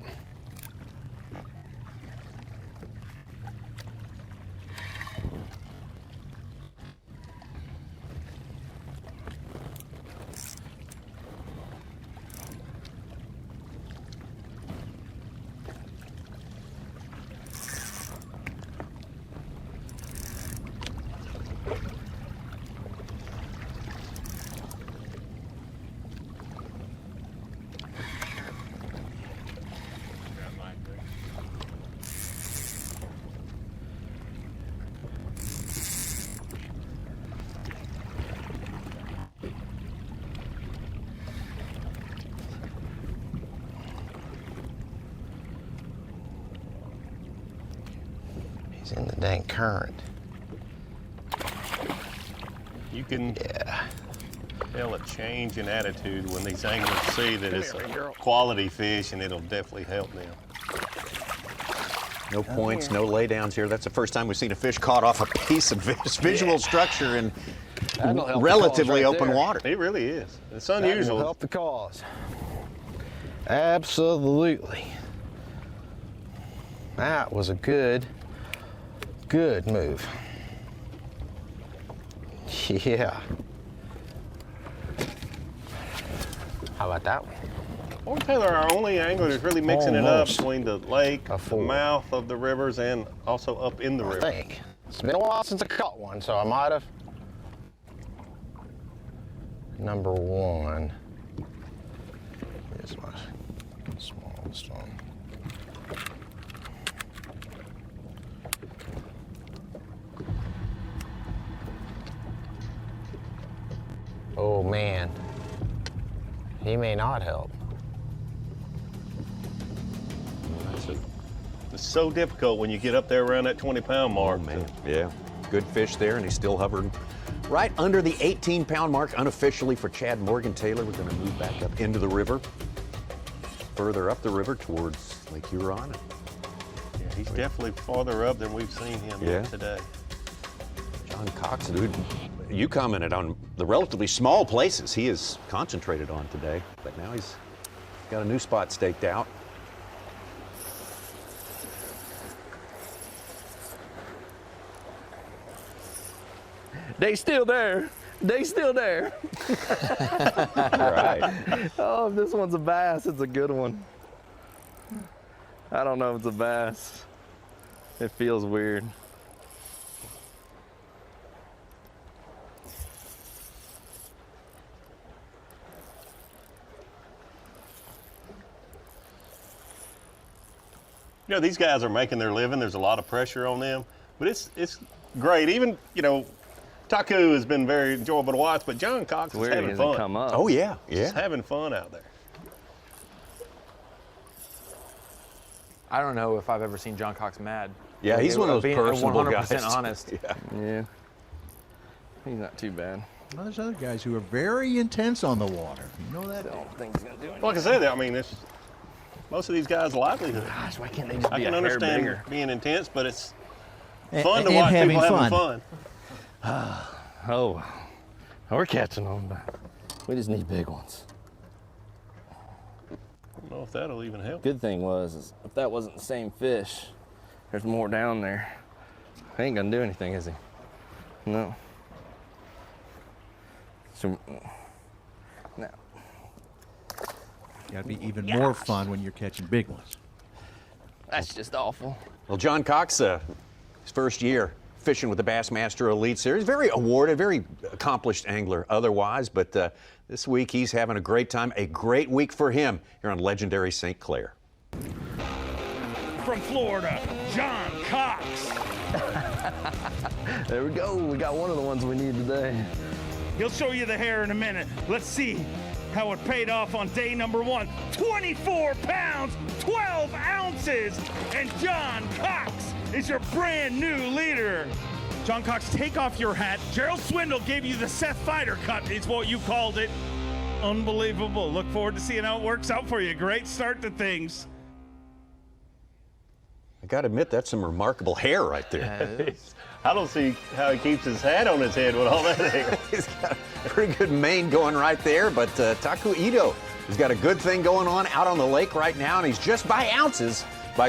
In the dang current. You can tell a change in attitude when these anglers see that it's a quality fish, and it'll definitely help them. No points, no laydowns here. That's the first time we've seen a fish caught off a piece of visual structure in relatively open water. It really is. It's unusual. That'll help the cause. Absolutely. That was a good move. Yeah. How about that one? Well, Taylor, our only angler is really mixing it up between the lake, the mouth of the rivers, and also up in the river. I think. It's been a while since I caught one, so I might have. Number one is my smallest one. Oh man, he may not help. It's so difficult when you get up there around that 20-pound mark. Oh, man. Yeah, good fish there, and he's still hovering right under the 18-pound mark unofficially for Chad Morgan-Taylor. We're going to move back up into the river, further up the river towards Lake Huron. Yeah, he's definitely farther up than we've seen him today. John Cox, dude, you commented on the relatively small places he is concentrated on today, but now he's got a new spot staked out. They still there. They still there. All right. Oh, if this one's a bass, it's a good one. I don't know if it's a bass. It feels weird. You know, these guys are making their living. There's a lot of pressure on them, but it's great. Even, Taku has been very enjoyable to watch, but John Cox is having fun. Come up. Oh, yeah. He's having fun out there. I don't know if I've ever seen John Cox mad. Yeah, he's one of those personable 100% guys. honest. Yeah. He's not too bad. Well, there's other guys who are very intense on the water. You know that? I don't think he's gonna do anything. Like I said, I mean, most of these guys' livelihood. Gosh, why can't they just I be can a hair understand bigger? being intense, but it's fun to and watch having people fun. having fun. Oh, we're catching them, but we just need big ones. don't know if that'll even help. Good thing was, if that wasn't the same fish, there's more down there. He ain't gonna do anything, is he? No. So, no. Got to be even more fun when you're catching big ones. That's just awful. Well, John Cox, his first year fishing with the Bassmaster Elite Series, very awarded, very accomplished angler otherwise, but this week he's having a great time, a great week for him here on legendary St. Clair. From Florida, John Cox. There we go. We got one of the ones we need today. He'll show you the hair in a minute. Let's see how it paid off on day number 1. 24 pounds, 12 ounces, and John Cox is your brand new leader. John Cox, take off your hat. Gerald Swindle gave you the Seth Fighter cut, is what you called it. Unbelievable. Look forward to seeing how it works out for you. Great start to things. I got to admit, that's some remarkable hair right there. I don't see how he keeps his hat on his head with all that hair. He's got a pretty good mane going right there, but Taku Ito has got a good thing going on out on the lake right now, and he's just by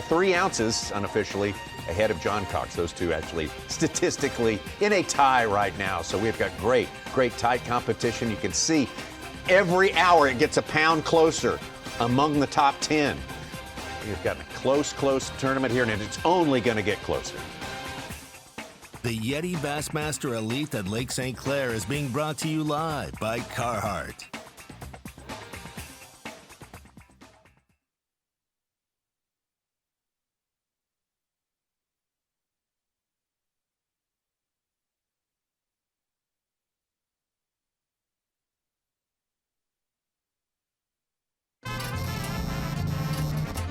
3 ounces unofficially ahead of John Cox. Those two actually statistically in a tie right now. So we've got great tight competition. You can see every hour it gets a pound closer among the top 10. We've got a close tournament here, and it's only going to get closer. The YETI Bassmaster Elite at Lake St. Clair is being brought to you live by Carhartt.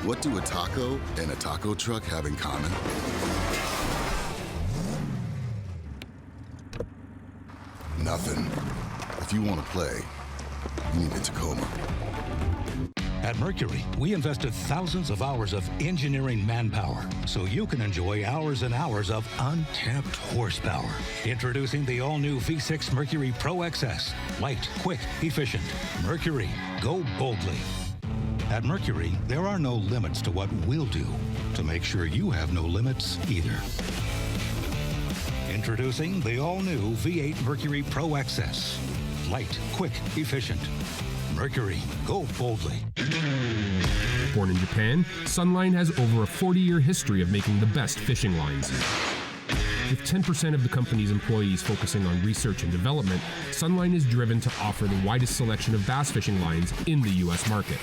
What do a taco and a taco truck have in common? Nothing. If you want to play, you need a Tacoma. At Mercury, we invested thousands of hours of engineering manpower so you can enjoy hours and hours of untapped horsepower. Introducing the all-new V6 Mercury Pro XS. Light, quick, efficient. Mercury, go boldly. At Mercury, there are no limits to what we'll do to make sure you have no limits either. Introducing the all-new V8 Mercury Pro XS. Light, quick, efficient. Mercury, go boldly. Born in Japan, Sunline has over a 40-year history of making the best fishing lines. With 10% of the company's employees focusing on research and development, Sunline is driven to offer the widest selection of bass fishing lines in the U.S. market.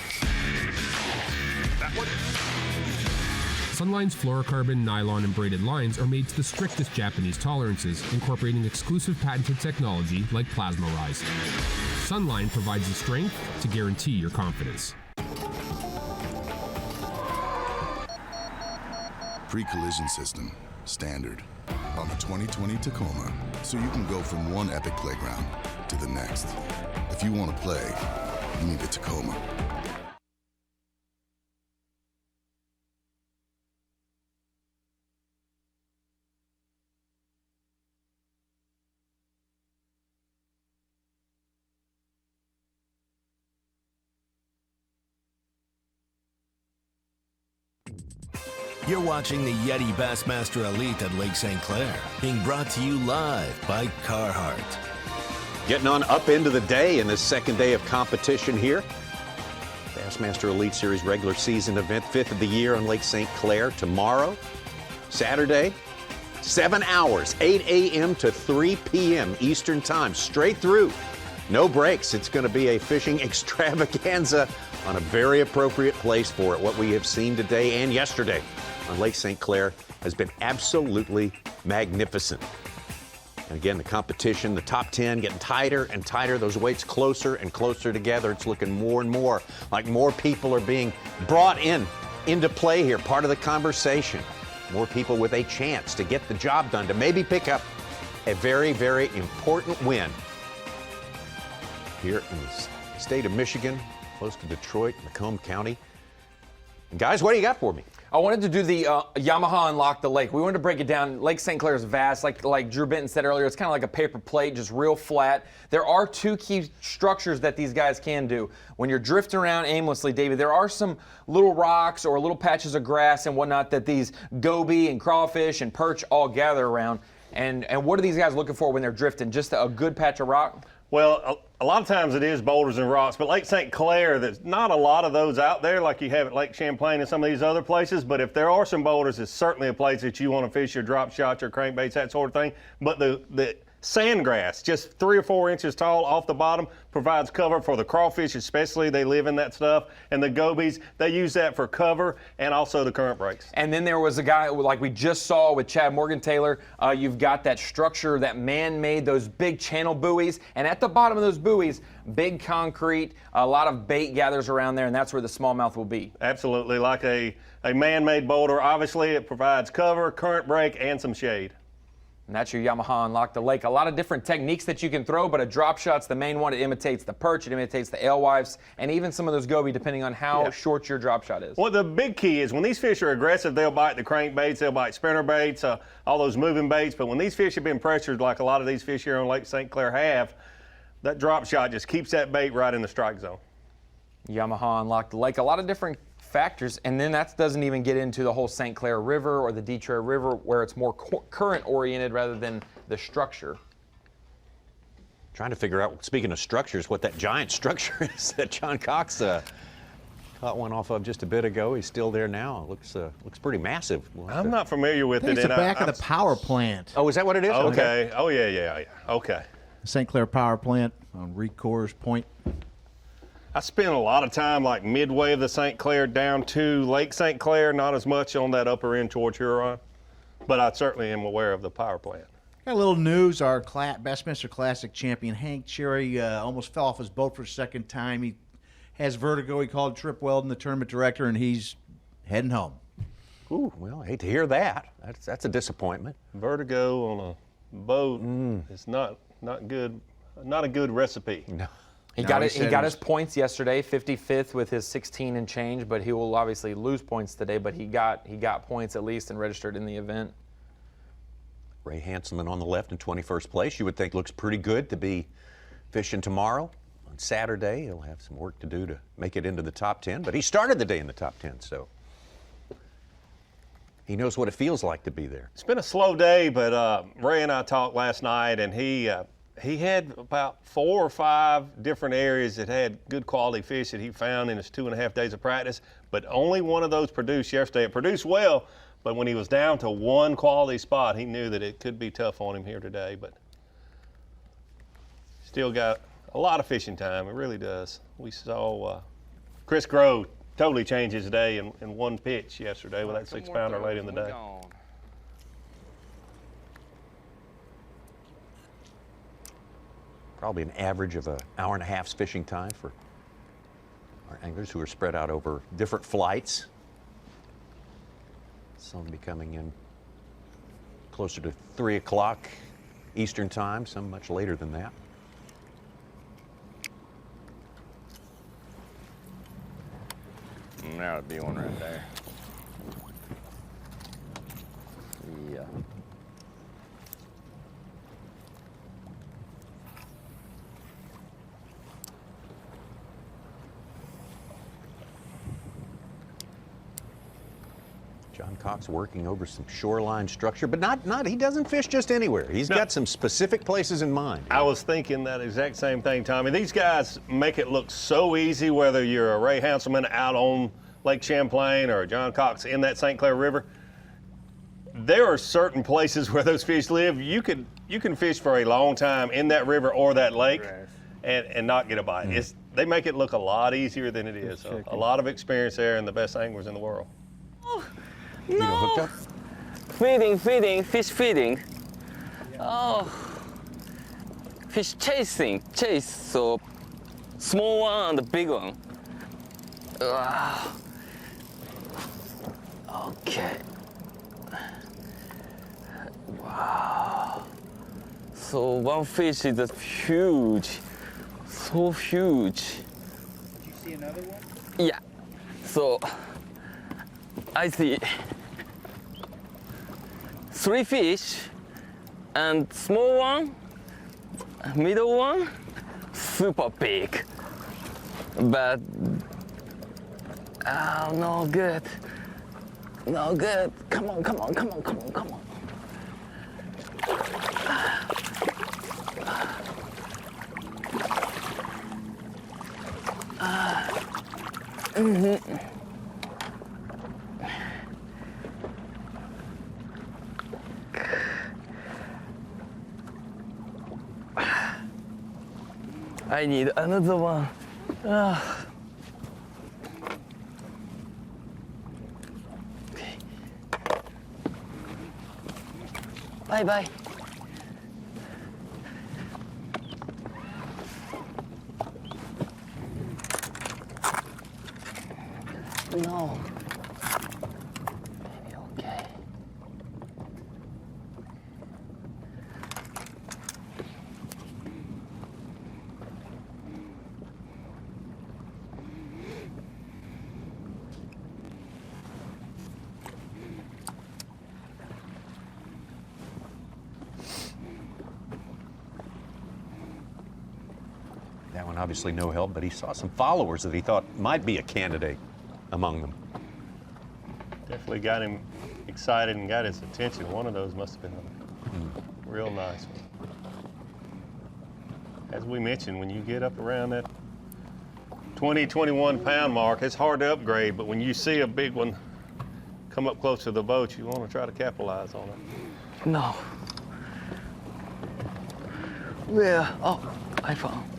Sunline's fluorocarbon, nylon, and braided lines are made to the strictest Japanese tolerances, incorporating exclusive patented technology like plasma rise. Sunline provides the strength to guarantee your confidence. Pre-collision system, standard, on the 2020 Tacoma, so you can go from one epic playground to the next. If you want to play, you need a Tacoma. You're watching the YETI Bassmaster Elite at Lake St. Clair, being brought to you live by Carhartt. Getting on up into the day in this second day of competition here. Bassmaster Elite Series regular season event, 5th of the year on Lake St. Clair tomorrow, Saturday, 7 hours, 8 a.m. to 3 p.m. Eastern Time, straight through. No breaks. It's going to be a fishing extravaganza on a very appropriate place for it. What we have seen today and yesterday on Lake St. Clair has been absolutely magnificent. And again, the competition, the top 10 getting tighter and tighter, those weights closer and closer together. It's looking more and more like more people are being brought into play here, part of the conversation. More people with a chance to get the job done, to maybe pick up a very, very important win here in the state of Michigan, close to Detroit, Macomb County. And guys, what do you got for me? I wanted to do the Yamaha Unlock the Lake. We wanted to break it down. Lake St. Clair is vast. Like Drew Benton said earlier, it's kind of like a paper plate, just real flat. There are two key structures that these guys can do. When you're drifting around aimlessly, David, there are some little rocks or little patches of grass and whatnot that these goby and crawfish and perch all gather around. And what are these guys looking for when they're drifting? Just a good patch of rock? Well, a lot of times it is boulders and rocks, but Lake St. Clair, there's not a lot of those out there like you have at Lake Champlain and some of these other places, but if there are some boulders, it's certainly a place that you want to fish your drop shots, your crankbaits, that sort of thing. But the sandgrass, just 3 or 4 inches tall off the bottom, provides cover for the crawfish, especially. They live in that stuff. And the gobies, they use that for cover and also the current breaks. And then there was a guy, like we just saw with Chad Morgan-Taylor, you've got that structure, that man-made, those big channel buoys. And at the bottom of those buoys, big concrete, a lot of bait gathers around there, and that's where the smallmouth will be. Absolutely, like a man-made boulder. Obviously, it provides cover, current break, and some shade. And that's your Yamaha Unlock the Lake. A lot of different techniques that you can throw, but a drop shot's the main one. It imitates the perch, it imitates the alewives, and even some of those goby, depending on how short your drop shot is. Well, the big key is when these fish are aggressive, they'll bite the crankbaits, they'll bite spinner baits, all those moving baits. But when these fish have been pressured, like a lot of these fish here on Lake St. Clair have, that drop shot just keeps that bait right in the strike zone. Yamaha Unlock the Lake. A lot of different factors, and then that doesn't even get into the whole St. Clair River or the Detroit River, where it's more current oriented rather than the structure. Trying to figure out, speaking of structures, what that giant structure is that John Cox caught one off of just a bit ago. He's still there now. It looks pretty massive. I'm not familiar with it. It's the back of the power plant. Oh, is that what it is? Okay. Oh, yeah. Okay. The St. Clair Power Plant on Recours Point. I spent a lot of time like midway of the St. Clair down to Lake St. Clair, not as much on that upper end towards Huron, but I certainly am aware of the power plant. Got a little news. Our Bassmaster Classic champion, Hank Cherry, almost fell off his boat for a second time. He has vertigo. He called Trip Weldon, the tournament director, and he's heading home. Ooh, well, I hate to hear that. That's a disappointment. Vertigo on a boat is not good. Not a good recipe. No. He got his points yesterday, 55th with his 16 and change, but he will obviously lose points today, but he got points at least and registered in the event. Ray Hanselman on the left in 21st place. You would think looks pretty good to be fishing tomorrow. On Saturday, he'll have some work to do to make it into the top 10, but he started the day in the top 10, so he knows what it feels like to be there. It's been a slow day, but Ray and I talked last night, and he had about 4 or 5 different areas that had good quality fish that he found in his 2.5 days of practice, but only one of those produced yesterday. It produced well, but when he was down to one quality spot, he knew that it could be tough on him here today, but still got a lot of fishing time. It really does. We saw Chris Grove totally change his day in one pitch yesterday with that 6-pounder late in the day. Probably an average of an hour and a half's fishing time for our anglers who are spread out over different flights. Some will be coming in closer to 3 o'clock Eastern time, some much later than that. That would be one right there. Yeah. John Cox working over some shoreline structure, but he doesn't fish just anywhere. He's got some specific places in mind. I was thinking that exact same thing, Tommy. These guys make it look so easy, whether you're a Ray Hanselman out on Lake Champlain or John Cox in that St. Clair River. There are certain places where those fish live. You can fish for a long time in that river or that lake and not get a bite. They make it look a lot easier than it is. So a lot of experience there and the best anglers in the world. No! Hooked up? Feeding, fish feeding. Oh. Fish chase. So small one and the big one. Okay. Wow. So one fish is huge. So huge. Did you see another one? Yeah. So I see 3 fish, and small one, middle one, super big. But oh, no good. No good. Come on, come on, come on, come on, come on. I need another one. Okay. Bye bye. No. Maybe okay. That one obviously no help, but he saw some followers that he thought might be a candidate among them. Definitely got him excited and got his attention. One of those must have been a real nice one. As we mentioned, when you get up around that 20, 21 pound mark, it's hard to upgrade, but when you see a big one come up close to the boat, you want to try to capitalize on it. No. Where? Oh, I found.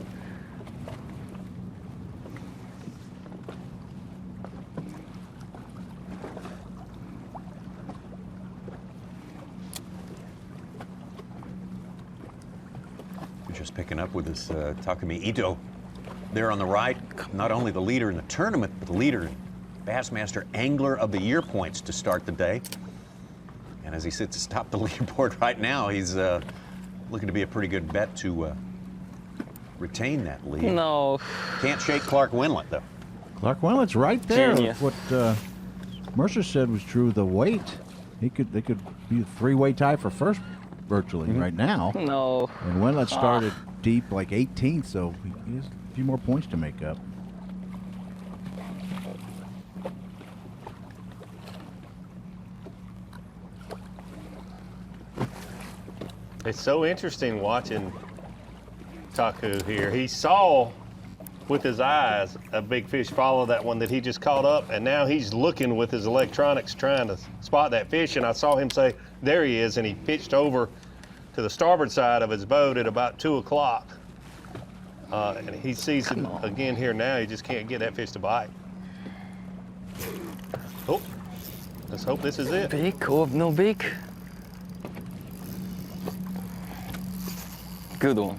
Just picking up with this Takumi Ito there on the right. Not only the leader in the tournament, but the leader in Bassmaster Angler of the Year points to start the day. And as he sits atop the leaderboard right now, he's looking to be a pretty good bet to retain that lead. No. Can't shake Clark Wendlandt, though. Clark Wendlandt's right there. Genius. What Mercer said was true. The weight, they could be a 3-way tie for first virtually right now. No. And Wendlandt started deep, like 18th, so he has a few more points to make up. It's so interesting watching Taku here. He saw with his eyes a big fish follow that one that he just caught up, and now he's looking with his electronics trying to spot that fish, and I saw him say, there he is, and he pitched over to the starboard side of his boat at about 2 o'clock. And he sees it again here now. He just can't get that fish to bite. Oh, let's hope this is it. Big or no big? Good one.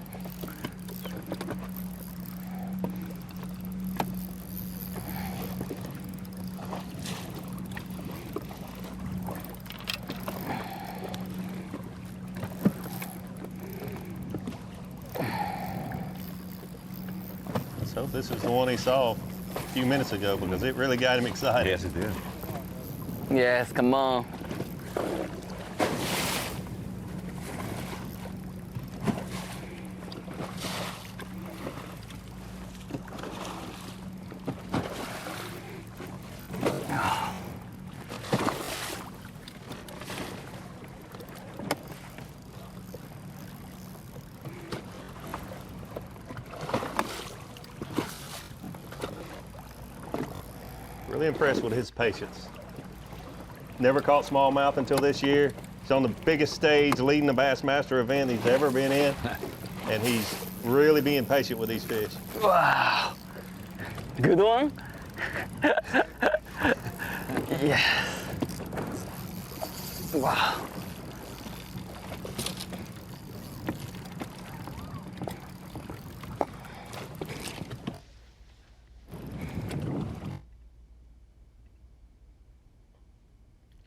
So this is the one he saw a few minutes ago because it really got him excited. Yes, it did. Yes, come on. Really impressed with his patience. Never caught smallmouth until this year. He's on the biggest stage leading the Bassmaster event he's ever been in. And he's really being patient with these fish. Wow. Good one? Yes. Wow.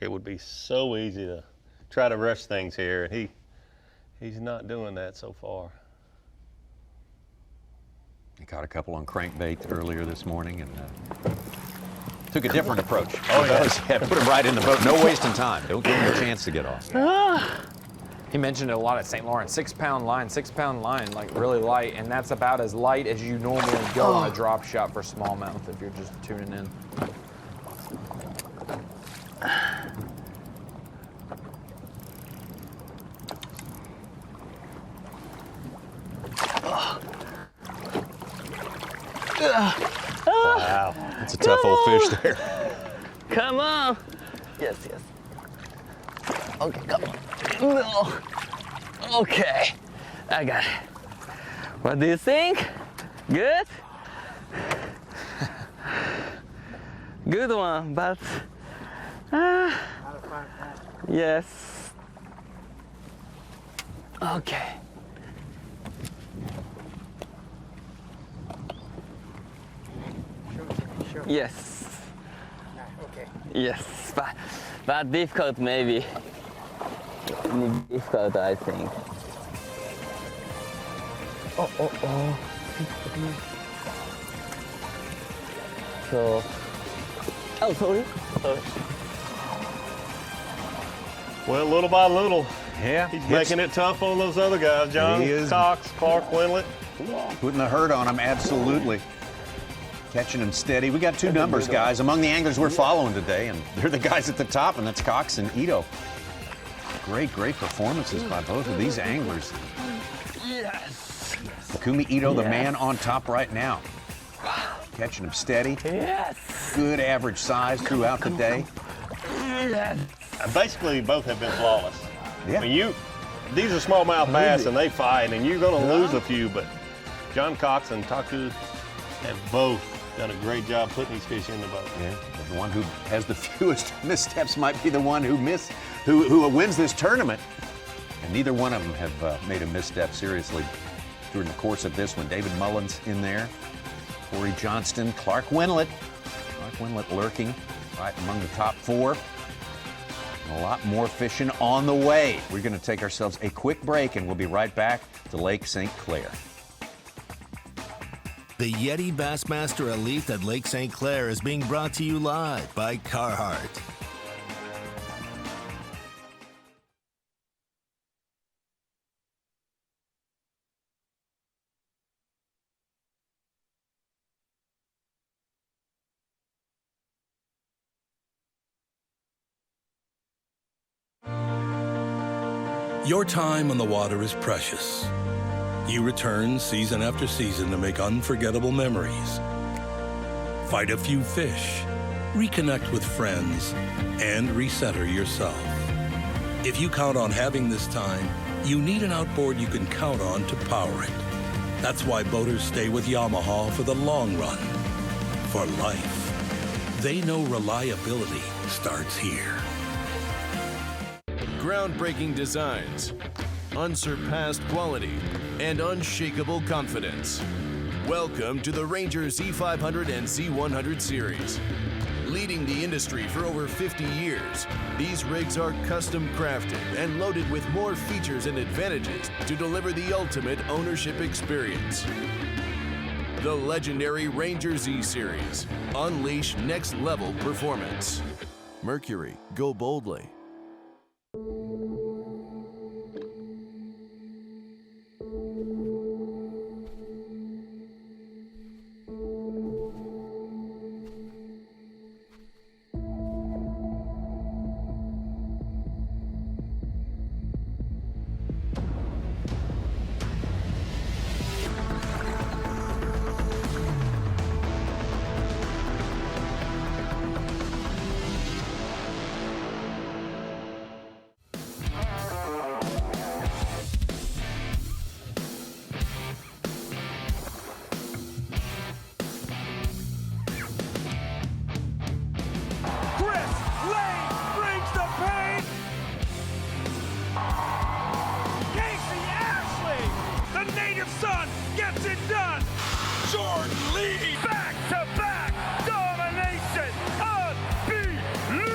It would be so easy to try to rush things here, and he's not doing that so far. He caught a couple on crankbait earlier this morning, and Took a different approach. Oh, yeah. Yeah, put him right in the boat. No wasting time. Don't give him a chance to get off. He mentioned it a lot at St. Lawrence. 6-pound line, like really light, and that's about as light as you normally go on a drop shot for smallmouth if you're just tuning in. Wow, that's a tough old fish there. Come on. Yes, yes. Okay, come on. No. Okay, I got it. What do you think? Good? Good one, but yes. Okay. Yes. Okay. Yes, but difficult maybe. Difficult, I think. Oh. So. Oh, sorry. Well, little by little, yeah, he's making it tough on those other guys, John. He is. Cox, Clark, Wendlandt. Putting the hurt on him, absolutely. Catching him steady. We got two numbers, guys, among the anglers we're following today, and they're the guys at the top, and that's Cox and Ito. Great performances by both of these anglers. Yes. Takumi Ito, the man on top right now. Catching him steady. Yes. Good average size throughout the day. Yes. Basically, both have been flawless. Yeah. I mean, these are smallmouth bass, and they fight, and you're going to lose a few, but John Cox and Taku have both done a great job putting these fish in the boat. Yeah, the one who has the fewest missteps might be the one who wins this tournament. And neither one of them have made a misstep seriously during the course of this one. David Mullins in there, Corey Johnston, Clark Wendlandt. Clark Wendlandt lurking right among the top four. And a lot more fishing on the way. We're going to take ourselves a quick break, and we'll be right back to Lake St. Clair. The YETI Bassmaster Elite at Lake St. Clair is being brought to you live by Carhartt. Your time on the water is precious. You return season after season to make unforgettable memories. Fight a few fish, reconnect with friends, and recenter yourself. If you count on having this time, you need an outboard you can count on to power it. That's why boaters stay with Yamaha for the long run, for life. They know reliability starts here. Groundbreaking designs, unsurpassed quality, and unshakable confidence. Welcome to the Ranger Z500 and Z100 series. Leading the industry for over 50 years, these rigs are custom crafted and loaded with more features and advantages to deliver the ultimate ownership experience. The legendary Ranger Z series. Unleash next level performance. Mercury, go boldly. Son gets it done. Jordan Lee, back-to-back domination. Unbelievable.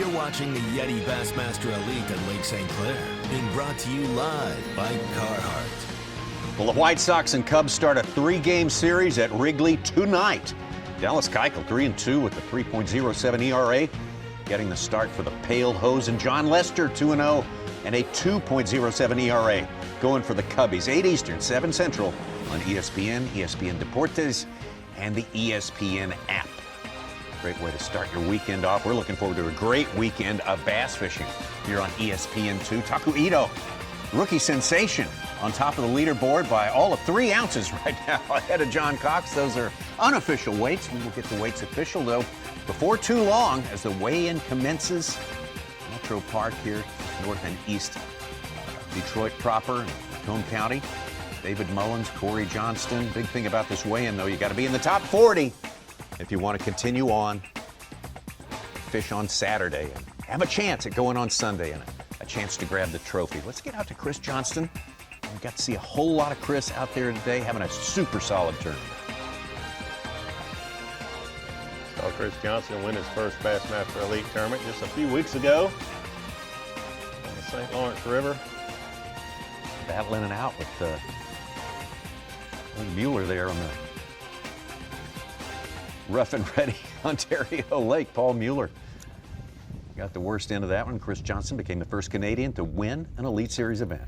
You're watching the YETI Bassmaster Elite at Lake St. Clair, being brought to you live by Carhartt. Well, the White Sox and Cubs start a 3-game series at Wrigley tonight. Dallas Keuchel 3-2 with a 3.07 ERA, getting the start for the Pale Hose, and John Lester 2-0 and a 2.07 ERA going for the Cubbies. 8 Eastern, 7 Central on ESPN, ESPN Deportes, and the ESPN app. Great way to start your weekend off. We're looking forward to a great weekend of bass fishing here on ESPN2. Taku Ito, rookie sensation, on top of the leaderboard by all of 3 ounces right now ahead of John Cox. Those are unofficial weights. We will get the weights official, though, before too long as the weigh-in commences. Metro Park here, north and east Detroit proper, Macomb County. David Mullins, Corey Johnston. Big thing about this weigh-in, though, you got to be in the top 40 if you want to continue on, fish on Saturday, and have a chance at going on Sunday and a chance to grab the trophy. Let's get out to Chris Johnston. We got to see a whole lot of Chris out there today having a super solid tournament. Saw Chris Johnston win his first Bassmaster Elite tournament just a few weeks ago on the St. Lawrence River. Battling it out with Mueller there on the rough and ready Ontario Lake. Paul Mueller got the worst end of that one. Chris Johnston became the first Canadian to win an Elite Series event.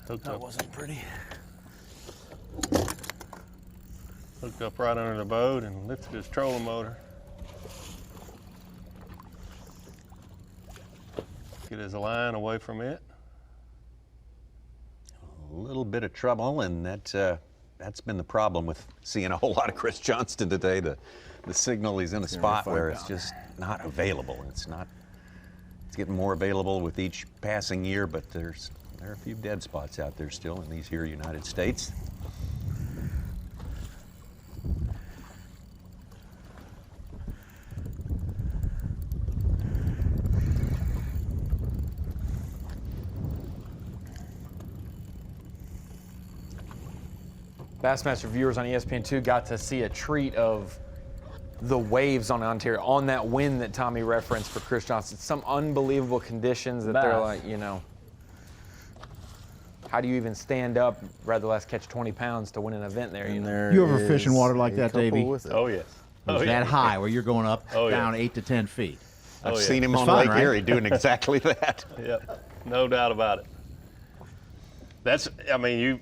That wasn't pretty. Hooked up right under the boat and lifted his trolling motor. Get his line away from it. A little bit of trouble, and that's been the problem with seeing a whole lot of Chris Johnston today. The signal, he's in a spot where it's just not available. It's getting more available with each passing year, but there are a few dead spots out there still in these here United States. Bassmaster viewers on ESPN2 got to see a treat of the waves on Ontario, on that wind that Tommy referenced for Chris Johnston. Some unbelievable conditions that they're like, you know, how do you even stand up, rather less catch 20 pounds to win an event there? You know? You ever fish in water like that, Davey? Oh, yes. It's that high where you're going up, down 8 to 10 feet. I've seen him on Lake Erie doing exactly that. Yep, no doubt about it. You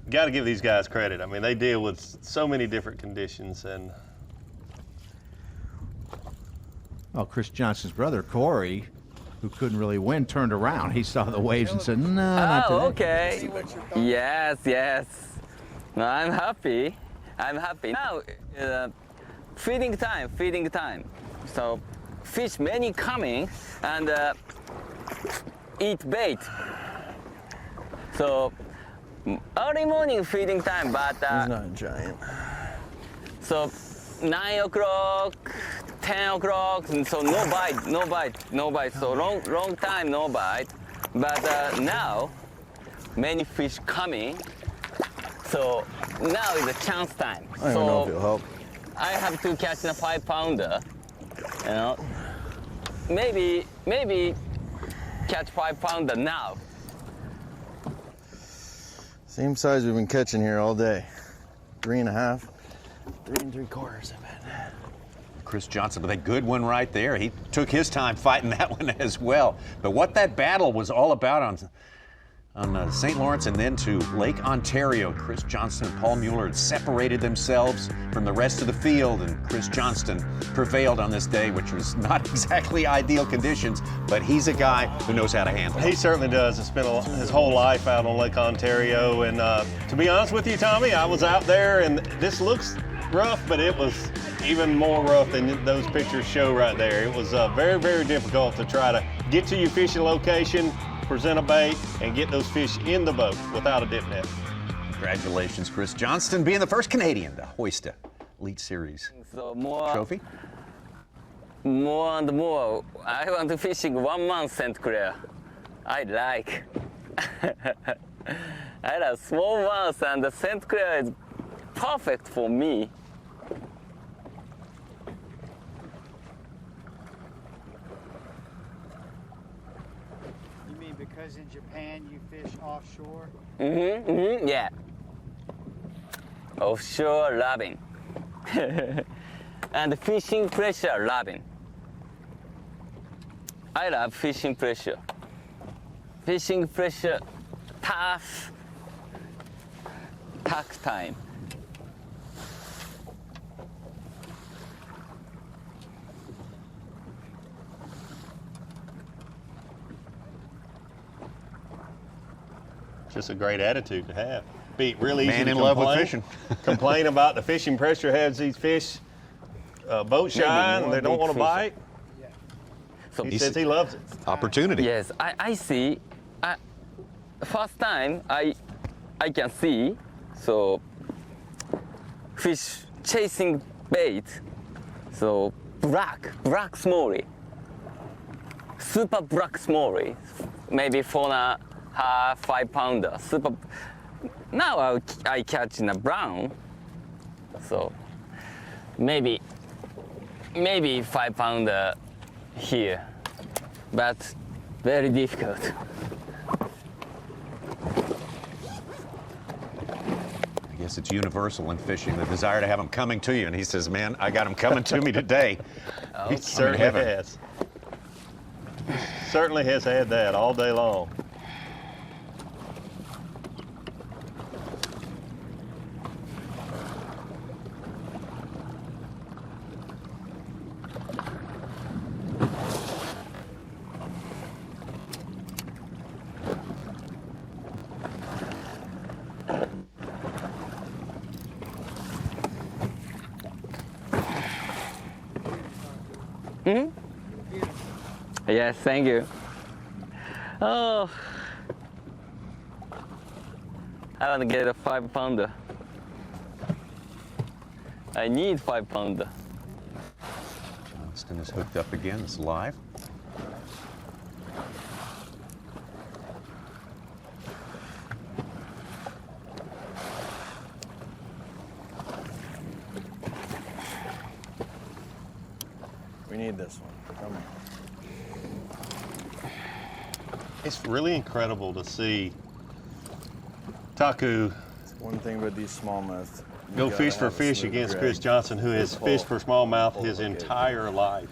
got to give these guys credit. I mean, they deal with so many different conditions, and Chris Johnston's brother, Corey, who couldn't really win, turned around. He saw the waves and said, no, not today. Okay. Yes. No, I'm happy. Now, feeding time. So, fish many coming and eat bait. So, early morning feeding time, but he's not a giant. So 9 o'clock, 10 o'clock, and so no bite. So long time no bite. But now many fish coming. So now is a chance time. I don't know if it'll help. I have to catch a 5-pounder. You know, maybe catch 5-pounder now. Same size we've been catching here all day. 3.5, 3 3/4, I bet. Chris Johnston with a good one right there. He took his time fighting that one as well. But what that battle was all about on St. Lawrence and then to Lake Ontario, Chris Johnston and Paul Mueller had separated themselves from the rest of the field, and Chris Johnston prevailed on this day, which was not exactly ideal conditions, but he's a guy who knows how to handle it. He certainly does. He spent his whole life out on Lake Ontario, and to be honest with you, Tommy, I was out there, and this looks rough, but it was even more rough than those pictures show right there. It was very, very difficult to try to get to your fishing location, present a bait, and get those fish in the boat without a dip net. Congratulations, Chris Johnston, being the first Canadian to hoist a Elite Series trophy. More and more. I want to fishing 1 month St. Clair. I like. I like small ones, and the St. Clair is perfect for me. You mean because in Japan you fish offshore? Yeah. Offshore loving. And fishing pressure loving. I love fishing pressure. Fishing pressure, tough time. Just a great attitude to have. Be really easy Man to in love with complain. fishing. Complain about the fishing pressure has these fish boat shy and they don't want to bite. So He says he loves it. Opportunity. Yes, I see. First time I can see, so fish chasing bait, so black smallie, super black smallie, maybe 4.5, 5 pounder, super. Now I catch in a brown, so maybe 5 pounder here, but very difficult. I guess it's universal in fishing, the desire to have them coming to you. And he says, man, I got them coming to me today. He certainly has. Certainly has had that all day long. Yes, thank you. Oh, I want to get a 5 pounder. I need 5 pounder. Johnston is hooked up again. It's live. We need this one. Come on. It's really incredible to see Taku One thing about these smallmouth. go fish for fish against Chris Johnson, who has fished for smallmouth his entire life.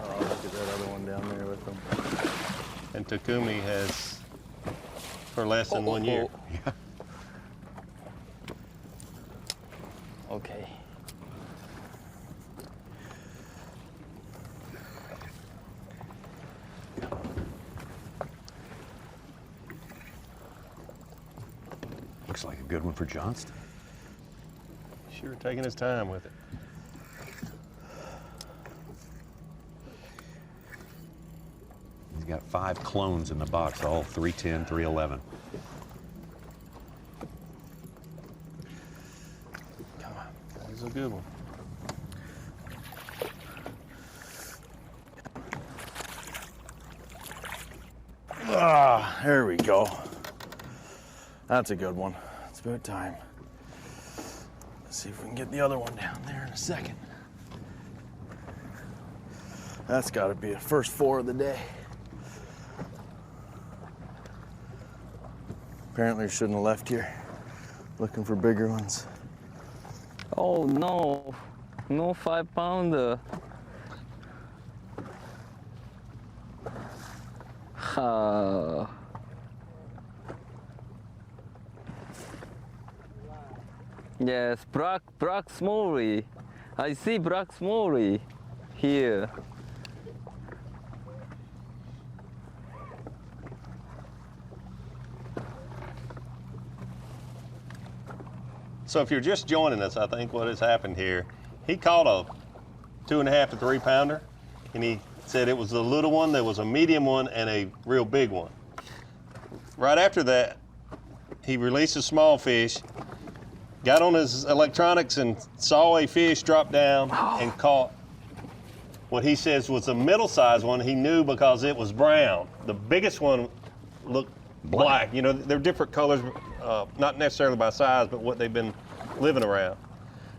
Oh, look at that other one down there with them. And Takumi has for less than 1 year. Okay. Looks like a good one for Johnston. Sure taking his time with it. He's got 5 clones in the box, all 310, 311. Come on, that was a good one. Ah, there we go. That's a good one. It's about time. Let's see if we can get the other one down there in a second. That's got to be a first 4 of the day. Apparently, I shouldn't have left here looking for bigger ones. Oh no, no 5 pounder. Yes, black smallie. I see black smallie here. So if you're just joining us, I think what has happened here, he caught a 2.5 to 3 pounder, and he said it was a little one, there was a medium one, and a real big one. Right after that, he released a small fish, got on his electronics and saw a fish drop down and caught what he says was a middle-sized one. He knew because it was brown. The biggest one looked black. You know, they're different colors, not necessarily by size, but what they've been living around.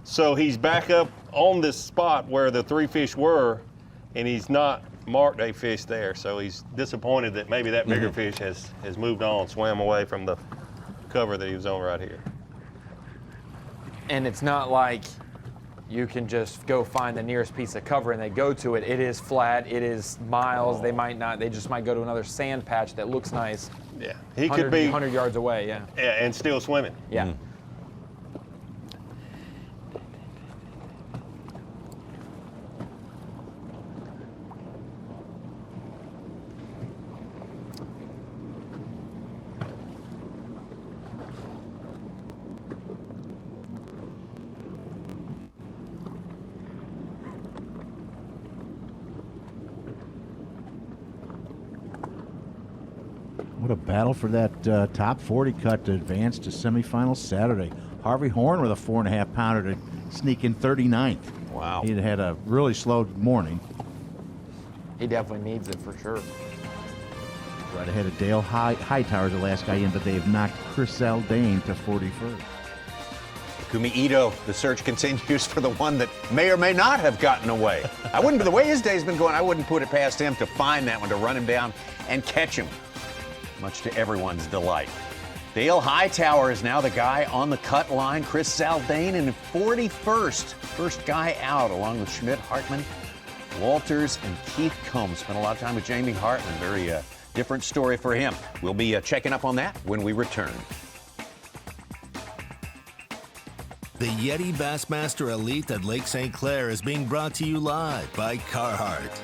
So he's back up on this spot where the 3 fish were, and he's not marked a fish there. So he's disappointed that maybe that bigger fish has moved on, swam away from the cover that he was on right here. And it's not like you can just go find the nearest piece of cover and they go to it. It is flat, it is miles. They just might go to another sand patch that looks nice. Yeah, he could be 100 yards away, yeah. Yeah, and still swimming. Yeah. What a battle for that top 40 cut to advance to semifinals Saturday. Harvey Horn with a 4.5 pounder to sneak in 39th. Wow. He had a really slow morning. He definitely needs it for sure. Right ahead of Dale Hightower's the last guy in, but they've knocked Chris Zaldane to 41st. Kumi Ito, the search continues for the one that may or may not have gotten away. The way his day's been going, I wouldn't put it past him to find that one, to run him down and catch him, much to everyone's delight. Dale Hightower is now the guy on the cut line. Chris Zaldane in 41st. First guy out, along with Schmidt, Hartman, Walters, and Keith Combs. Spent a lot of time with Jamie Hartman. Very different story for him. We'll be checking up on that when we return. The YETI Bassmaster Elite at Lake St. Clair is being brought to you live by Carhartt.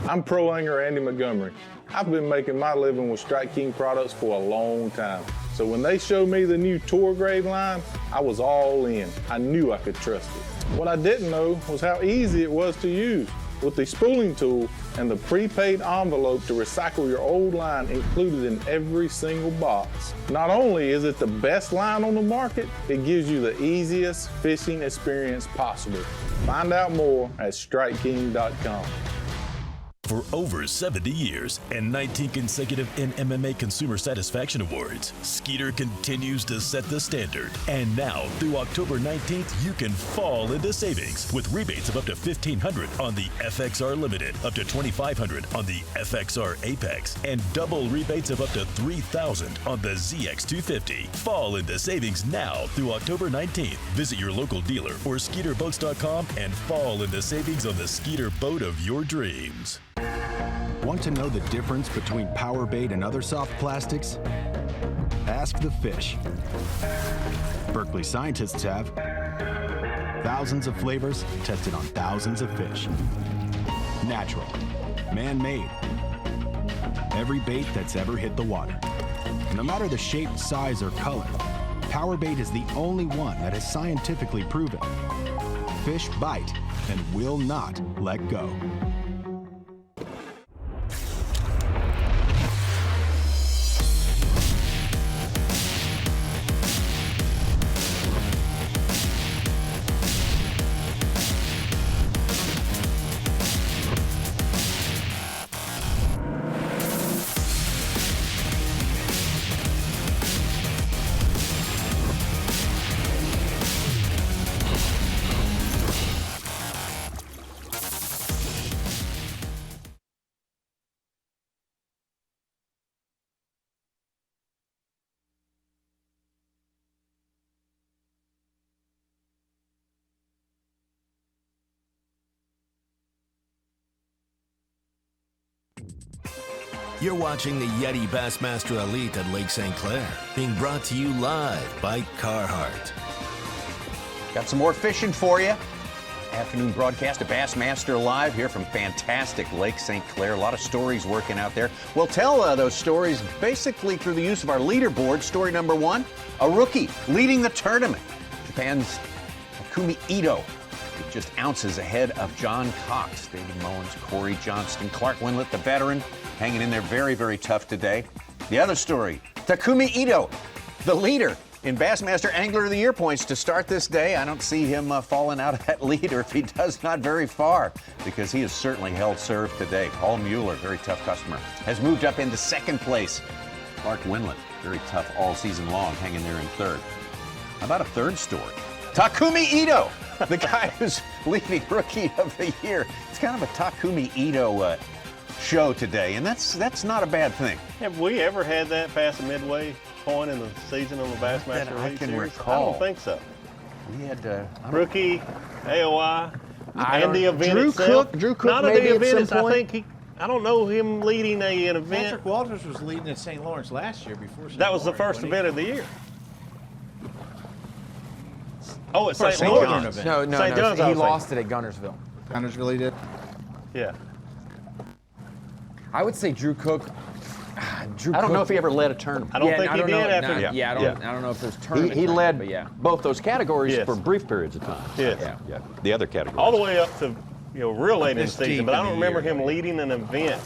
I'm pro angler Andy Montgomery. I've been making my living with Strike King products for a long time. So when they showed me the new tour grade line, I was all in. I knew I could trust it. What I didn't know was how easy it was to use. With the spooling tool and the prepaid envelope to recycle your old line included in every single box. Not only is it the best line on the market, it gives you the easiest fishing experience possible. Find out more at StrikeKing.com. For over 70 years and 19 consecutive NMMA Consumer Satisfaction Awards, Skeeter continues to set the standard. And now, through October 19th, you can fall into savings with rebates of up to $1,500 on the FXR Limited, up to $2,500 on the FXR Apex, and double rebates of up to $3,000 on the ZX250. Fall into savings now through October 19th. Visit your local dealer or SkeeterBoats.com and fall into savings on the Skeeter boat of your dreams. Want to know the difference between power bait and other soft plastics? Ask the fish. Berkeley scientists have thousands of flavors tested on thousands of fish. Natural, man-made, every bait that's ever hit the water. No matter the shape, size, or color, power bait is the only one that is scientifically proven. Fish bite and will not let go. You're watching the YETI Bassmaster Elite at Lake St. Clair, being brought to you live by Carhartt. Got some more fishing for you. Afternoon broadcast of Bassmaster Live here from fantastic Lake St. Clair. A lot of stories working out there. We'll tell those stories basically through the use of our leaderboard. Story number one, a rookie leading the tournament. Japan's Kumi Ito just ounces ahead of John Cox. David Mullins, Corey Johnston, Clark Wendlandt, the veteran, hanging in there very, very tough today. The other story, Takumi Ito, the leader in Bassmaster Angler of the Year points to start this day. I don't see him falling out of that lead, or if he does, not very far, because he has certainly held serve today. Paul Mueller, very tough customer, has moved up into second place. Clark Wendlandt, very tough all season long, hanging there in third. How about a third story? Takumi Ito, the guy who's leading Rookie of the Year. It's kind of a Takumi Ito show today, and that's not a bad thing. Have we ever had that past the midway point in the season on the Bassmaster I Elite can Series? recall. I don't think so. We had Rookie, AOI, and the event Drew itself. Cook Not maybe the at event. some point. I think I don't know him leading an event. Patrick Walters was leading at St. Lawrence last year before St. That was the Lawrence, first wasn't event of the year. Oh, it's St. St. Lawrence. John's. No, St. John's, he lost it at Guntersville. Guntersville he did? Yeah. I would say Drew Cook. I don't know if he ever led a tournament. I don't think he did after. I don't know if there's tournament. He led but yeah. both those categories Yes. for brief periods of time. Yes. Yeah. The other categories. All the way up to real late in the This season, deep but I in don't the remember year. him leading an event.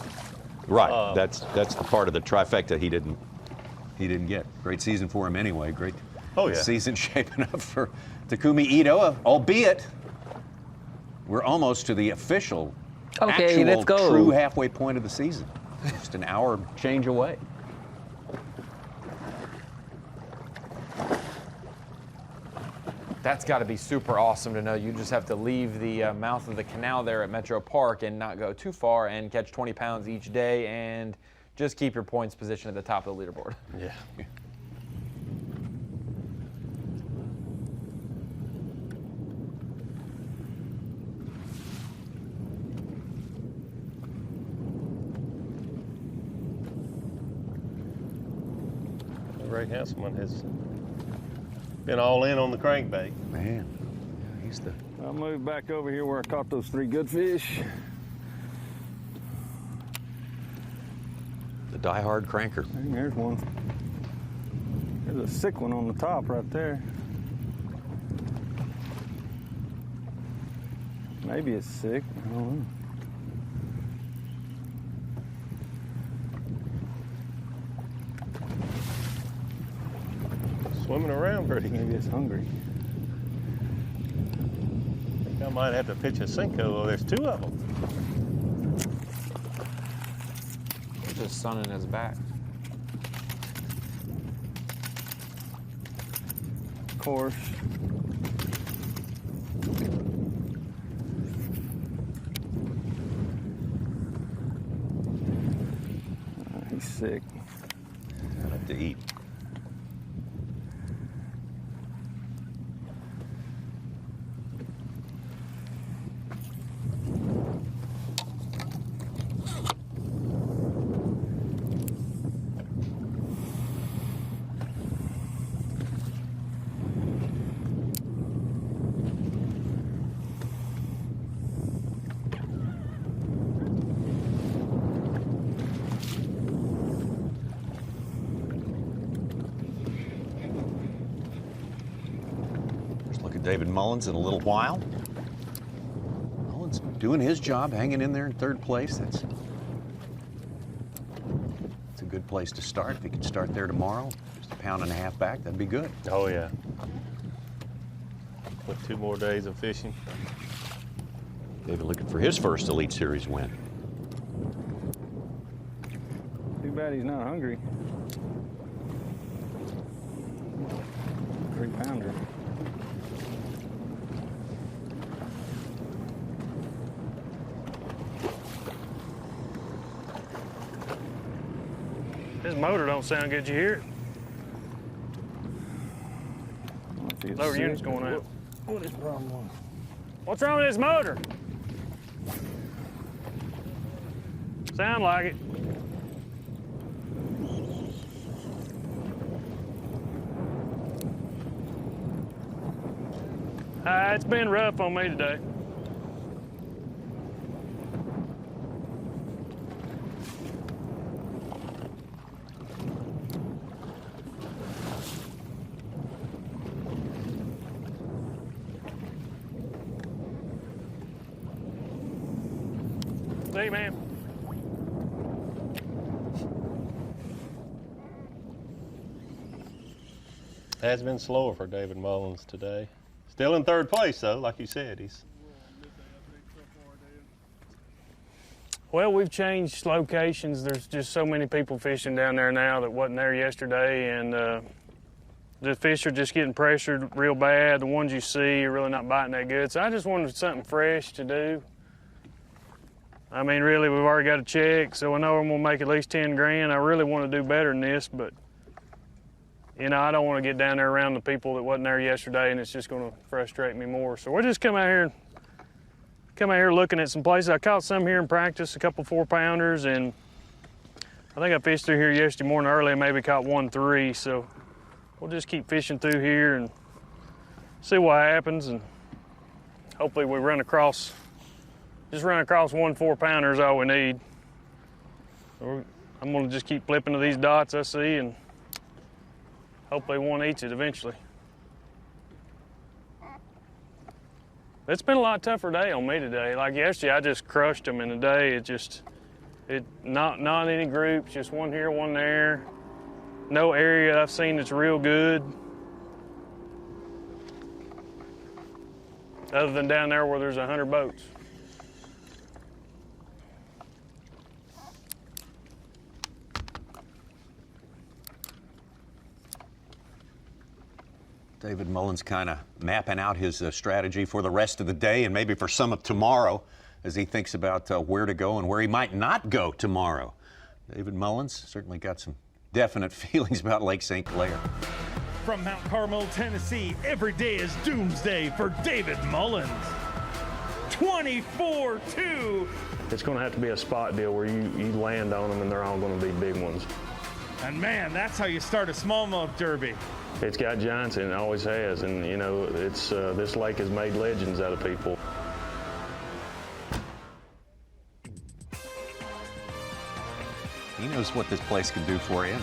Right. That's the part of the trifecta he didn't get. Great season for him anyway. Great Oh, yeah. season shaping up for Takumi Ito, albeit we're almost to the official, Okay, actual, let's go. true halfway point of the season. Just an hour change away. That's got to be super awesome to know. You just have to leave the mouth of the canal there at Metro Park and not go too far and catch 20 pounds each day and just keep your points position at the top of the leaderboard. Yeah. Ray Hanselman has been all in on the crankbait. Man, he's the... I'll move back over here where I caught those 3 good fish. the diehard cranker. And there's one. There's a sick one on the top right there. Maybe it's sick. I don't know. Swimming around pretty. Maybe it's hungry. I think I might have to pitch a Cinco. Oh, there's 2 of them. Just sunning his back. Of course. He's sick. I'll have to eat. David Mullins in a little while. Mullins doing his job, hanging in there in 3rd place. That's a good place to start. If he could start there tomorrow, just a pound and a half back, that'd be good. Oh, yeah. With 2 more days of fishing. David looking for his first Elite Series win. Too bad he's not hungry. 3-pounder. His motor don't sound good. You hear it? Lower unit's going out. What is the problem? What's wrong with his motor? Sound like it. It's been rough on me today. man. Has been slower for David Mullins today. Still in third place, though, like you said. He's. Well, we've changed locations. There's just so many people fishing down there now that wasn't there yesterday, and the fish are just getting pressured real bad. The ones you see are really not biting that good. So I just wanted something fresh to do. I mean, really, we've already got a check, so I know I'm gonna make at least 10 grand. I really want to do better than this, but you know, I don't want to get down there around the people that wasn't there yesterday, and it's just going to frustrate me more. So we're just come out here looking at some places. I caught some here in practice, a couple 4-pounders, and I think I fished through here yesterday morning early and maybe caught 1 3. So we'll just keep fishing through here and see what happens, and hopefully we run across 1 4-pounder is all we need. So I'm going to just keep flipping to these dots I see, and hopefully one eats it eventually. It's been a lot tougher day on me today. Like yesterday, I just crushed them, and today not any groups, just one here, one there. No area I've seen that's real good. Other than down there where there's 100 boats. David Mullins kind of mapping out his strategy for the rest of the day and maybe for some of tomorrow as he thinks about where to go and where he might not go tomorrow. David Mullins certainly got some definite feelings about Lake St. Clair. From Mount Carmel, Tennessee, every day is doomsday for David Mullins. 24-2. It's going to have to be a spot deal where you land on them and they're all going to be big ones. And man, that's how you start a smallmouth derby. It's got giants and it always has, and you know, it's this lake has made legends out of people. He knows what this place can do for him.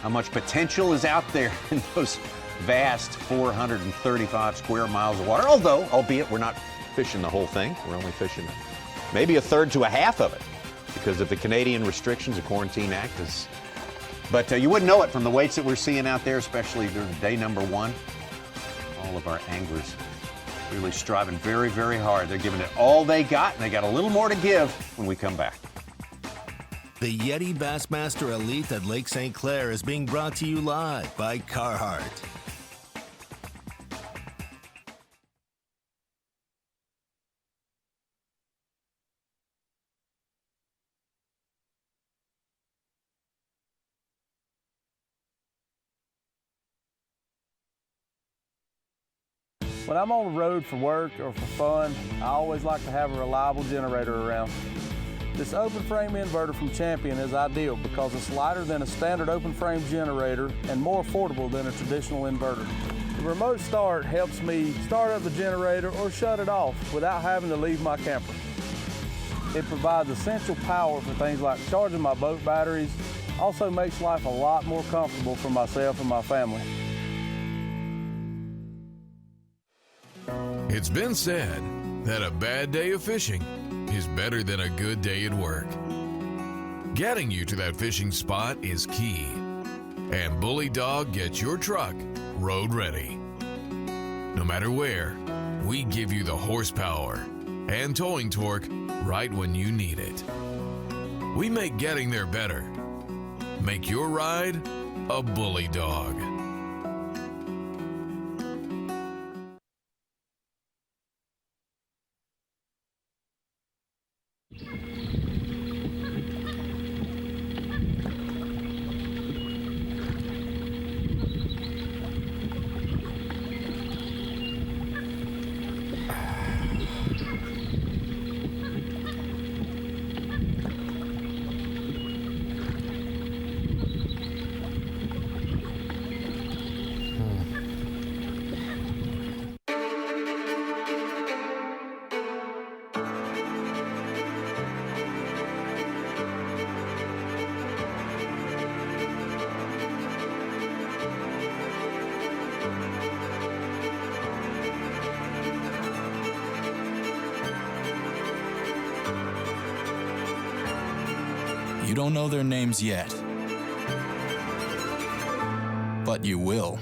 How much potential is out there in those vast 435 square miles of water. Although, albeit we're not fishing the whole thing. We're only fishing maybe a third to a half of it because of the Canadian restrictions, the Quarantine Act is. But you wouldn't know it from the weights that we're seeing out there, especially during day number 1. All of our anglers really striving very, very hard. They're giving it all they got, and they got a little more to give when we come back. The YETI Bassmaster Elite at Lake St. Clair is being brought to you live by Carhartt. When I'm on the road for work or for fun, I always like to have a reliable generator around. This open frame inverter from Champion is ideal because it's lighter than a standard open frame generator and more affordable than a traditional inverter. The remote start helps me start up the generator or shut it off without having to leave my camper. It provides essential power for things like charging my boat batteries, also makes life a lot more comfortable for myself and my family. It's been said that a bad day of fishing is better than a good day at work. Getting you to that fishing spot is key. And Bully Dog gets your truck road ready. No matter where, we give you the horsepower and towing torque right when you need it. We make getting there better. Make your ride a Bully Dog. don't know their names yet, but you will.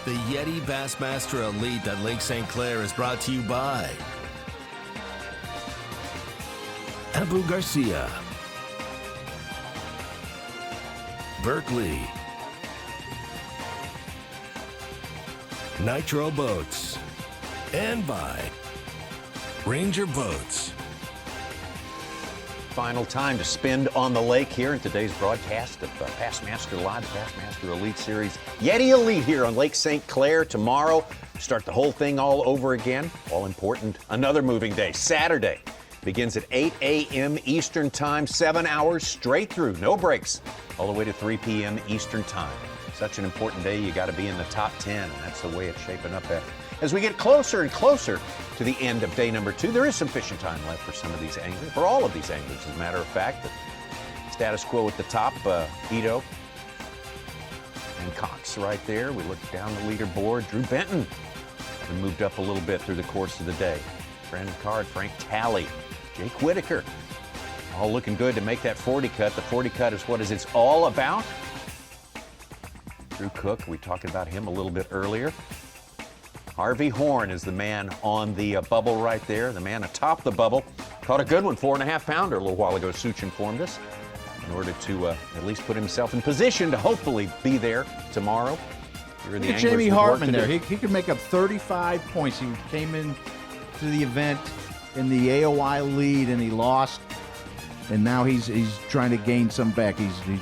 The YETI Bassmaster Elite at Lake St. Clair is brought to you by Abu Garcia, Berkeley, Nitro Boats, and by Ranger Boats. Final time to spend on the lake here in today's broadcast of Bassmaster Live, the Bassmaster Elite Series. YETI Elite here on Lake St. Clair tomorrow. Start the whole thing all over again. All important. Another moving day. Saturday begins at 8 a.m. Eastern Time, 7 hours straight through, no breaks, all the way to 3 p.m. Eastern Time. Such an important day. You got to be in the top 10, and that's the way it's shaping up at. As we get closer and closer to the end of day number 2, there is some fishing time left for some of these anglers, for all of these anglers, as a matter of fact. The status quo at the top, Ito and Cox right there. We look down the leaderboard. Drew Benton having moved up a little bit through the course of the day. Brandon Card, Frank Talley, Jake Whitaker, all looking good to make that 40 cut. The 40 cut is what it's all about. Drew Cook, we talked about him a little bit earlier. Harvey Horn is the man on the bubble right there, the man atop the bubble. Caught a good one, 4.5 pounder a little while ago, Such informed us, in order to at least put himself in position to hopefully be there tomorrow. Look at Jamie Hartman there. He could make up 35 points. He came in to the event in the AOI lead and he lost, and now he's trying to gain some back. He's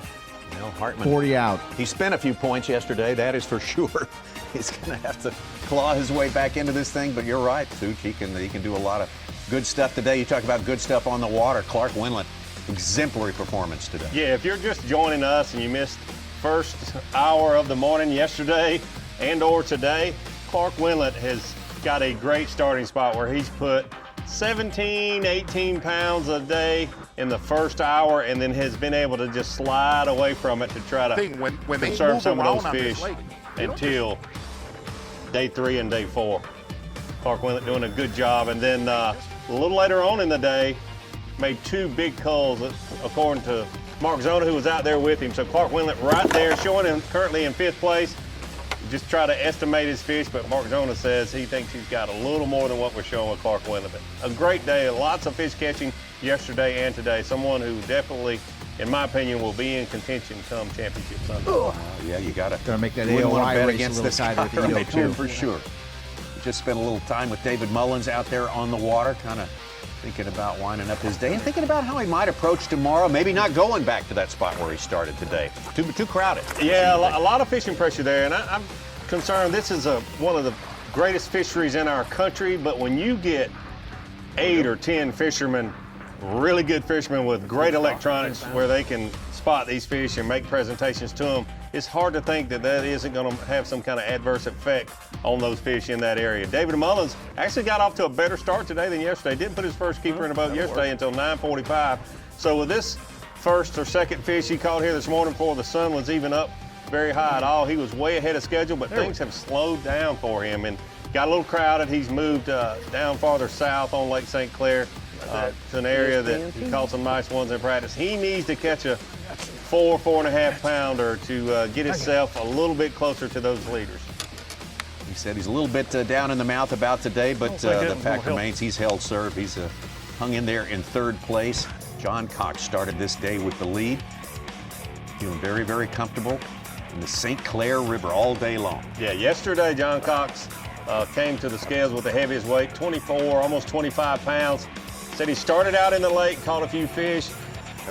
Hartman, 40 out. He spent a few points yesterday, that is for sure. He's going to have to claw his way back into this thing, but you're right, Such. He can do a lot of good stuff today. You talk about good stuff on the water. Clark Wendlandt, exemplary performance today. Yeah, if you're just joining us and you missed first hour of the morning yesterday and or today, Clark Wendlandt has got a great starting spot where he's put 17, 18 pounds a day in the first hour and then has been able to just slide away from it to try to when they conserve move some of around those on this fish lake, until day 3 and day 4. Clark Wendlandt doing a good job. And then a little later on in the day, made 2 big culls, according to Mark Zona, who was out there with him. So Clark Wendlandt right there, showing him currently in 5th place. Just try to estimate his fish, but Mark Zona says he thinks he's got a little more than what we're showing with Clark Wendlandt. A great day, lots of fish catching yesterday and today. Someone who definitely, in my opinion, will be in contention come championship Sunday. Yeah, you got to make that AOI bet race against this tighter with guy Ito right too. there for sure. We just spent a little time with David Mullins out there on the water, kind of thinking about winding up his day and thinking about how he might approach tomorrow, maybe not going back to that spot where he started today. Too crowded. Yeah, a lot of fishing pressure there, and I'm concerned. This is one of the greatest fisheries in our country, but when you get 8 or 10 fishermen, really good fishermen with great electronics where they can spot these fish and make presentations to them, it's hard to think that isn't going to have some kind of adverse effect on those fish in that area. David Mullins actually got off to a better start today than yesterday. Didn't put his first keeper in the boat yesterday until 9:45. So with this first or second fish he caught here this morning before the sun was even up very high at all, he was way ahead of schedule, but things have slowed down for him and got a little crowded. He's moved down farther south on Lake St. Clair to an area that he caught some nice ones in practice. He needs to catch a 4.5 pounder to get himself a little bit closer to those leaders. He said he's a little bit down in the mouth about today, but the fact remains he's held serve. He's hung in there in 3rd place. John Cox started this day with the lead. Feeling very, very comfortable in the St. Clair River all day long. Yeah, yesterday John Cox came to the scales with the heaviest weight, 24, almost 25 pounds. Said he started out in the lake, caught a few fish,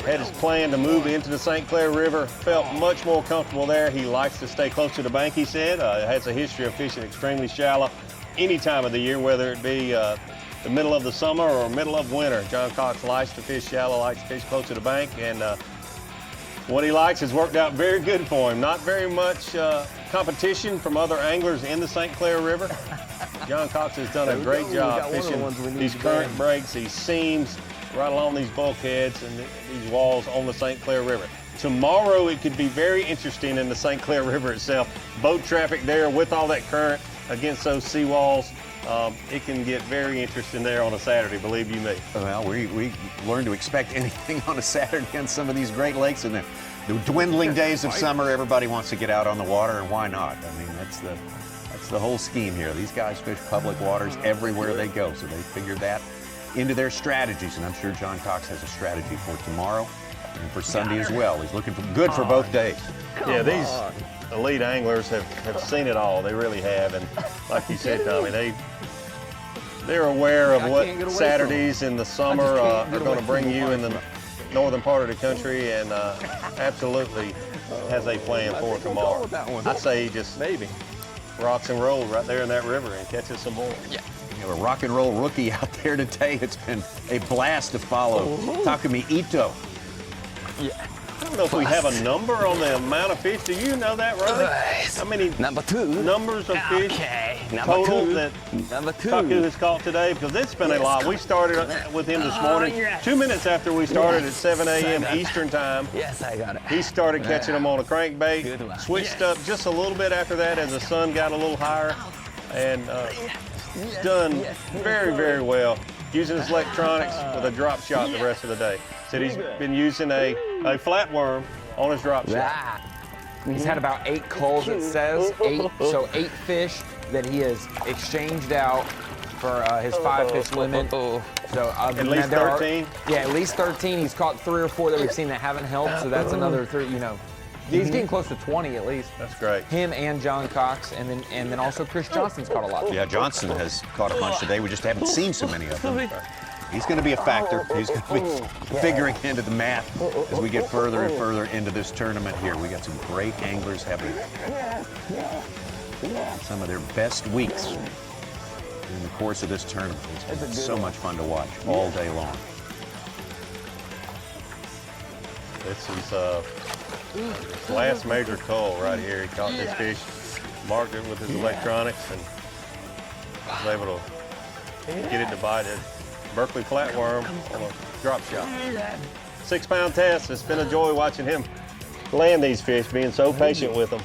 had his plan to move into the St. Clair River, felt much more comfortable there. He likes to stay close to the bank, he said. Has a history of fishing extremely shallow any time of the year, whether it be the middle of the summer or middle of winter. John Cox likes to fish shallow, likes to fish close to the bank, and what he likes has worked out very good for him. Not very much competition from other anglers in the St. Clair River. John Cox has done a great job fishing these current breaks, these seams right along these bulkheads and these walls on the St. Clair River. Tomorrow it could be very interesting in the St. Clair River itself. Boat traffic there with all that current against those seawalls. It can get very interesting there on a Saturday, believe you me. Well, we learn to expect anything on a Saturday on some of these Great Lakes, and the dwindling days of summer, everybody wants to get out on the water, and why not? I mean, that's the whole scheme here. These guys fish public waters everywhere they go, so they figured that into their strategies, and I'm sure John Cox has a strategy for tomorrow and for Sunday as well. He's looking good for both days. Yeah, these elite anglers have seen it all. They really have, and like you said, Tommy, they're aware of what Saturdays in the summer are going to bring you in the northern part of the country, and absolutely has a plan for tomorrow. I'd say just rocks and roll right there in that river and catches some more. Yeah. We have a rock and roll rookie out there today. It's been a blast to follow. Takumi Ito. Yeah. I don't know if we have a number on the amount of fish. Do you know that, Ronnie? How many numbers of fish total that Taku has caught today? Because it's been a lot. We started with him this morning. 2 minutes after we started at 7 a.m. Eastern time. Yes, I got it. He started catching them on a crankbait. Switched up just a little bit after that as the sun got a little higher. And done very, very well. Using his electronics with a drop shot the rest of the day. Said he's been using a flatworm on his drop shot. He's had about 8 culls, it says. 8 fish that he has exchanged out for his 5-fish limit. So at least 13? At least 13. He's caught 3 or 4 that we've seen that haven't helped, so that's another 3, He's getting close to 20 at least. That's great. Him and John Cox, and then also Chris Johnson's caught a lot. Yeah, Johnson has caught a bunch today. We just haven't seen so many of them. He's going to be a factor. He's going to be figuring into the math as we get further and further into this tournament here. We got some great anglers having some of their best weeks in the course of this tournament. It's been so much fun to watch all day long. This is his last major cull right here. He caught this fish, marked it with his electronics, and was able to get it to bite it. Berkeley flatworm on a drop shot. 6-pound test. It's been a joy watching him land these fish, being so patient with them.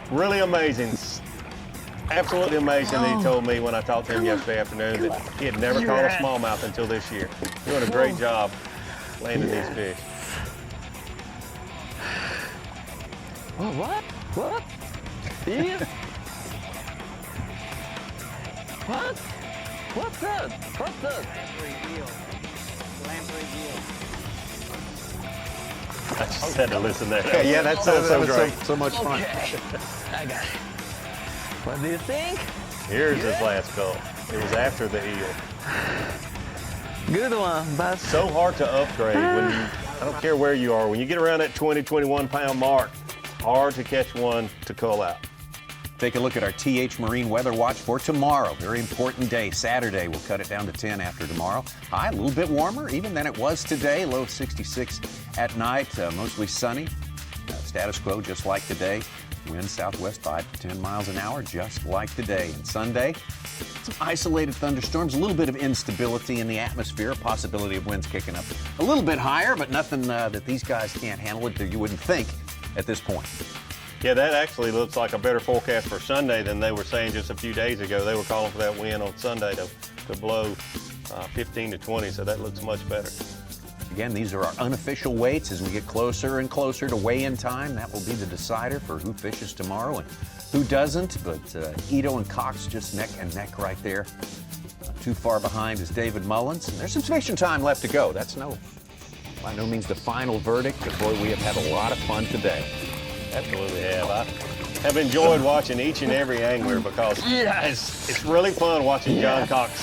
Really amazing. Absolutely amazing that he told me when I talked to him yesterday afternoon that he had never caught a smallmouth until this year. Doing a great job landing these fish. What? Yeah. What? What's that? I just had to listen to that. Yeah, that sounds so much fun. I got it. What do you think? Here's his last cull. It was after the eel. Good one, but so hard to upgrade when you, I don't care where you are, when you get around that 20, 21 pound mark, hard to catch one to cull out. Take a look at our TH Marine Weather Watch for tomorrow. Very important day. Saturday, we'll cut it down to 10 after tomorrow. High, a little bit warmer even than it was today. Low of 66 at night. Mostly sunny. Status quo just like today. Wind southwest 5 to 10 miles an hour, just like today. And Sunday, some isolated thunderstorms, a little bit of instability in the atmosphere, a possibility of winds kicking up a little bit higher, but nothing that these guys can't handle it, you wouldn't think at this point. Yeah, that actually looks like a better forecast for Sunday than they were saying just a few days ago. They were calling for that wind on Sunday to blow 15 to 20, so that looks much better. Again, these are our unofficial weights as we get closer and closer to weigh-in time. That will be the decider for who fishes tomorrow and who doesn't. But Ito and Cox just neck and neck right there. Not too far behind is David Mullins. And there's some fishing time left to go. That's by no means the final verdict. But boy, we have had a lot of fun today. Absolutely have. I have enjoyed watching each and every angler because it's really fun watching John Cox